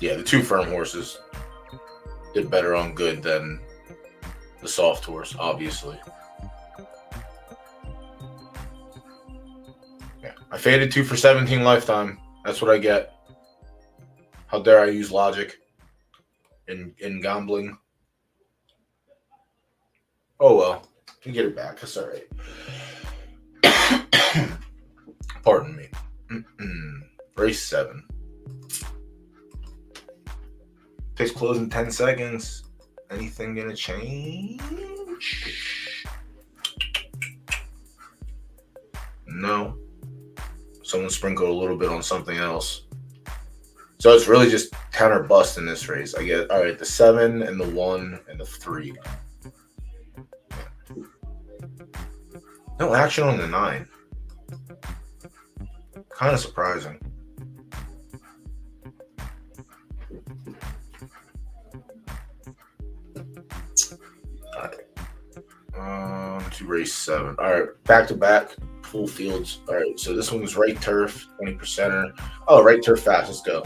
Yeah, the 2 firm horses did better on good than the soft horse, obviously. Yeah, I faded 2 for 17 lifetime. That's what I get. How dare I use logic in gambling? Oh well, you get it back. That's all right. Pardon me. Race 7. Takes close in 10 seconds. Anything gonna change? No. Someone sprinkled a little bit on something else. So it's really just counter bust in this race. I get, all right, the 7 and the 1 and the 3. No action on the 9. Kind of surprising. To race 7. All right, back to back full fields. All right, so this one was right turf, 20%er. Oh, right turf fast. Let's go.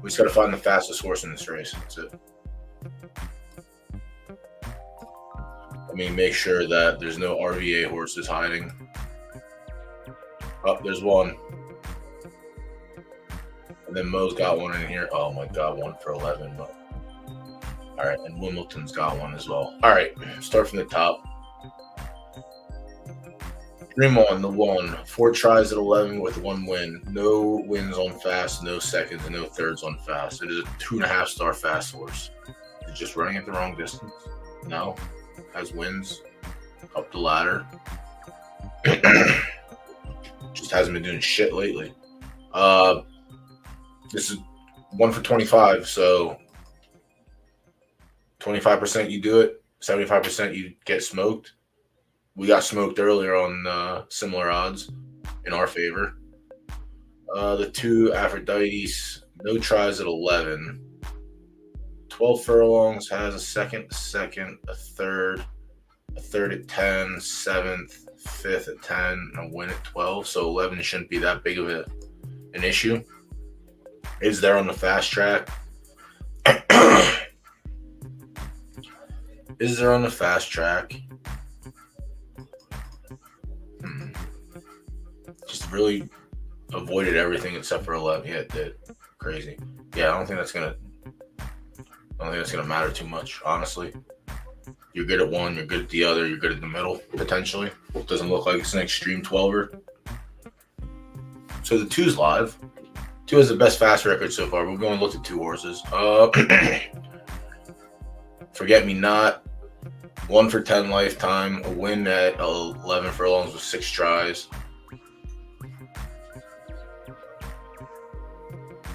We just got to find the fastest horse in this race. That's it. Let me make sure that there's no RVA horses hiding. Oh, there's one. And then Mo's got one in here. Oh my God, 1 for 11. But... all right, and Wimbledon's got one as well. All right, start from the top. Dream on the 1. 4 tries at 11 with 1 win. No wins on fast, no seconds, and no thirds on fast. It is a 2.5-star fast horse. Is it just running at the wrong distance? No. Has wins up the ladder. Just hasn't been doing shit lately. This is 1 for 25, so 25% you do it, 75% you get smoked. We got smoked earlier on similar odds in our favor. The 2 Aphrodites, no tries at 11. 12 furlongs, has a second, a third at 10, 7th, 5th at 10, and a win at 12. So 11 shouldn't be that big of an issue. Is there on the fast track? Is there on the fast track? Just really avoided everything except for 11. Yeah, it did. Crazy. Yeah, I don't think that's gonna matter too much, honestly. You're good at one, you're good at the other, you're good at the middle, potentially. It doesn't look like it's an extreme 12er. So the 2's live. 2 has the best fast record so far. We're going to look at 2 horses. Forget Me Not. 1 for 10 lifetime. A win at 11 furlongs with 6 tries.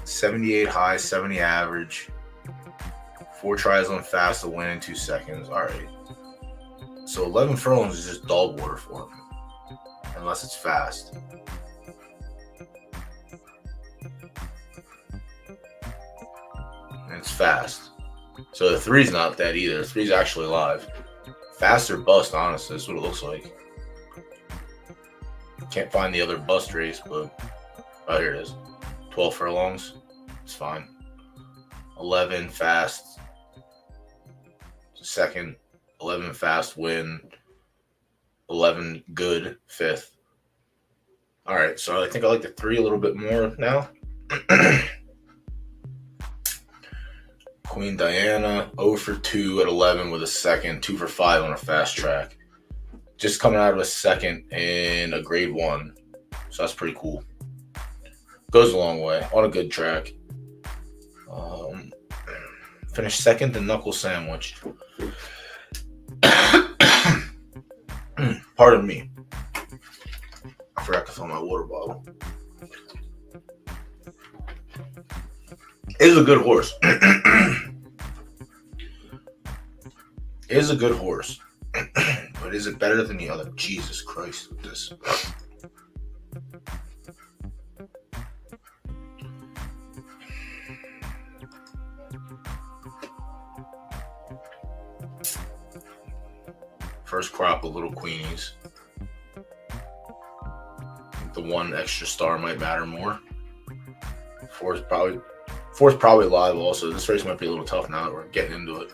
78 high, 70 average. 4 tries on fast, a win in 2 seconds. All right. So 11 furlongs is just dog water for him. Unless it's fast. And it's fast. So the 3's not that either. The 3's actually live. Fast or bust, honestly. That's what it looks like. Can't find the other bust race, but oh, here it is. 12 furlongs. It's fine. 11 fast. Second. 11 fast win. 11 good fifth. All right, so I think I like the 3 a little bit more now. Queen Diana, 0 for 2 at 11 with a second, 2 for 5 on a fast track. Just coming out of a second in a grade 1, so that's pretty cool. Goes a long way on a good track. Finished second to Knuckle Sandwich. Pardon me. I forgot to fill my water bottle. Is a good horse. Is a good horse. But is it better than the other? Jesus Christ with this. First crop of little queenies. The 1 extra star might matter more. Fourth probably live also. This race might be a little tough now that we're getting into it.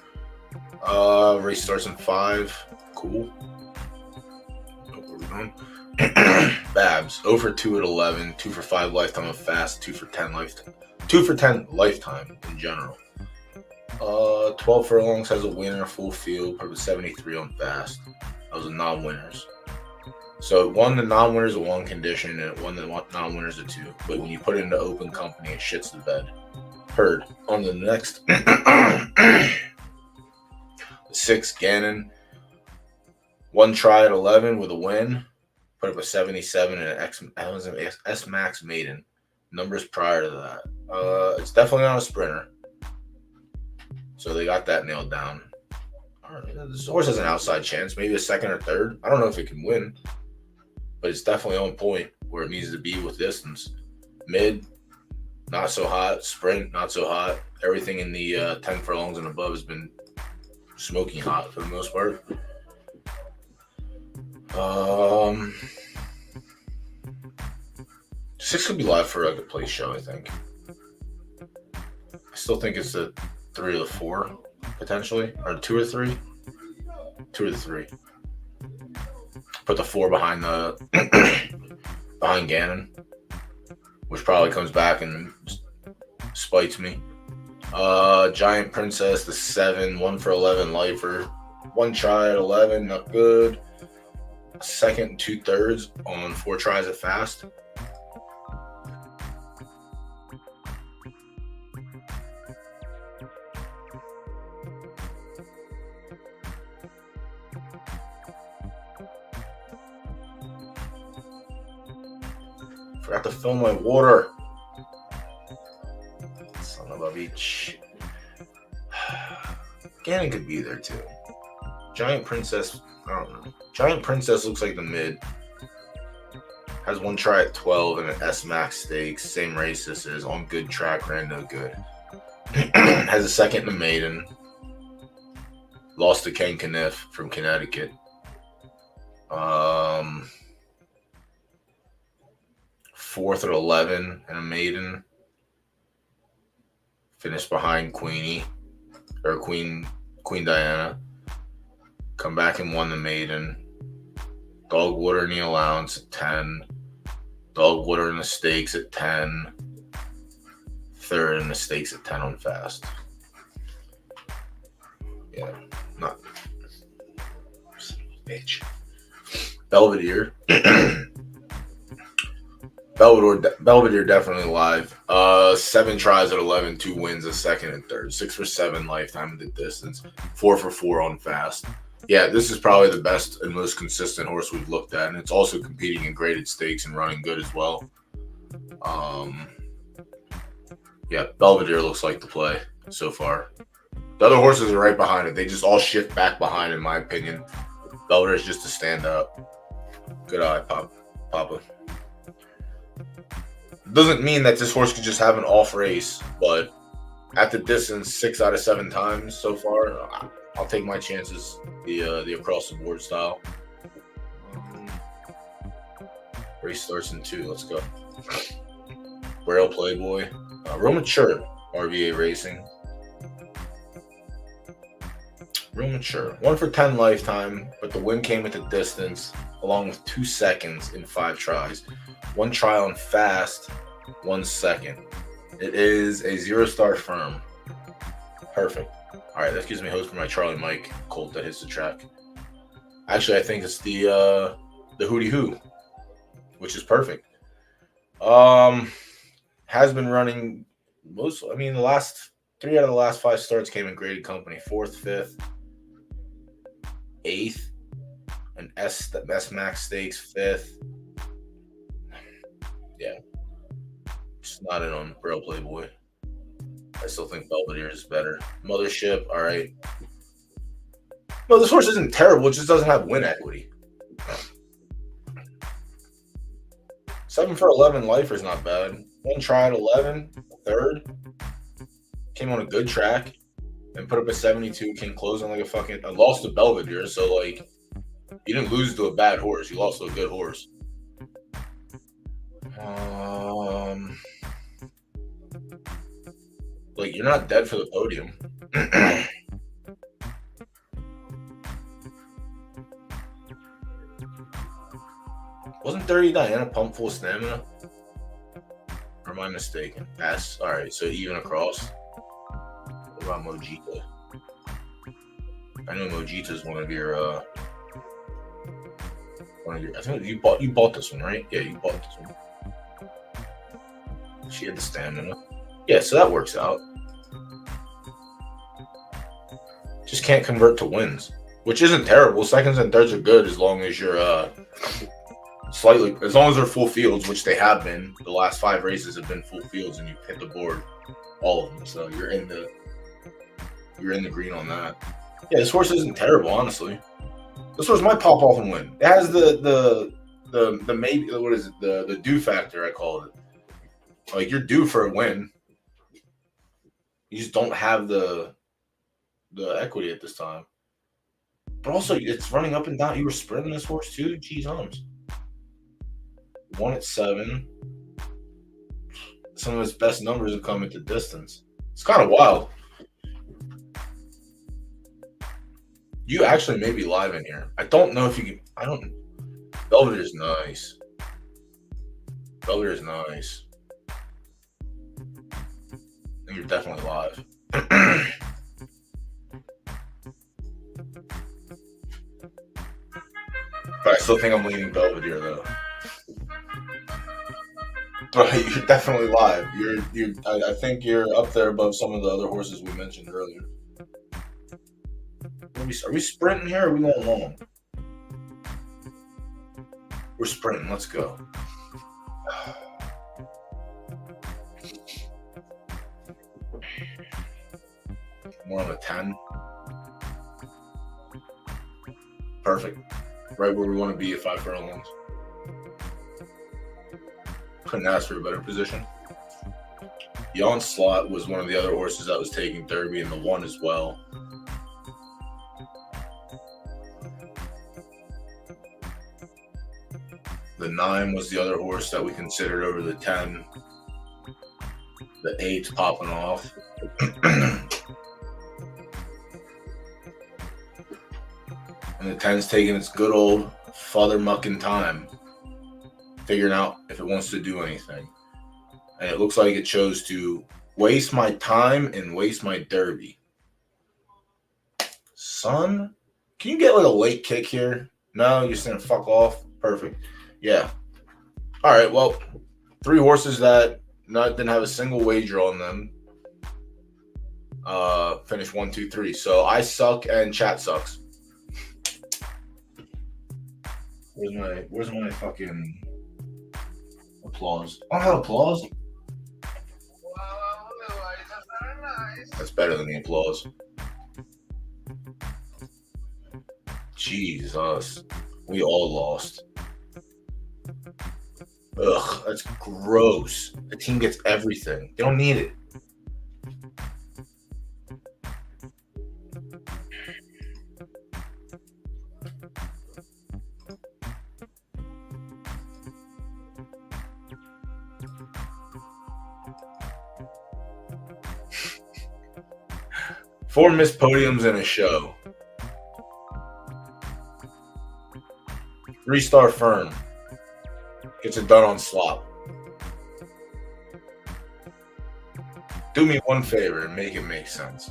Race starts in 5. Cool. Where we going? Babs. 0 for 2 at 11. 2 for 5 lifetime of fast. 2 for 10 lifetime. 2 for 10 lifetime in general. 12 furlongs has a winner, full field, put 73 on fast. Those are non-winners. So it won the non-winners of 1 condition, and it won the non-winners of 2. But when you put it into open company, it shits the bed. Heard. On the next, the 6 Gannon, 1 try at 11 with a win, put up a 77 and an S-Max maiden. Numbers prior to that. It's definitely not a sprinter. So they got that nailed down. This horse has an outside chance, maybe a second or third. I don't know if it can win, but it's definitely on point where it needs to be with distance. Mid, not so hot. Sprint, not so hot. Everything in the 10 furlongs and above has been smoking hot for the most part. 6 could be live for a good place show, I think. I still think it's the 3 or the 4, potentially. Or 2 or 3. 2 or the 3. Put the 4 behind behind Gannon, which probably comes back and spites me. Giant Princess, the 7, 1 for 11 lifer. 1 try at 11, not good. Second and 2/3 on 4 tries at fast. Forgot to fill my water. Son of a bitch. Gannon could be there too. Giant Princess, I don't know. Giant Princess looks like the mid. Has 1 try at 12 and an S-Max stakes. Same race this is. On good track, ran no good. Has a second in the maiden. Lost to Ken Kniff from Connecticut. 4th at 11 and a maiden. Finished behind Queen Diana. Come back and won the maiden. Dog water in the allowance at 10. Dog water in the stakes at 10. 3rd in the stakes at 10 on fast. Yeah, not bitch. Belvedere. Belvedere definitely live. 7 tries at 11, 2 wins, a second and third. 6 for 7 lifetime in the distance. 4 for 4 on fast. Yeah, this is probably the best and most consistent horse we've looked at, and it's also competing in graded stakes and running good as well. Yeah, Belvedere looks like the play so far. The other horses are right behind it. They just all shift back behind, in my opinion. Belvedere is just a stand up. Good eye, Papa. Doesn't mean that this horse could just have an off race, but at the distance, 6 out of 7 times so far, I'll take my chances. The across the board style. Race starts in 2. Let's go. Braille Playboy. Real mature. RVA Racing. Real mature. 1 for 10 lifetime, but the win came at the distance, along with 2 seconds in 5 tries. 1 try on fast, 1 second. It is a 0-star firm. Perfect. All right, that gives me hope for my Charlie Mike Colt that hits the track. Actually, I think it's the Hootie Hoo, which is perfect. Has been running most. I mean, the last 3 out of the last 5 starts came in graded company. 4th, 5th, 8th, an S Max Stakes 5th. Yeah, just not in on Braille Playboy. I still think Belvedere is better. Mothership, all right. No, this horse isn't terrible. It just doesn't have win equity. 7 for 11 lifer is not bad. 1 try at 11, 3rd. Came on a good track and put up a 72. Came closing like a fucking. I lost to Belvedere, so like, you didn't lose to a bad horse. You lost to a good horse. Like, you're not dead for the podium. Wasn't Dirty Diana pump full stamina? Or am I mistaken? S. All right, so even across. What about Mojita? I know Mojita is one of your. I think you bought this one, right? Yeah, you bought this one. She had the stamina. Yeah, so that works out. Just can't convert to wins, which isn't terrible. Seconds and thirds are good as long as you're as long as they're full fields, which they have been. The last 5 races have been full fields, and you hit the board, all of them. So you're in the green on that. Yeah, this horse isn't terrible, honestly. This horse might pop off and win. It has the maybe, what is it? The due factor, I call it. Like, you're due for a win. You just don't have the equity at this time. But also, it's running up and down. You were sprinting this horse too? Jeez, arms. 1 at 7. Some of its best numbers have come at the distance. It's kind of wild. You actually may be live in here. I don't know if you can. I don't. Belvedere's nice. Belvedere's nice. I think you're definitely live. But I still think I'm leaning Belvedere though. But you're definitely live. I think you're up there above some of the other horses we mentioned earlier. Are we sprinting here or are we going long? We're sprinting. Let's go. More on a 10. Perfect. Right where we want to be at 5 furlongs. Couldn't ask for a better position. The Onslaught was one of the other horses that was taking Derby, and the 1 as well. The 9 was the other horse that we considered over the 10. The 8's popping off. And the 10's taking its good old father mucking time, figuring out if it wants to do anything. And it looks like it chose to waste my time and waste my Derby. Son, can you get like a late kick here? No, you're saying fuck off? Perfect. Yeah. All right, well, 3 horses that didn't have a single wager on them. Finished 1, 2, 3. So I suck and chat sucks. Where's my fucking applause? I don't have applause. That's better than the applause. Jesus. We all lost. Ugh, that's gross. The team gets everything. They don't need it. 4 missed podiums in a show. 3-star firm. Gets it done on slop. Do me one favor and make it make sense.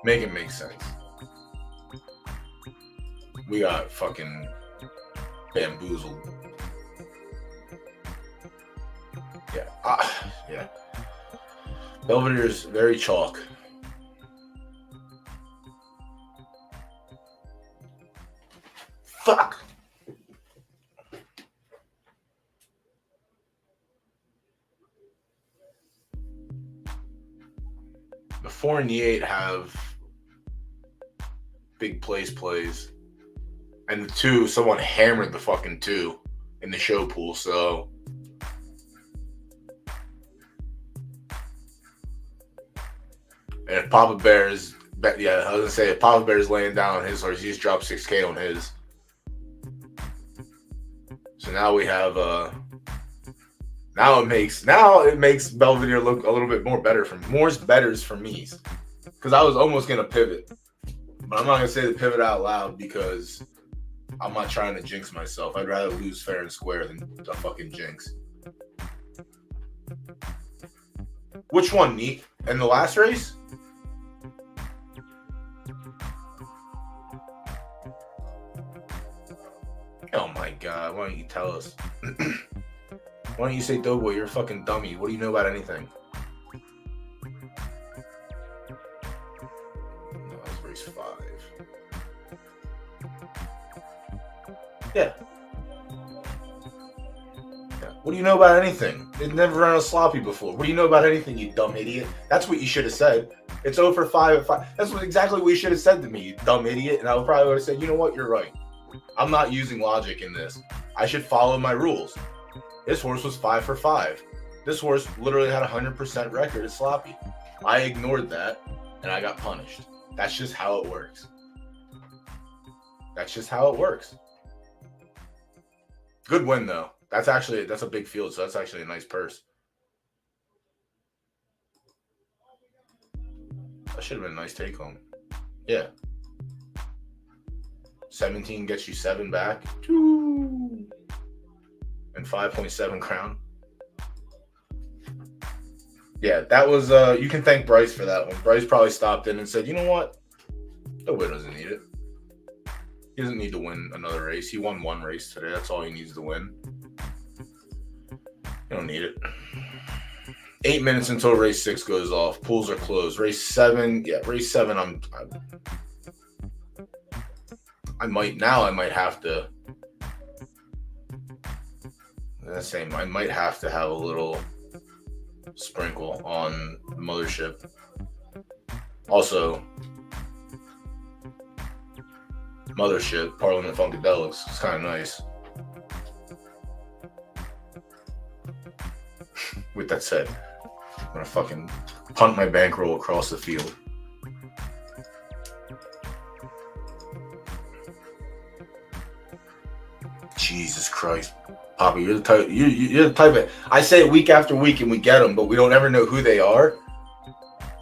Make it make sense. We got fucking bamboozled. Yeah. Yeah. Belvedere's very chalk. Fuck. The 4 and the 8 have big plays. And the 2, someone hammered the fucking 2 in the show pool, so. And if Papa Bear's, yeah, I was gonna say, if Papa Bear's laying down on his horse, he's dropped 6K on his. So now we have, now it makes Belvedere look a little bit more betters for me. Because I was almost gonna pivot. But I'm not gonna say the pivot out loud because I'm not trying to jinx myself. I'd rather lose fair and square than a fucking jinx. Which one, Neat? In the last race? Oh my god, why don't you tell us? Why don't you say, Doughboy, you're a fucking dummy. What do you know about anything? No, that's race 5. Yeah. What do you know about anything? They've never run a sloppy before. What do you know about anything, you dumb idiot? That's what you should have said. It's 0 for 5 at 5. That's exactly what you should have said to me, you dumb idiot. And I would probably have said, you know what? You're right. I'm not using logic in this. I should follow my rules. This horse was 5 for 5. This horse literally had a 100% record at sloppy. I ignored that, and I got punished. That's just how it works. That's just how it works. Good win, though. That's a big field, so that's actually a nice purse. That should have been a nice take home. Yeah. 17 gets you 7 back. And 5.7 crown. Yeah, that was, you can thank Bryce for that one. Bryce probably stopped in and said, you know what? The win doesn't need it. He doesn't need to win another race. He won 1 race today. That's all he needs to win. You don't need it. 8 minutes until race 6 goes off. Pools are closed. Race 7, I might have to. I might have to have a little sprinkle on the mothership. Also, mothership, Parliament Funkadelics. It's kind of nice. With that said, I'm gonna fucking punt my bankroll across the field. Jesus Christ, Papa, you're the type. You're the type of. I say it week after week, and we get them, but we don't ever know who they are.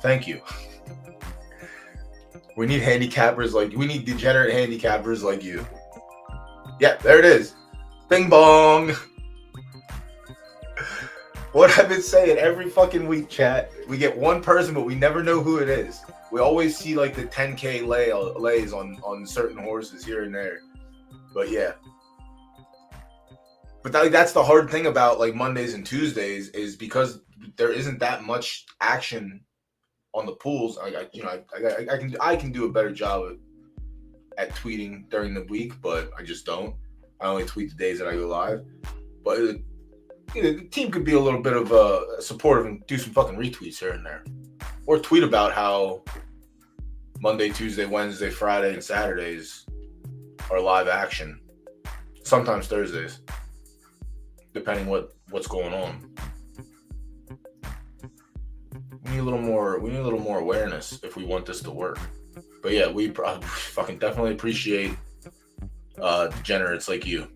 Thank you. We need handicappers we need degenerate handicappers like you. Yeah, there it is. Bing bong. What I've been saying every fucking week, chat. We get one person, but we never know who it is. We always see the 10K lays on certain horses here and there. But yeah. But that's the hard thing about Mondays and Tuesdays is because there isn't that much action on the pools. I can do a better job at tweeting during the week, but I just don't. I only tweet the days that I go live. But the team could be a little bit of supportive and do some fucking retweets here and there, or tweet about how Monday, Tuesday, Wednesday, Friday, and Saturdays are live action. Sometimes Thursdays. Depending what's going on. We need a little more awareness if we want this to work. But yeah, we fucking definitely appreciate degenerates like you.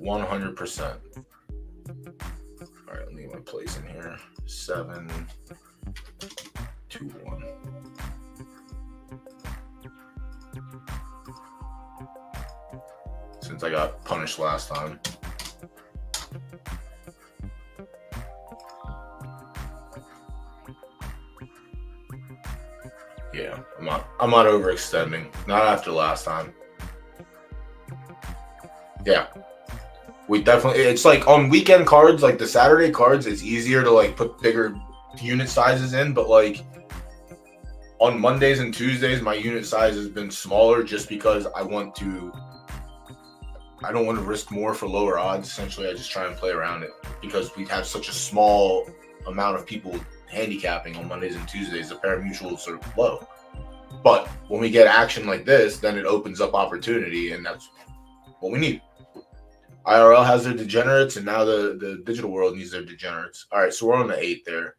100%. All right, let me get my place in here. 7, 2, 1. Since I got punished last time. Yeah, I'm not overextending. Not after last time. Yeah. We definitely, it's like on weekend cards, like the Saturday cards, it's easier to like put bigger unit sizes in, but like on Mondays and Tuesdays, my unit size has been smaller just because I don't want to risk more for lower odds. Essentially, I just try and play around it because we have such a small amount of people handicapping on Mondays and Tuesdays. The pari-mutuels are low. But when we get action like this, then it opens up opportunity, and that's what we need. IRL has their degenerates, and now the digital world needs their degenerates. All right, so we're on the 8 there.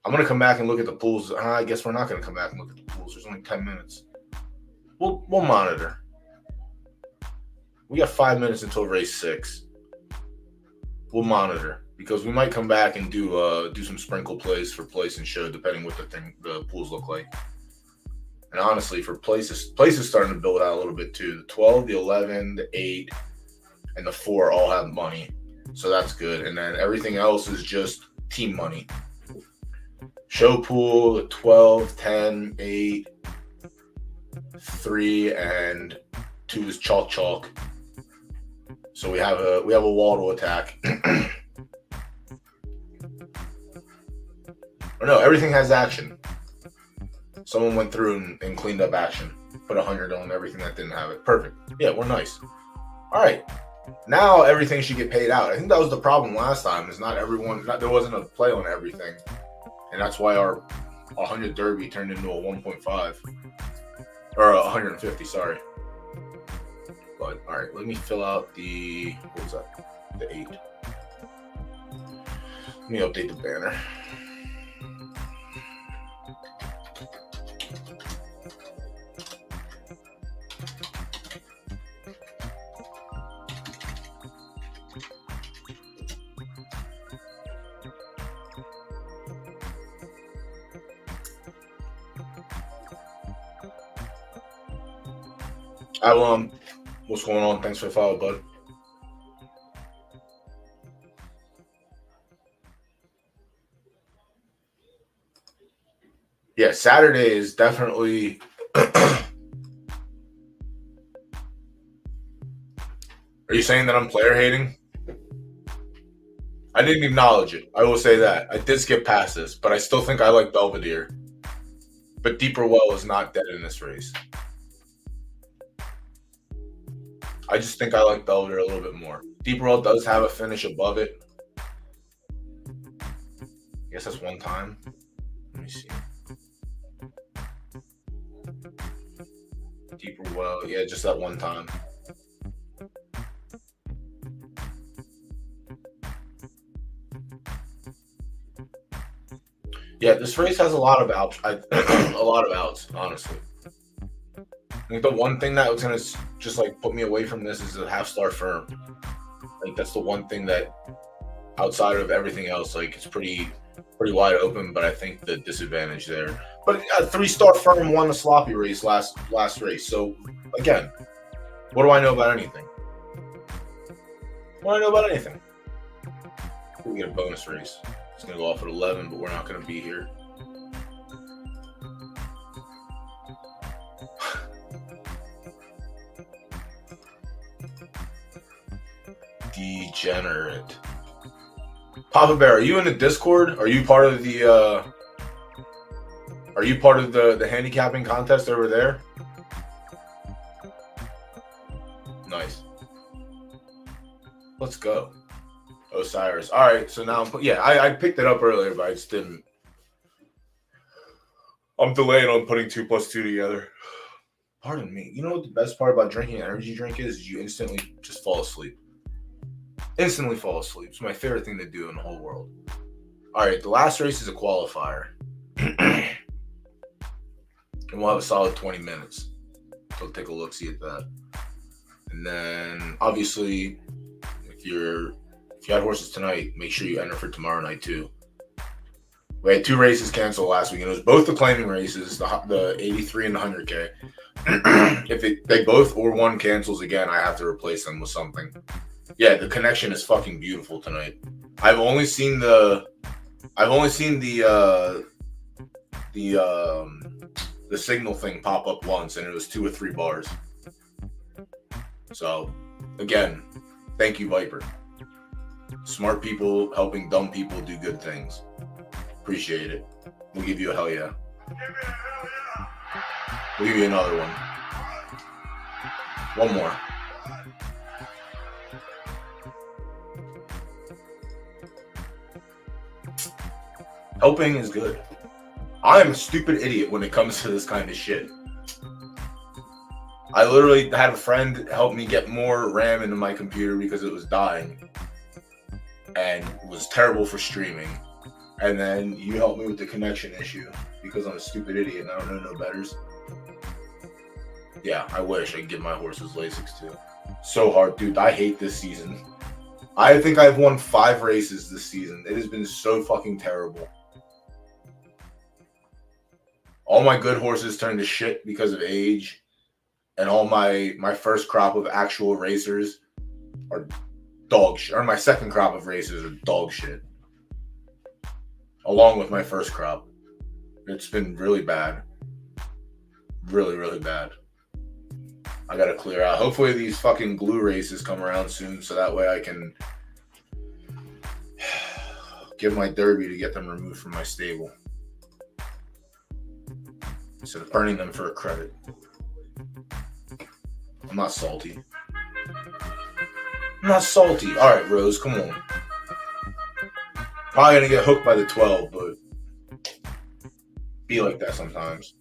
I'm going to come back and look at the pools. I guess we're not going to come back and look at the pools. There's only 10 minutes. We'll monitor. We got 5 minutes until race 6. We'll monitor because we might come back and do some sprinkle plays for place and show, depending what the pools look like. And honestly, for places starting to build out a little bit too. The 12, the 11, the 8, and the 4 all have money, so that's good. And then everything else is just team money. Show pool, the 12, 10, 8, 3, and 2 is chalk. So we have a wall to attack. Or no, everything has action. Someone went through and cleaned up action. Put 100 on everything that didn't have it. Perfect. Yeah, we're nice. All right. Now everything should get paid out. I think that was the problem last time. Is there wasn't a play on everything. And that's why our 100 derby turned into a 1.5. Or 150, sorry. But, all right, let me fill out what was that? The 8. Let me update the banner. What's going on? Thanks for the follow, bud. Yeah, Saturday is definitely. Are you saying that I'm player hating? I didn't acknowledge it. I will say that. I did skip past this, but I still think I like Belvedere. But Deeper Well is not dead in this race. I just think I like Belvedere a little bit more. Deeper Well does have a finish above it. I guess that's one time. Let me see. Deeper Well, yeah, just that one time. Yeah, this race has a lot of outs. A lot of outs, honestly. I think the one thing that was gonna just like put me away from this is the half-star firm. Like that's the one thing that, outside of everything else, like it's pretty wide open. But I think the disadvantage there. But a 3-star firm won the sloppy race last race. So again, what do I know about anything? What do I know about anything? We get a bonus race. It's gonna go off at 11, but we're not gonna be here. Degenerate. Papa Bear, are you in the Discord? Are you part of the handicapping contest over there? Nice. Let's go. Osiris. All right, so now I picked it up earlier, but I just didn't. I'm delayed on putting 2 + 2 together. Pardon me. You know what the best part about drinking an energy drink is? You instantly just fall asleep. Instantly fall asleep. It's my favorite thing to do in the whole world. All right, the last race is a qualifier. and we'll have a solid 20 minutes. So take a look, see at that. And then obviously, if you had horses tonight, make sure you enter for tomorrow night too. We had 2 races canceled last week, and it was both the claiming races, the 83 and the 100K. If they both or one cancels again, I have to replace them with something. Yeah, the connection is fucking beautiful tonight. I've only seen the signal thing pop up once, and it was 2 or 3 bars. So, again, thank you, Viper. Smart people helping dumb people do good things. Appreciate it. We'll give you a hell yeah. We'll give you another one. One more. Helping is good. I am a stupid idiot when it comes to this kind of shit. I literally had a friend help me get more RAM into my computer because it was dying and was terrible for streaming. And then you helped me with the connection issue because I'm a stupid idiot and I don't know no betters. Yeah, I wish I could give my horses Lasix too. So hard, dude. I hate this season. I think I've won 5 races this season. It has been so fucking terrible. All my good horses turned to shit because of age. And all my first crop of actual racers are dog shit. Or my second crop of racers are dog shit. Along with my first crop. It's been really bad. Really, really bad. I gotta clear out. Hopefully these fucking glue races come around soon so that way I can give my derby to get them removed from my stable. Instead of burning them for a credit. I'm not salty. I'm not salty. Alright, Rose, come on. Probably gonna get hooked by the 12, but be like that sometimes.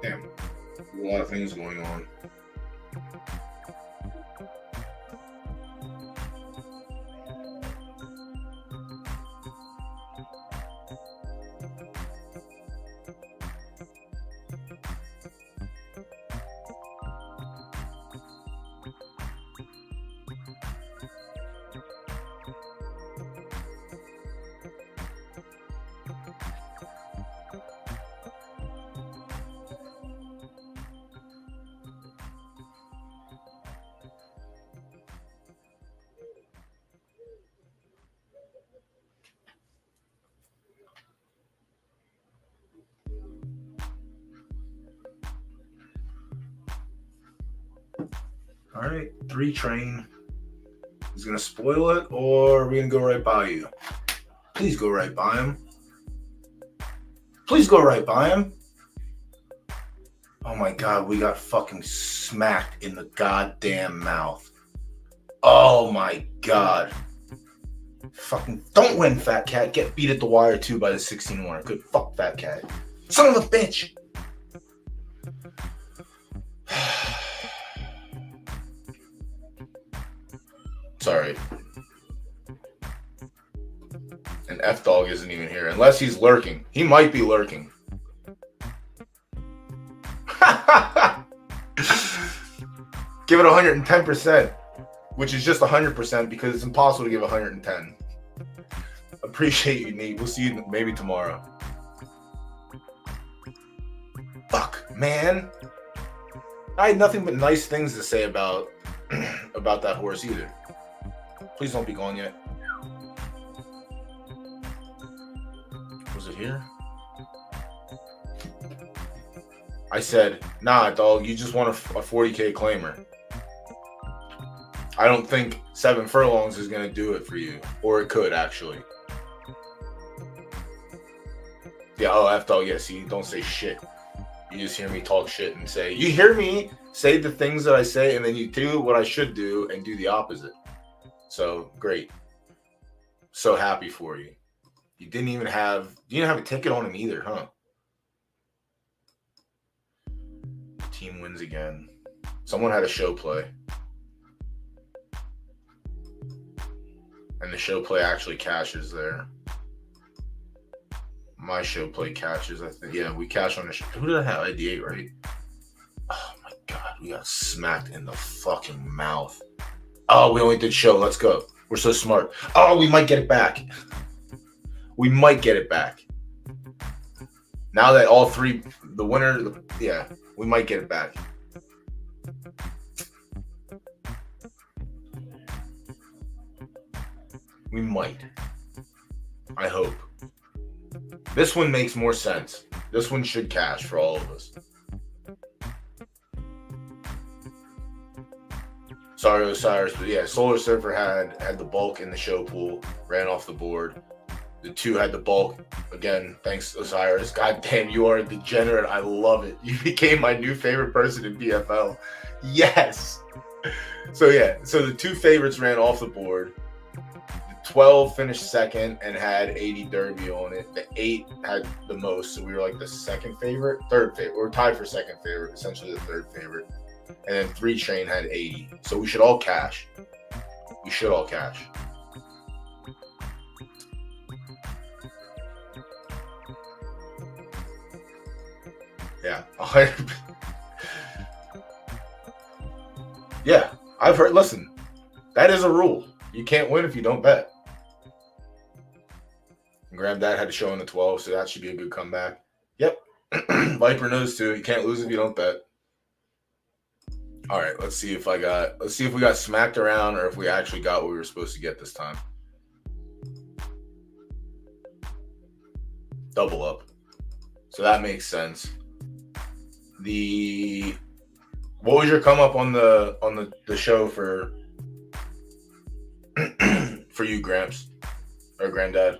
Damn, a lot of things going on. All right, 3 train. Is gonna spoil it, or are we gonna go right by you? Please go right by him. Please go right by him. Oh my God, we got fucking smacked in the goddamn mouth. Oh my God. Fucking don't win, Fat Cat. Get beat at the wire too by the 16-1. Good fuck, Fat Cat. Son of a bitch. Sorry. And F-Dog isn't even here. Unless he's lurking. He might be lurking. Give it 110%. Which is just 100% because it's impossible to give 110. Appreciate you, Nate. We'll see you maybe tomorrow. Fuck, man. I had nothing but nice things to say about that horse either. Please don't be gone yet. Was it here? I said, nah, dog, you just want a 40K claimer. I don't think 7 furlongs is going to do it for you. Or it could, actually. Yeah, oh, F-Dog, yeah, see, don't say shit. You just hear me talk shit and say, you hear me say the things that I say, and then you do what I should do and do the opposite. So great. So happy for you. You didn't have a ticket on him either, huh? Team wins again. Someone had a show play. And the show play actually cashes there. My show play catches, I think. Yeah, we cash on the show. Who did I have? I had the 8, right? Oh my god, we got smacked in the fucking mouth. Oh, we only did show. Let's go. We're so smart. Oh, we might get it back. We might get it back. Now that all three, the winner, yeah, we might get it back. We might. I hope. This one makes more sense. This one should cash for all of us. Sorry, Osiris, but yeah, Solar Surfer had the bulk in the show pool, ran off the board. The 2 had the bulk. Again, thanks, Osiris. God damn, you are a degenerate. I love it. You became my new favorite person in PFL. Yes. So the 2 favorites ran off the board. The 12 finished second and had 80 Derby on it. The 8 had the most, so we were like the third favorite. We were tied for second favorite, essentially the third favorite. And then 3 Train had 80. So we should all cash. We should all cash. Yeah. Yeah, I've heard. Listen, that is a rule. You can't win if you don't bet. Grab that had to show in the 12, so that should be a good comeback. Yep. Viper knows too. You can't lose if you don't bet. All right, let's see if we got smacked around or if we actually got what we were supposed to get this time. Double up. So that makes sense. What was your come up on the show for for you, Gramps or Granddad?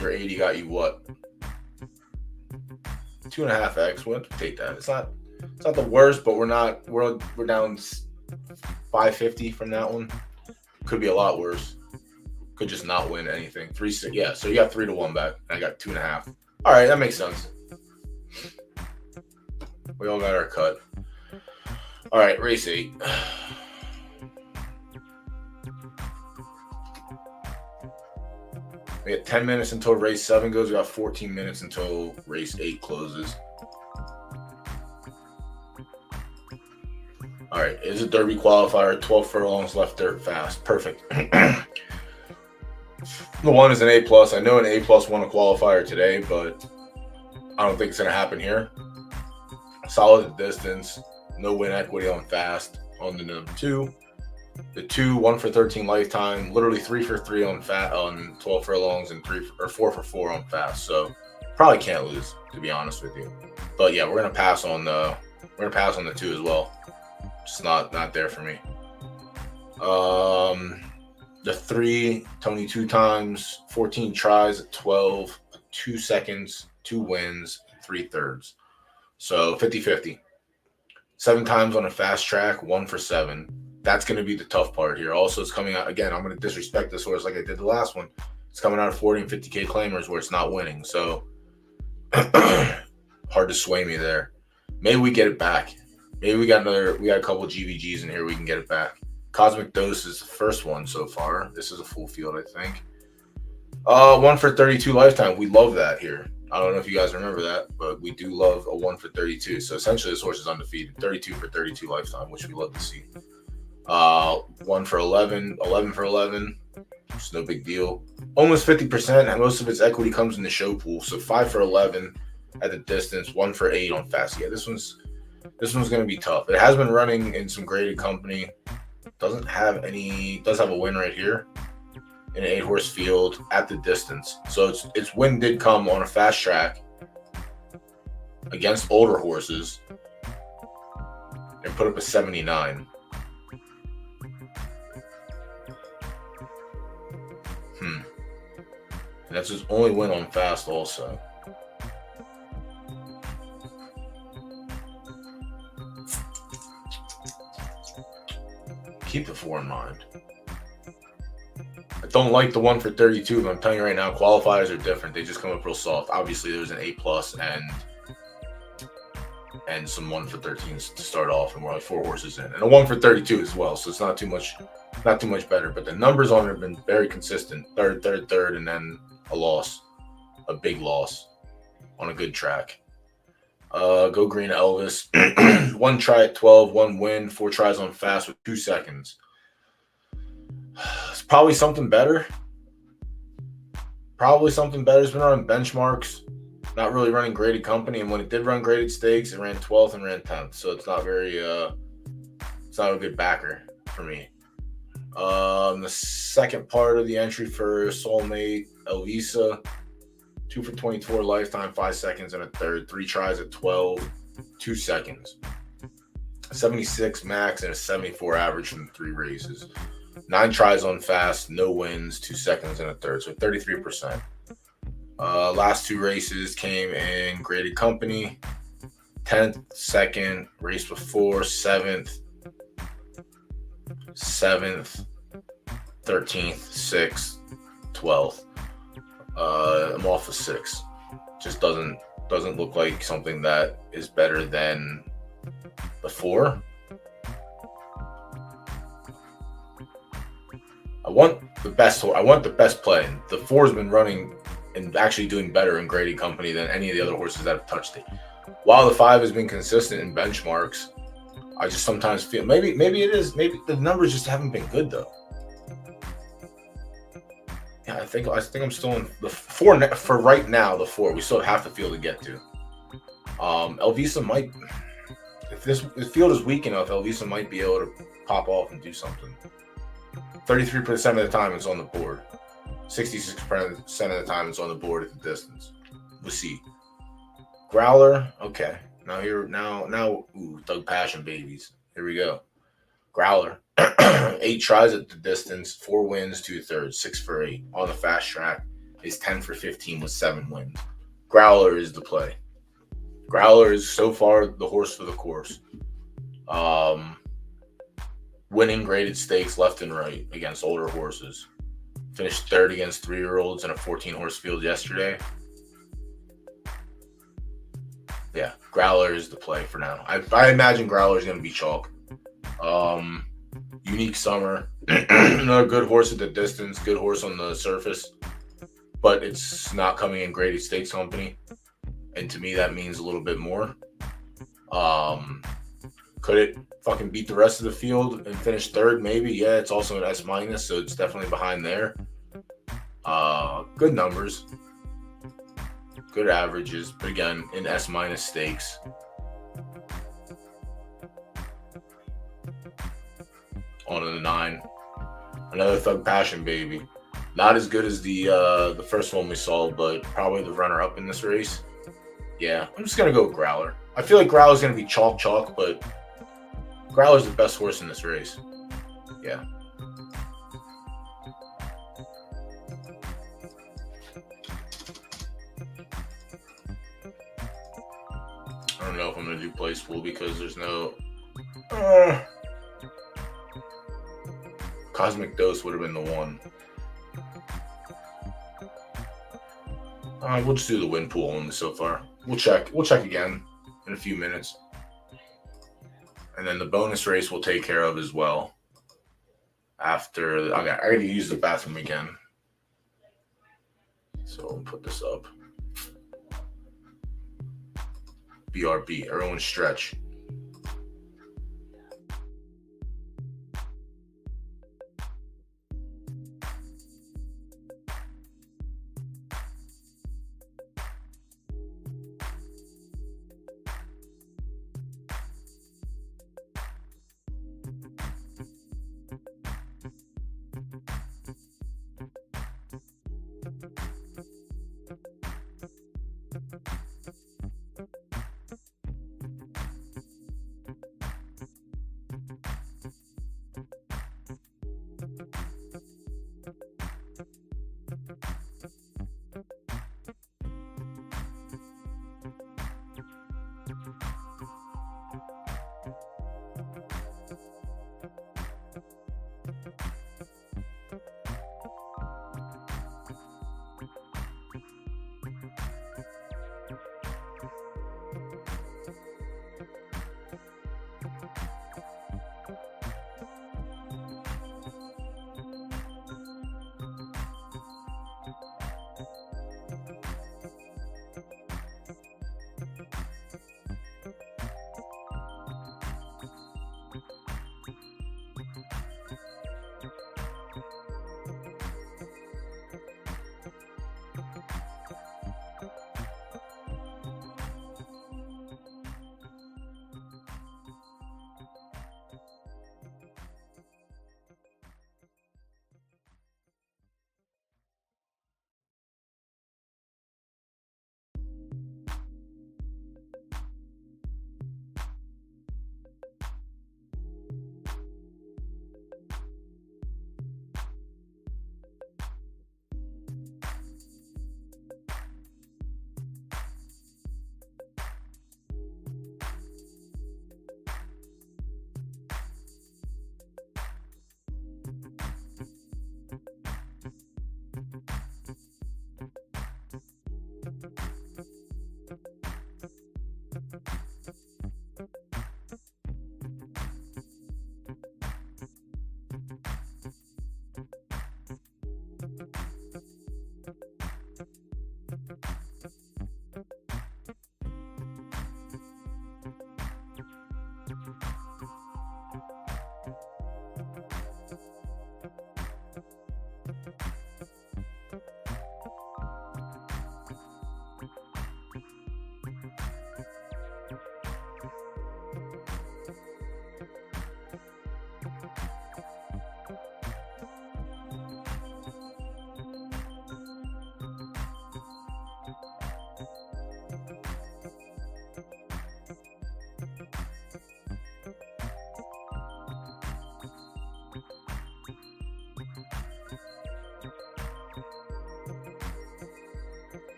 Your 80 got you what? 2.5x. We'll take that. It's not the worst, but we're down 550 from that one. Could be a lot worse. Could just not win anything. 3-6. Yeah, so you got 3-1 back. I got 2.5. All right, that makes sense. We all got our cut. All right, race 8. We got 10 minutes until race 7 goes. We got 14 minutes until race 8 closes. All right, it's a Derby qualifier. 12 furlongs left dirt fast. Perfect. The one is an A+. I know an A+ won a qualifier today, but I don't think it's going to happen here. Solid distance. No win equity on fast on the number 2. The 2, 1 for 13 lifetime. Literally 3 for 3 on 12 furlongs and 4 for 4 on fast. So probably can't lose, to be honest with you. But yeah, we're gonna pass on the 2 as well. Just not there for me. The 3, Tony 2 times, 14 tries at 12, 2 seconds, 2 wins, 3 thirds. So 50-50. 7 times on a fast track, 1 for 7. That's going to be the tough part here. Also, it's coming out, again, I'm going to disrespect this horse like I did the last one. It's coming out of 40 and 50K claimers where it's not winning. So hard to sway me there. Maybe we get it back. Maybe we got a couple GVGs in here. We can get it back. Cosmic Dose is the first one so far. This is a full field, I think. 1 for 32 lifetime. We love that here. I don't know if you guys remember that, but we do love a 1 for 32. So essentially this horse is undefeated. 32 for 32 lifetime, which we love to see. 1 for 11, 11 for 11. It's no big deal. Almost 50%, and most of its equity comes in the show pool. So 5 for 11 at the distance, 1 for 8 on fast. Yeah, this one's going to be tough. It has been running in some graded company. Does have a win right here in an 8-horse field at the distance. So its win did come on a fast track against older horses and put up a 79. And that's his only win on fast also. keep the 4 in mind. I don't like the 1 for 32, but I'm telling you right now, qualifiers are different. They just come up real soft. Obviously, there's an A+ and some 1 for 13s to start off, and we're like 4 horses in, and a 1 for 32 as well. So it's not too much better. But the numbers on it have been very consistent: third, and then a loss, a big loss on a good track. Go Green Elvis. 1 try at 12, 1 win, 4 tries on fast with 2 seconds. It's probably something better. It's been running benchmarks, not really running graded company. And when it did run graded stakes, it ran 12th and ran 10th. So it's not very, it's not a good backer for me. The second part of the entry for Soulmate, Elvisa, 2 for 24 lifetime, 5 seconds and a third, 3 tries at 12, 2 seconds, 76 max and a 74 average from 3 races. 9 tries on fast, no wins, 2 seconds and a third, so 33%. Last 2 races came in graded company: 10th, 2nd, race before, 7th, 13th, 6th, 12th. I'm off of 6. Just doesn't look like something that is better than the 4. I want the best play. The 4's been running and actually doing better in graded company than any of the other horses that have touched it. While the 5 has been consistent in benchmarks, I just sometimes feel maybe it is. Maybe the numbers just haven't been good though. Yeah, I think I'm still in the 4 for right now. The 4 we still have half the field to get to. Elvisa might, if this field is weak enough, Elvisa might be able to pop off and do something. 33% of the time it's on the board. 66% of the time it's on the board at the distance. We'll see. Growler, okay. Ooh, Thug Passion babies. Here we go. Growler, 8 tries at the distance, 4 wins, 2 thirds, 6 for 8 on the fast track. Is 10 for 15 with 7 wins. Growler is the play. Growler is so far the horse for the course. Winning graded stakes left and right against older horses. Finished 3rd against 3-year-olds in a 14-horse field yesterday. Yeah, Growler is the play for now. I imagine Growler is going to be chalk. Unique summer. Another good horse at the distance, good horse on the surface. But it's not coming in graded stakes company. And to me, that means a little bit more. Could it fucking beat the rest of the field and finish 3rd? Maybe. Yeah, it's also an S-, so it's definitely behind there. Good numbers. Good averages. But again, in S- stakes. On a 9. Another Thug Passion baby. Not as good as the first one we saw, but probably the runner-up in this race. Yeah, I'm just going to go with Growler. I feel like Growler's going to be chalk, but Growler's the best horse in this race. Yeah. I don't know if I'm going to do place pool because there's no... Cosmic Dose would have been the one. We'll just do the win pool only so far. We'll check again in a few minutes. And then the bonus race we'll take care of as well. After I got to use the bathroom again. So I'll put this up. BRB, everyone stretch.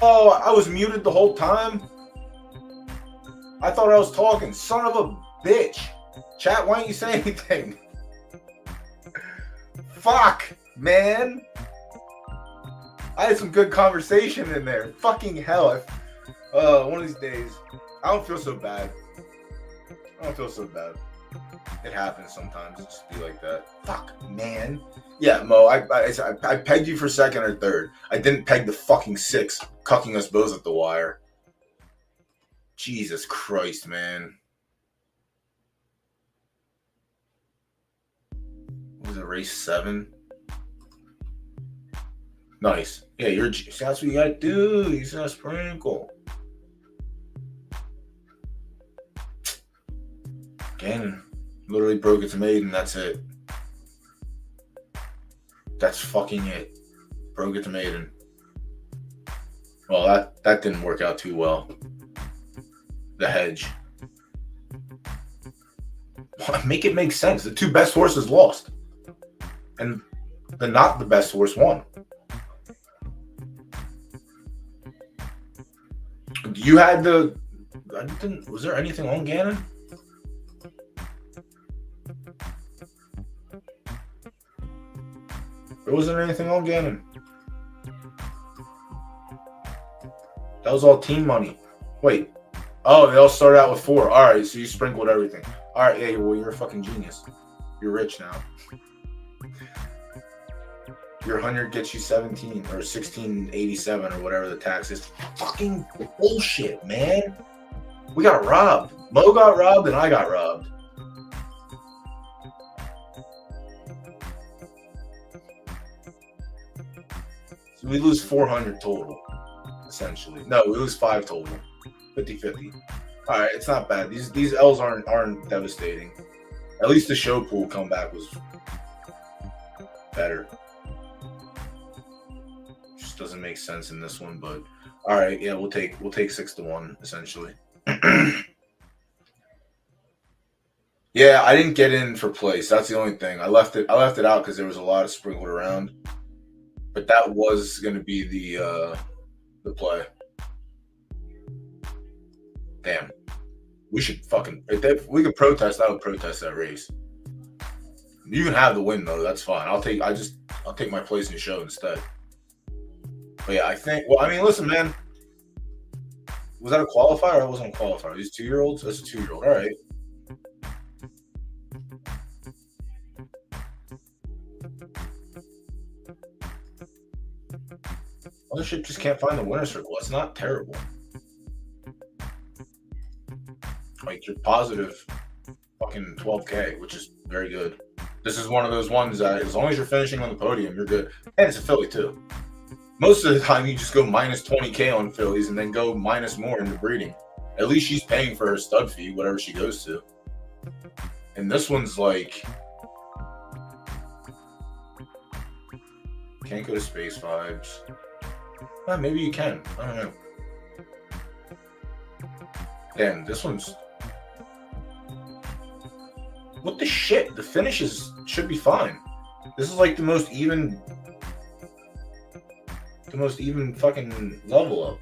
Oh, I was muted the whole time? I thought I was talking. Son of a bitch. Chat, why don't you say anything? Fuck, man. I had some good conversation in there. Fucking hell. One of these days. I don't feel so bad. I don't feel so bad. It happens sometimes. It just be like that. Fuck, man. Yeah, Mo, I pegged you for second or third. I didn't peg the fucking six, cucking us both at the wire. Jesus Christ, man. What was it, race 7? Nice. Yeah, that's what you gotta do. You gotta sprinkle. Gannon literally broke its maiden. That's it. That's fucking it. Broke its maiden. Well, that didn't work out too well. The hedge. Make it make sense. The two best horses lost. And the not the best horse won. You had was there anything on Gannon? There wasn't anything on Gannon. That was all team money. Wait. Oh, they all started out with 4. All right, so you sprinkled everything. All right, yeah, well, you're a fucking genius. You're rich now. Your 100 gets you 17 or 1687 or whatever the tax is. Fucking bullshit, man. We got robbed. Mo got robbed and I got robbed. So we lose 400 total, essentially. No, we lose 5 total. 50-50. All right, it's not bad. These L's aren't devastating. At least the show pool comeback was better. Just doesn't make sense in this one, but all right, yeah, we'll take 6-1 essentially. Yeah, I didn't get in for place. That's the only thing. I left it out because there was a lot of sprinkled around. But that was going to be the play. Damn. We should fucking... If we could protest, I would protest that race. You can have the win, though. That's fine. I'll take my place in the show instead. But yeah, I think... Well, I mean, listen, man. Was that a qualifier or that wasn't a qualifier? These 2-year-olds? That's a 2-year-old. All right. Mothership just can't find the winner's circle. It's not terrible. Like, you're positive fucking 12K, which is very good. This is one of those ones that as long as you're finishing on the podium, you're good. And it's a filly, too. Most of the time, you just go minus 20K on fillies and then go minus more into breeding. At least she's paying for her stud fee, whatever she goes to. And this one's like... Can't go to space vibes. Maybe you can. I don't know. Damn, this one's... What the shit? The finishes should be fine. This is like the most even fucking level up.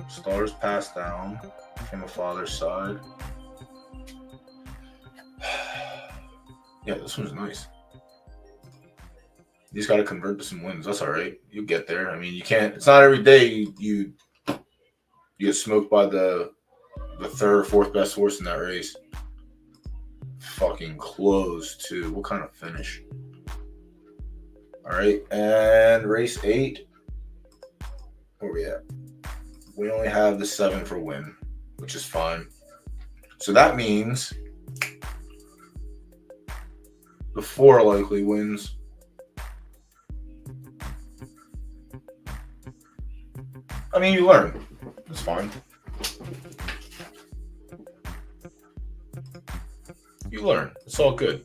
Stars passed down from a father's side. Yeah, this one's nice. You just got to convert to some wins. That's all right. You'll get there. I mean, you can't. It's not every day you get smoked by the 3rd or 4th best horse in that race. Fucking close too. What kind of finish? All right, and race 8. Where we at? We only have the 7 for win, which is fine. So that means the 4 likely wins. I mean, you learn. It's fine. You learn. It's all good.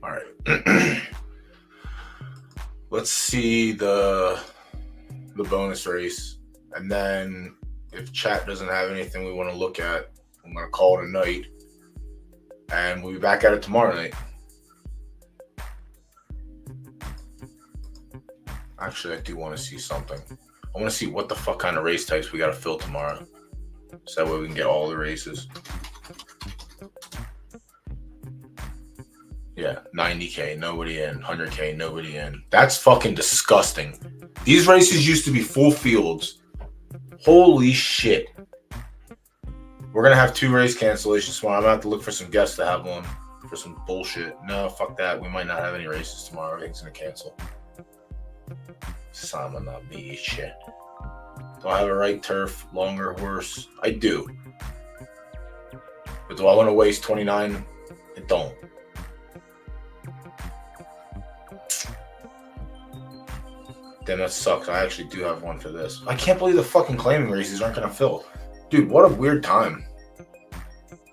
All right. Let's see the bonus race, and then if chat doesn't have anything we want to look at, I'm gonna call it a night, and we'll be back at it tomorrow night. Actually, I do want to see something. I want to see what the fuck kind of race types we got to fill tomorrow, so that way we can get all the races. Yeah, 90K, nobody in. 100K, nobody in. That's fucking disgusting. These races used to be full fields. Holy shit. We're going to have 2 race cancellations tomorrow. I'm going to have to look for some guests to have one for some bullshit. No, fuck that. We might not have any races tomorrow. Everything's going to cancel. Son of a bitch. Do I have a right turf, longer horse? I do. But do I want to waste 29? I don't. Damn, that sucks. I actually do have one for this. I can't believe the fucking claiming races aren't going to fill. Dude, what a weird time.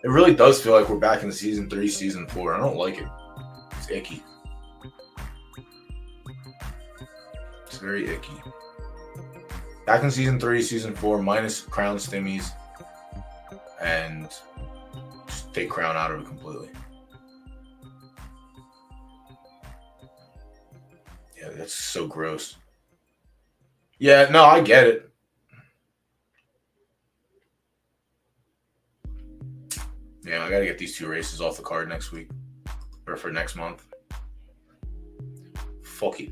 It really does feel like we're back in season 3, season 4. I don't like it. It's icky. It's very icky. Back in season 3, season 4, minus crown stimmies. And just take crown out of it completely. Yeah, that's so gross. Yeah, no, I get it. Yeah, I gotta get these 2 races off the card next week. Or for next month. Fuck it.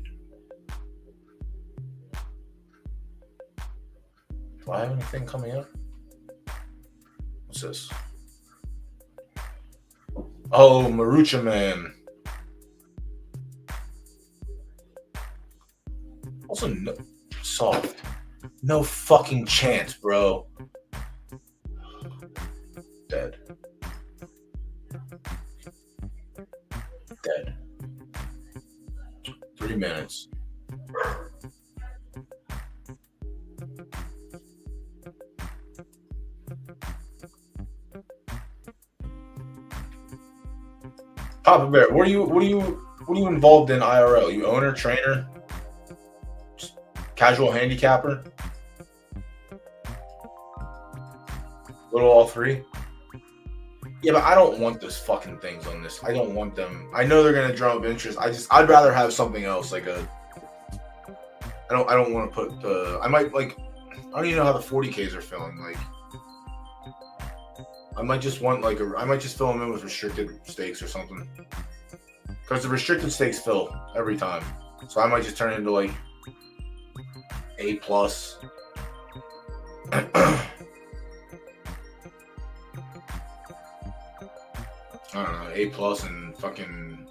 Do I have anything coming up? What's this? Oh, Marucha Man. Also, no, soft. No fucking chance, bro. Dead. Dead. 3 minutes. Papa Bear, what are you involved in IRL? You owner, trainer, casual handicapper? Little all 3? Yeah, but I don't want those fucking things on this. I don't want them. I know they're gonna drum up interest. I'd rather have something else, like a. I don't want to put the. I might like. I don't even know how the 40Ks are filling. Like, I might just want like I might just fill them in with restricted stakes or something. Because the restricted stakes fill every time, so I might just turn it into like A+. I don't know, A+ and fucking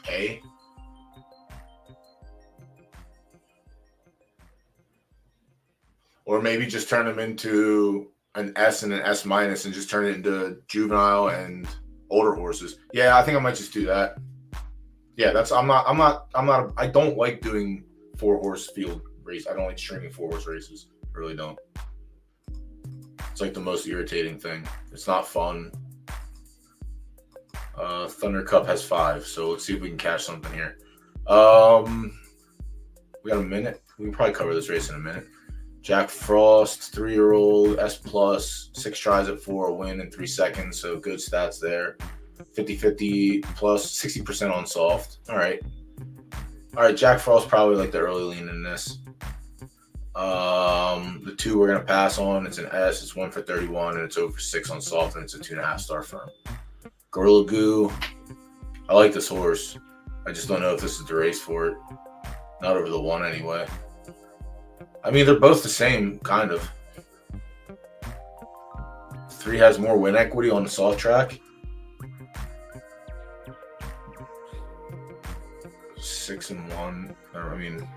A. Or maybe just turn them into an S and an S- and just turn it into juvenile and older horses. Yeah, I think I might just do that. Yeah, I don't like doing 4-horse field race. I don't like stringing 4-horse races. I really don't. It's like the most irritating thing. It's not fun. Thunder Cup has 5, so let's see if we can catch something here. We got a minute. We can probably cover this race in a minute. Jack Frost, 3-year-old, S+, 6 tries at 4, a win in 3 seconds, so good stats there. 50-50 plus, 60% on soft. All right, Jack Frost probably like the early lean in this. The 2 we're going to pass on. It's an S, it's 1 for 31, and it's over 6 on soft, and it's a 2.5-star firm. Gorilla Goo, I like this horse. I just don't know if this is the race for it. Not over the 1 anyway. I mean, they're both the same, kind of. 3 has more win equity on the soft track. 6 and 1. I mean,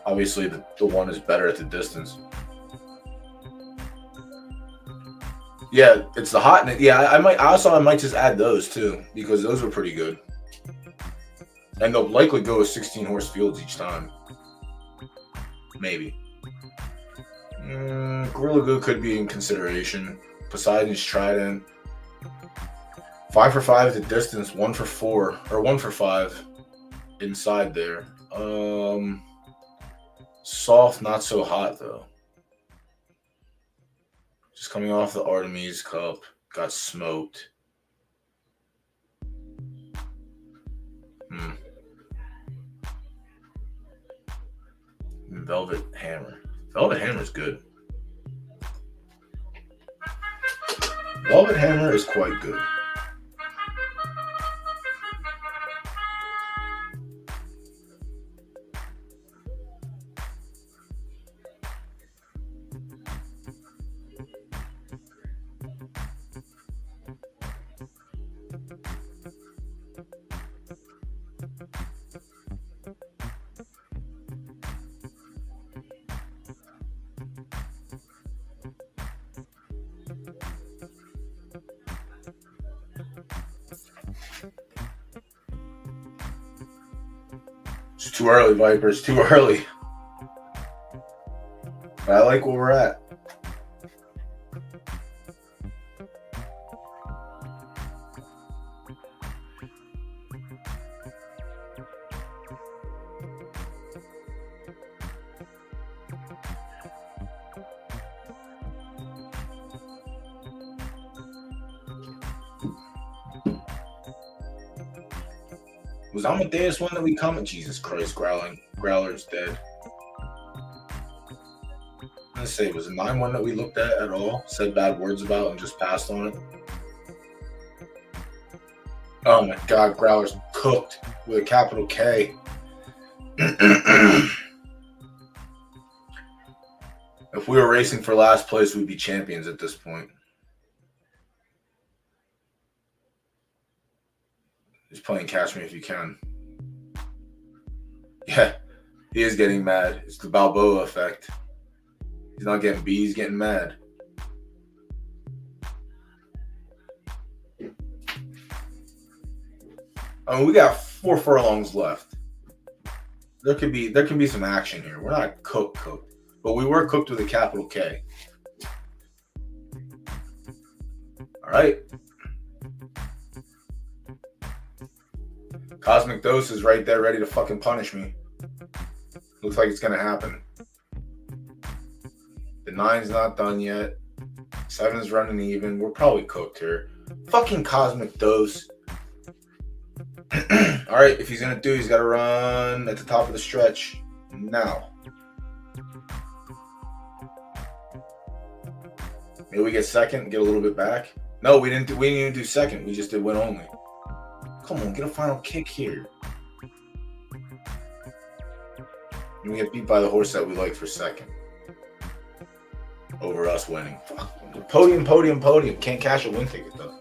obviously the 1 is better at the distance. Yeah, it's the hot. Yeah, I might just add those too, because those were pretty good. And they'll likely go with 16-horse fields each time. Maybe. Gorilla Glue could be in consideration. Poseidon's Trident. 5 for 5 at the distance, 1 for 4, or 1 for 5 inside there. Soft, not so hot though. Just coming off the Artemis Cup, got smoked. Velvet Hammer. Velvet Hammer's good. Velvet Hammer is quite good. It's too early, Vipers. Too early. But I like where we're at. Was Amadeus one that we comment? Jesus Christ, Growler's dead. Let's say, was it 9 one that we looked at all? Said bad words about and just passed on it? Oh my God, Growler's cooked with a capital K. If we were racing for last place, we'd be champions at this point. He's playing Catch Me If You Can. Yeah, he is getting mad. It's the Balboa effect. He's not getting beat, he's getting mad. I mean, we got 4 furlongs left. There can be some action here. We're not cooked, but we were cooked with a capital K. All right. Cosmic Dose is right there ready to fucking punish me. Looks like it's going to happen. The 9's not done yet. 7's running even. We're probably cooked here. Fucking Cosmic Dose. All right, if he's going to do, he's got to run at the top of the stretch now. Maybe we get second and get a little bit back. No, we didn't even do second. We just did win only. Come on, get a final kick here. And we get beat by the horse that we like for second. Over us winning. Fuck. Podium. Can't cash a win ticket, though.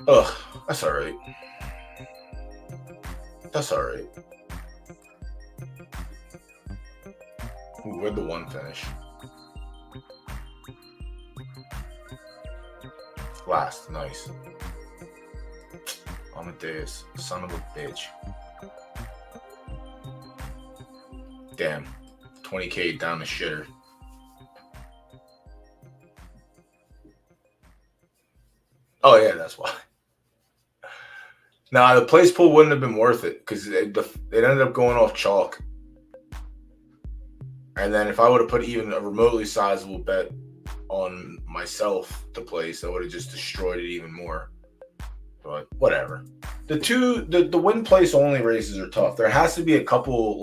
Ugh, that's all right. That's all right. Ooh, where'd the 1 finish? Last, nice. Amadeus, son of a bitch. Damn. 20K down the shitter. Oh, yeah, that's why. Nah, the place pool wouldn't have been worth it because it ended up going off chalk. And then if I would have put even a remotely sizable bet on myself to place, I would have just destroyed it even more. But whatever. The win place only races are tough. There has to be a couple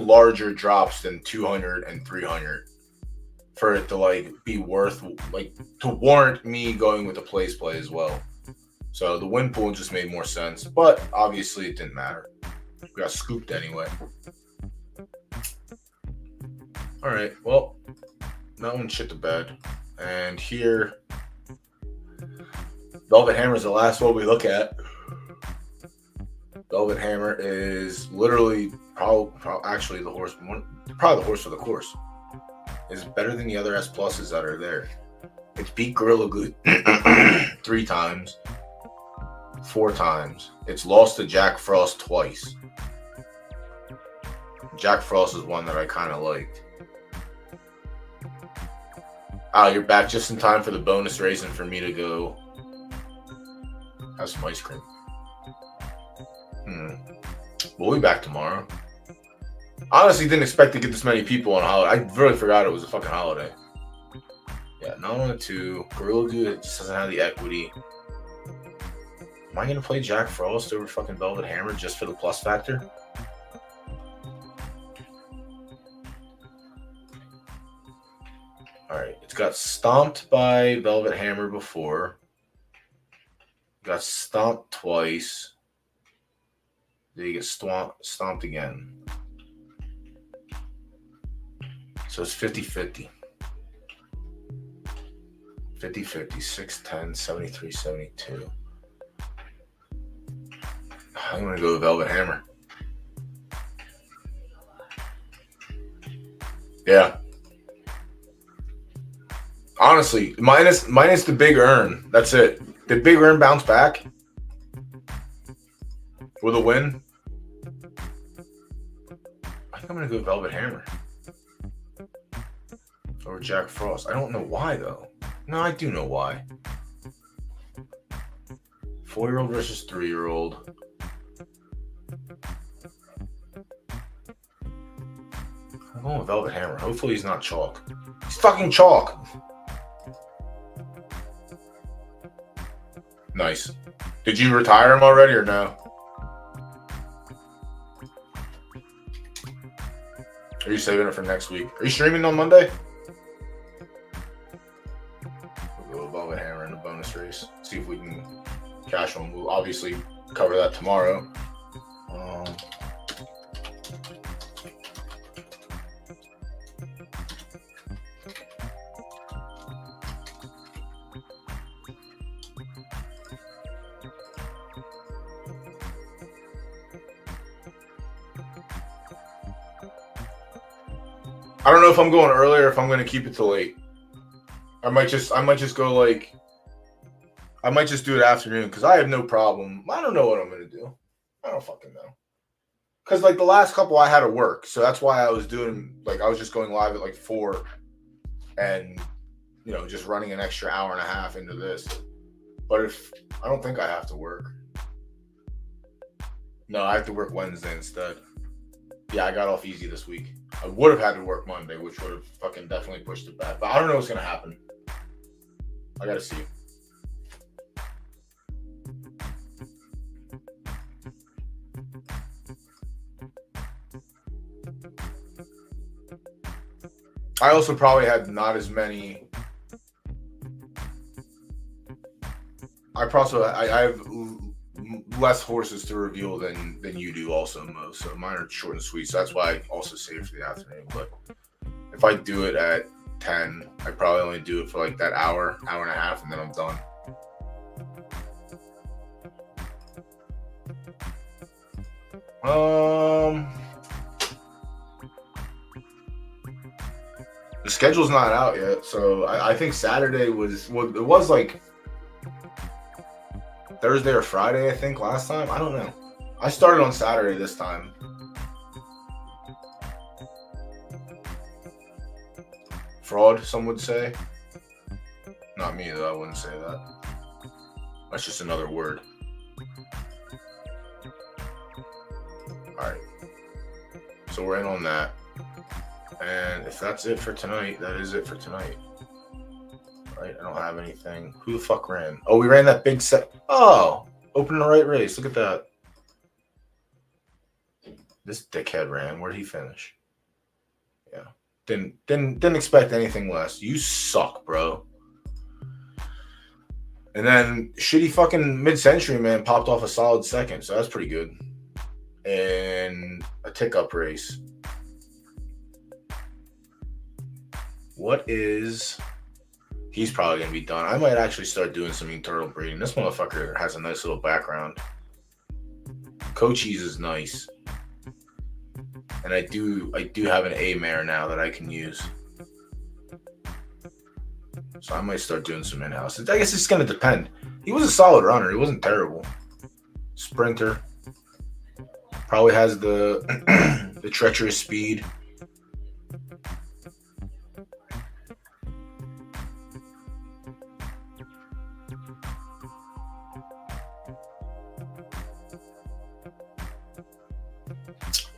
larger drops than 200 and 300 for it to be worth to warrant me going with the place play as well. So the win pool just made more sense, but obviously it didn't matter. We got scooped anyway. All right, well, that one shit the bed. And here, Velvet Hammer is the last one we look at. Velvet Hammer is literally actually the horse, probably the horse for the course. It's better than the other S pluses that are there. It's beat Gorilla Glue 3 times, 4 times. It's lost to Jack Frost twice. Jack Frost is one that I kind of liked. Oh, you're back just in time for the bonus race and for me to go have some ice cream. We'll be back tomorrow. Honestly, didn't expect to get this many people on a holiday. I really forgot it was a fucking holiday. Yeah, not on a 2. Gorilla Glue just doesn't have the equity. Am I going to play Jack Frost over fucking Velvet Hammer just for the plus factor? Alright, it's got stomped by Velvet Hammer before. Got stomped twice. Then you get stomped again. So it's 50-50. 50-50, 610, 73, 72. I'm going to go with Velvet Hammer. Yeah. Honestly, minus the big earn. That's it. Did big earn bounce back with a win? I think I'm going to go Velvet Hammer over Jack Frost. I don't know why, though. No, I do know why. 4-year-old versus 3-year-old. I'm going with Velvet Hammer. Hopefully he's not chalk. He's fucking chalk. Nice. Did you retire him already or no? Are you saving it for next week? Are you streaming on Monday? We'll go with Velvet Hammer in the bonus race. See if we can cash one. We'll obviously cover that tomorrow. I don't know if I'm going early or if I'm going to keep it till late. I might just go like, I might just do it afternoon because I have no problem. I don't know what I'm going to do. I don't fucking know. Because like the last couple I had to work. So that's why I was doing, like I was just going live at like 4 and, you know, just running an extra hour and a half into this. But if, I don't think I have to work. No, I have to work Wednesday instead. Yeah, I got off easy this week. I would have had to work Monday, which would have fucking definitely pushed it back. But I don't know what's going to happen. I got to see. I also probably had not as many. I have less horses to reveal than you do also, Mo. So mine are short and sweet. So that's why I also save for the afternoon. But if I do it at 10, I probably only do it for like that hour and a half, and then I'm done. The schedule's not out yet, so I think Saturday was, well, it was like Thursday or Friday, I think, last time. I don't know. I started on Saturday this time. Fraud, some would say. Not me, though. I wouldn't say that. That's just another word. All right. So we're in on that. And if that's it for tonight, that is it for tonight. Right? I don't have anything. Who the fuck ran? Oh, we ran that big set. Oh, opening the right race. Look at that. This dickhead ran. Where'd he finish? Yeah. Didn't expect anything less. You suck, bro. And then shitty fucking mid-century man popped off a solid second, so that's pretty good. And a tick-up race. What is... He's probably going to be done. I might actually start doing some turtle breeding. This motherfucker has a nice little background. Cochise is nice. And I do have an A mare now that I can use. So I might start doing some in-house. I guess it's going to depend. He was a solid runner. He wasn't terrible. Sprinter. Probably has the the treacherous speed.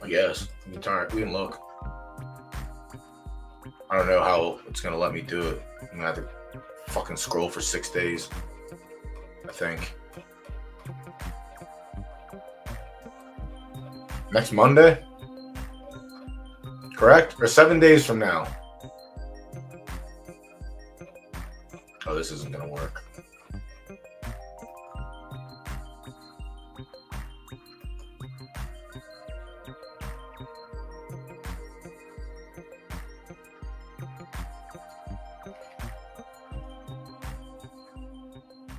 I guess. We can look. I don't know how it's going to let me do it. I'm going to have to fucking scroll for 6 days, I think. Next Monday? Correct? Or 7 days from now? Oh, this isn't going to work.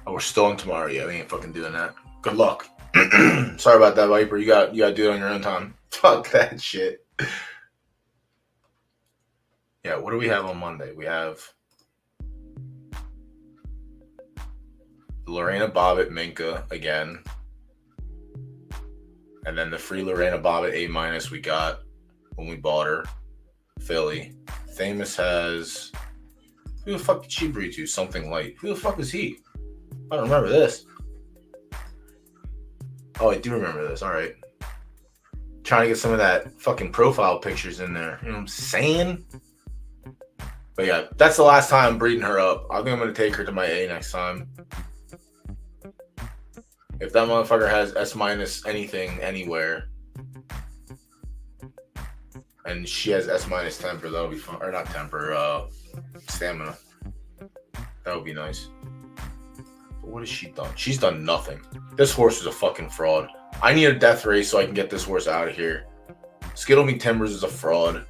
Oh, we're still on tomorrow. Yeah, we ain't fucking doing that. Good luck. Sorry about that, Viper. You got to do it on your own time. Fuck that shit. Yeah, what do we have on Monday? We have Lorena Bobbitt Minka again. And then the free Lorena Bobbitt A- we got when we bought her. Philly. Famous has... Who the fuck did she breed to? Something Light. Who the fuck is he? I don't remember this. Oh, I do remember this. All right. Trying to get some of that fucking profile pictures in there. You know what I'm saying? But yeah, that's the last time I'm breeding her up. I think I'm going to take her to my A next time. If that motherfucker has S- anything anywhere, and she has S- temper, that'll be fun. Or not temper, stamina. That would be nice. But what has she done? She's done nothing. This horse is a fucking fraud. I need a death race so I can get this horse out of here. Skittle Me Timbers is a fraud.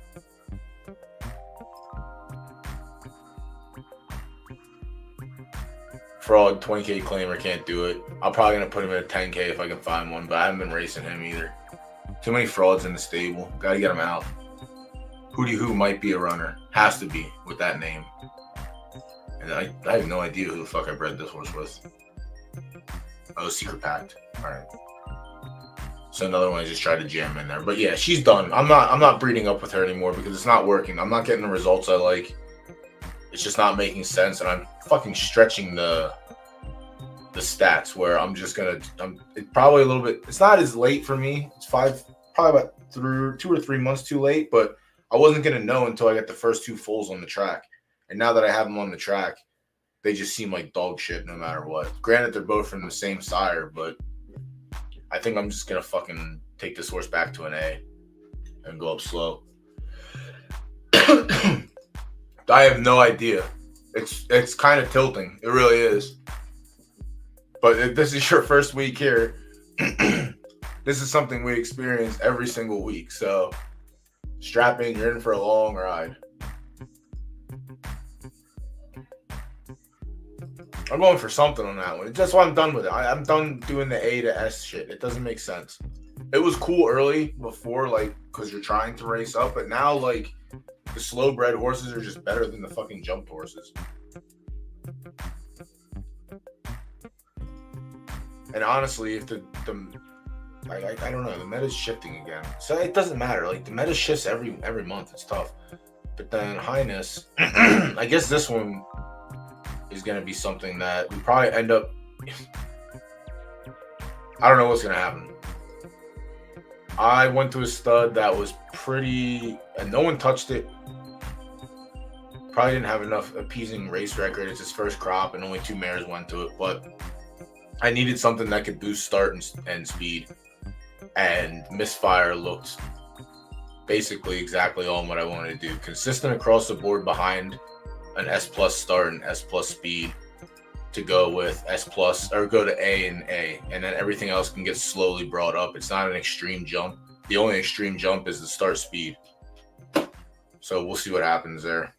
Fraud, 20K claimer, can't do it. I'm probably going to put him at a 10K if I can find one, but I haven't been racing him either. Too many frauds in the stable. Got to get him out. Hootie Who might be a runner. Has to be with that name. And I have no idea who the fuck I bred this horse with. Oh, Secret Pact. All right. So another one I just tried to jam in there. But yeah, she's done. I'm not breeding up with her anymore because it's not working. I'm not getting the results I like. It's just not making sense, and I'm fucking stretching the stats where it's probably a little bit. It's not as late for me. It's probably about 2 or 3 months too late, but I wasn't gonna know until I got the first 2 foals on the track. And now that I have them on the track, they just seem like dog shit no matter what. Granted, they're both from the same sire, but I think I'm just gonna fucking take this horse back to an A and go up slow. I have no idea. It's kind of tilting. It really is. But if this is your first week here, this is something we experience every single week. So strap in. You're in for a long ride. I'm going for something on that one. That's why I'm done with it. I'm done doing the A to S shit. It doesn't make sense. It was cool early before, like, because you're trying to race up. But now, like, the slow bred horses are just better than the fucking jumped horses. And honestly, if I don't know, the meta's shifting again. So it doesn't matter. Like, the meta shifts every month. It's tough. But then Highness, I guess this one is going to be something that we probably end up... I don't know what's going to happen. I went to a stud that was pretty... and no one touched it. Probably didn't have enough appeasing race record. It's his first crop, and only 2 mares went to it. But I needed something that could boost start and speed. And Misfire looked basically exactly on what I wanted to do. Consistent across the board behind an S+ start and S+ speed to go with S+, or go to A, and then everything else can get slowly brought up. It's not an extreme jump. The only extreme jump is the start speed. So we'll see what happens there.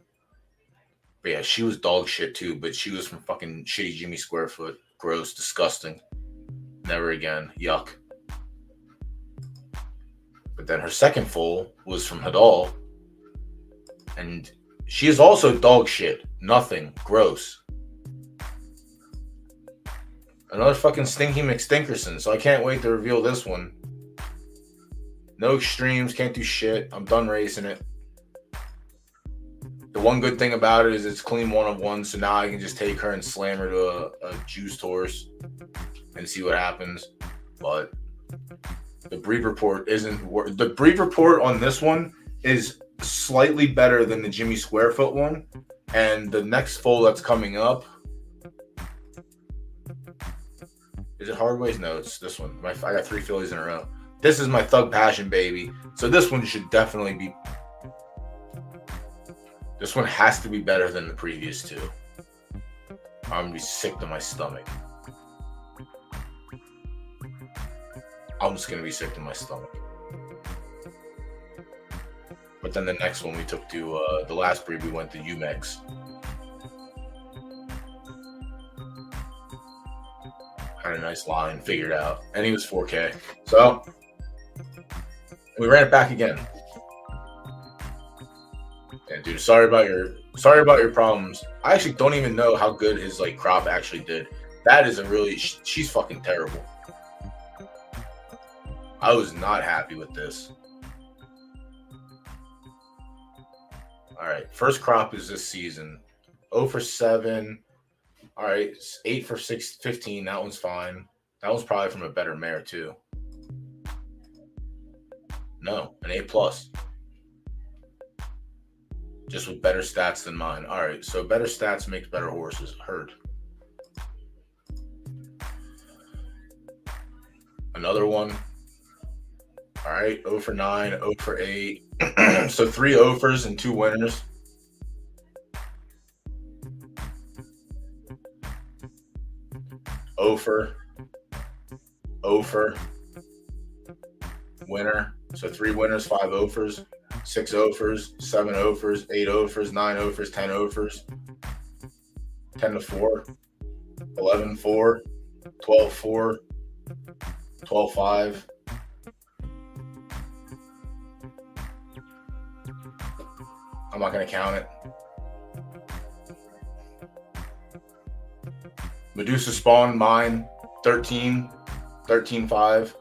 But yeah, she was dog shit too, but she was from fucking shitty Jimmy Squarefoot. Gross, disgusting. Never again. Yuck. But then her second foal was from Hadal, and she is also dog shit. Nothing. Gross. Another fucking Stinky McStinkerson, so I can't wait to reveal this one. No extremes, can't do shit. I'm done racing it. The one good thing about it is it's clean 1 of 1, so now I can just take her and slam her to a juiced horse and see what happens. But The breed report isn't. The breed report on this one is slightly better than the Jimmy Squarefoot one, and the next foal that's coming up. Is it Hardways? No, it's this one. I got 3 fillies in a row. This is my Thug Passion baby. So this one should definitely be. This one has to be better than the previous 2. I'm gonna be sick to my stomach. I'm just gonna be sick to my stomach. But then the next one we took to the last breed we went to Umex. Had a nice line figured out, and he was 4K. So we ran it back again. Yeah, dude, sorry about your problems. I actually don't even know how good his like crop actually did. That is a really she's fucking terrible. I was not happy with this. All right, first crop is this season. 0 for 7. All right, 8 for 15. That one's fine. That one's probably from a better mare too. No, an A+. Just with better stats than mine. All right, so better stats makes better horses. Heard. Another one. All right, 0 for 9, 0 for 8. So 3 offers and 2 winners. Offer, winner. So 3 winners, 5 offers, 6 offers, 7 offers, 8 offers, 9 offers, 10 offers, 10 to 4, 11 4, 12 4, 12 5. I'm not going to count it. Medusa spawn mine 13 5.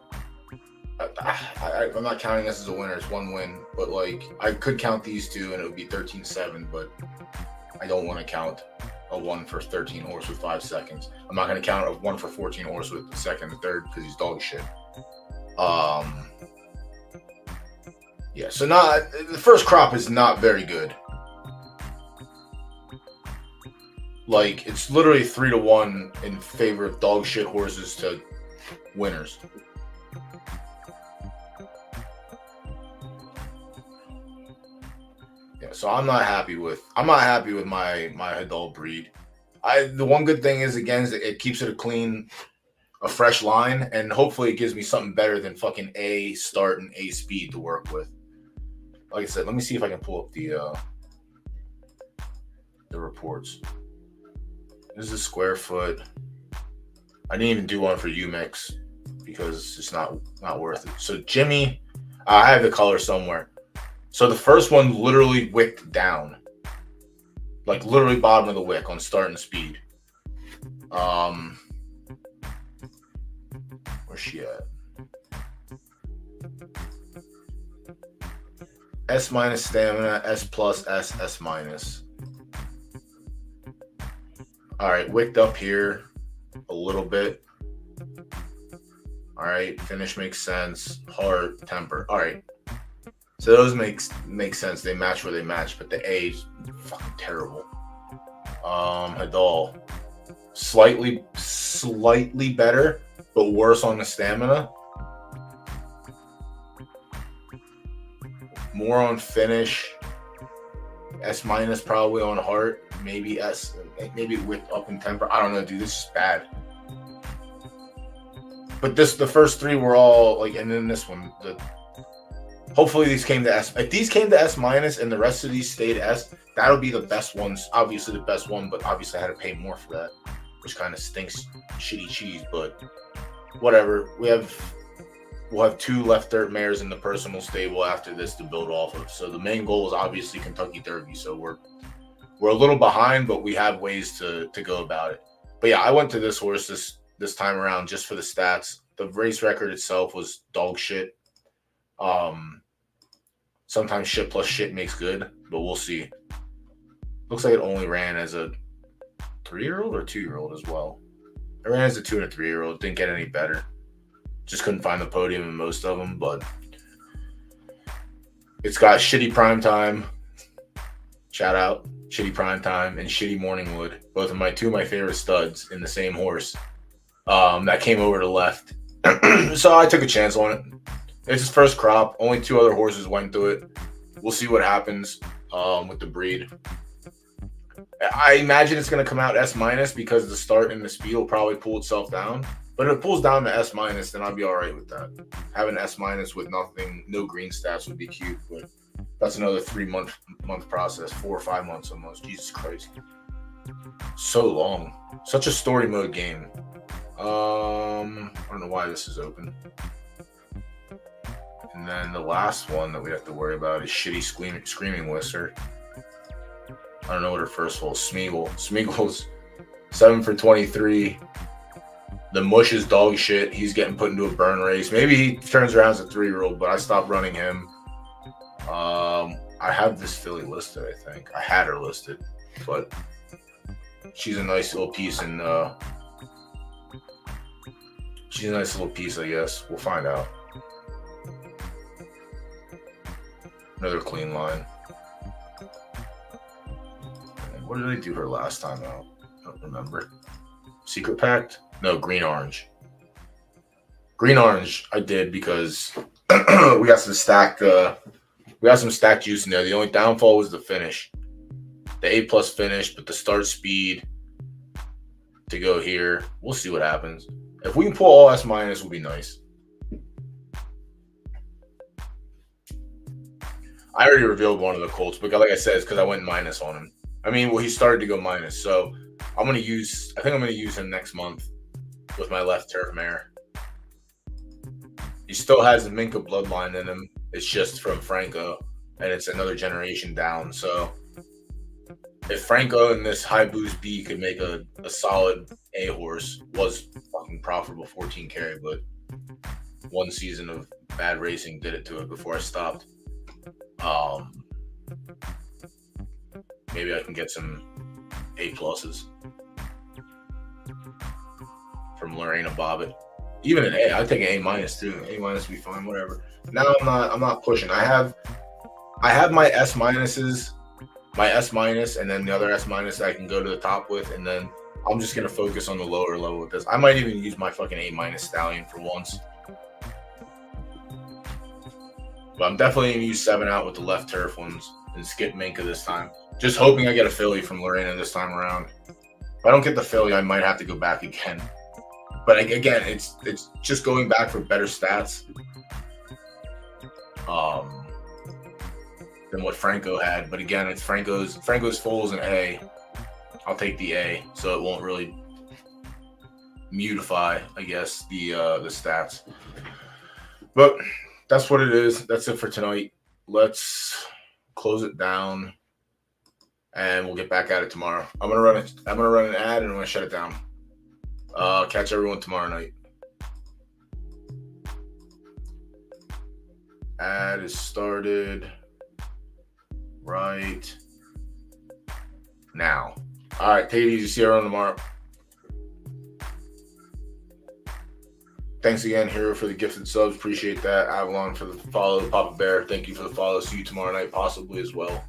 I'm not counting this as a winner. It's 1 win, but like I could count these 2 and it would be 13-7, but I don't want to count a 1 for 13 horse with 5 seconds. I'm not going to count a 1 for 14 horse with the second and third because he's dog shit. Yeah, so the first crop is not very good. Like, it's literally 3 to 1 in favor of dog shit horses to winners. Yeah, so I'm not happy with my Hadal breed. The one good thing is, again, is it keeps it a fresh line, and hopefully it gives me something better than fucking A start and A speed to work with. Like I said, let me see if I can pull up the reports. This is Squarefoot. I didn't even do one for Umex because it's not worth it. So Jimmy, I have the color somewhere. So the first one literally wicked down. Like literally bottom of the wick on start and speed. Where's she at? S- stamina, S+, S-. All right, wicked up here a little bit. All right, finish makes sense. Heart, temper. All right. So those make sense. They match where they match, but the A is fucking terrible. Hadal, slightly better, but worse on the stamina. More on finish. S- probably on heart. Maybe S. Maybe with up in temper. I don't know, dude. This is bad. But the first 3 were all like, and then this one. Hopefully these came to S. If these came to S- and the rest of these stayed S, that'll be the best ones. Obviously the best one, but obviously I had to pay more for that, which kind of stinks shitty cheese. But whatever. We'll have 2 left dirt mares in the personal stable after this to build off of. So the main goal is obviously Kentucky Derby. So we're a little behind, but we have ways to go about it. But yeah, I went to this horse this time around just for the stats. The race record itself was dog shit. Sometimes shit plus shit makes good, but we'll see. Looks like it only ran as a 3-year-old or 2-year-old as well. It ran as a 2 and a 3-year-old. Didn't get any better. Just couldn't find the podium in most of them, but it's got shitty prime time. Shout out, shitty prime time and shitty Morningwood. Both of my favorite studs in the same horse. That came over to left. So I took a chance on it. It's his first crop. Only 2 other horses went through it. We'll see what happens with the breed. I imagine it's going to come out S- because the start and the speed will probably pull itself down. But if it pulls down to S-, then I'll be all right with that. Having S- with nothing, no green stats would be cute. But that's another 3-month process, 4 or 5 months almost. Jesus Christ. So long. Such a story mode game. I don't know why this is open. And then the last one that we have to worry about is shitty Screaming Whistler. I don't know what her first hole is. Smeagol's 7 for 23. The mush is dog shit. He's getting put into a burn race. Maybe he turns around as a 3-year-old, but I stopped running him. I have this filly listed, I think. I had her listed, but she's a nice little piece in she's a nice little piece, I guess. We'll find out. Another clean line. What did I do her last time out? I don't remember. Secret Pact? No, Green Orange. Green Orange I did because we got some stacked juice in there. The only downfall was the finish. The A+ finish, but the start speed to go here. We'll see what happens. If we can pull all S- will be nice. I already revealed one of the Colts, but like I said, it's because I went minus on him. I mean, well, he started to go minus, so I think I'm gonna use him next month with my left turf mare. He still has the Minka bloodline in him. It's just from Franco, and it's another generation down. So if Franco and this high boost B could make a solid A horse, was fucking profitable 14 carry, but one season of bad racing did it to it before I stopped. Maybe I can get some A+ from Lorena Bobbitt. Even an A, I'd take an A- too. A- would be fine, whatever. Now I'm not pushing. I have my S-, my S-, and then the other S- I can go to the top with, and then I'm just gonna focus on the lower level with this. I might even use my fucking A- stallion for once. But I'm definitely gonna use 7 out with the left turf ones and skip Minka this time. Just hoping I get a filly from Lorena this time around. If I don't get the filly, I might have to go back again. But again, it's just going back for better stats than what Franco had. But again, it's Franco's full is an A. I'll take the A, so it won't really mutify, I guess, the stats. But that's what it is. That's it for tonight. Let's close it down, and we'll get back at it tomorrow. I'm gonna run an ad, and I'm gonna shut it down. Catch everyone tomorrow night. Ad is started right now. All right, take it easy. See everyone tomorrow. Thanks again, Hero, for the gifted subs. Appreciate that. Avalon for the follow. Papa Bear, thank you for the follow. See you tomorrow night, possibly as well.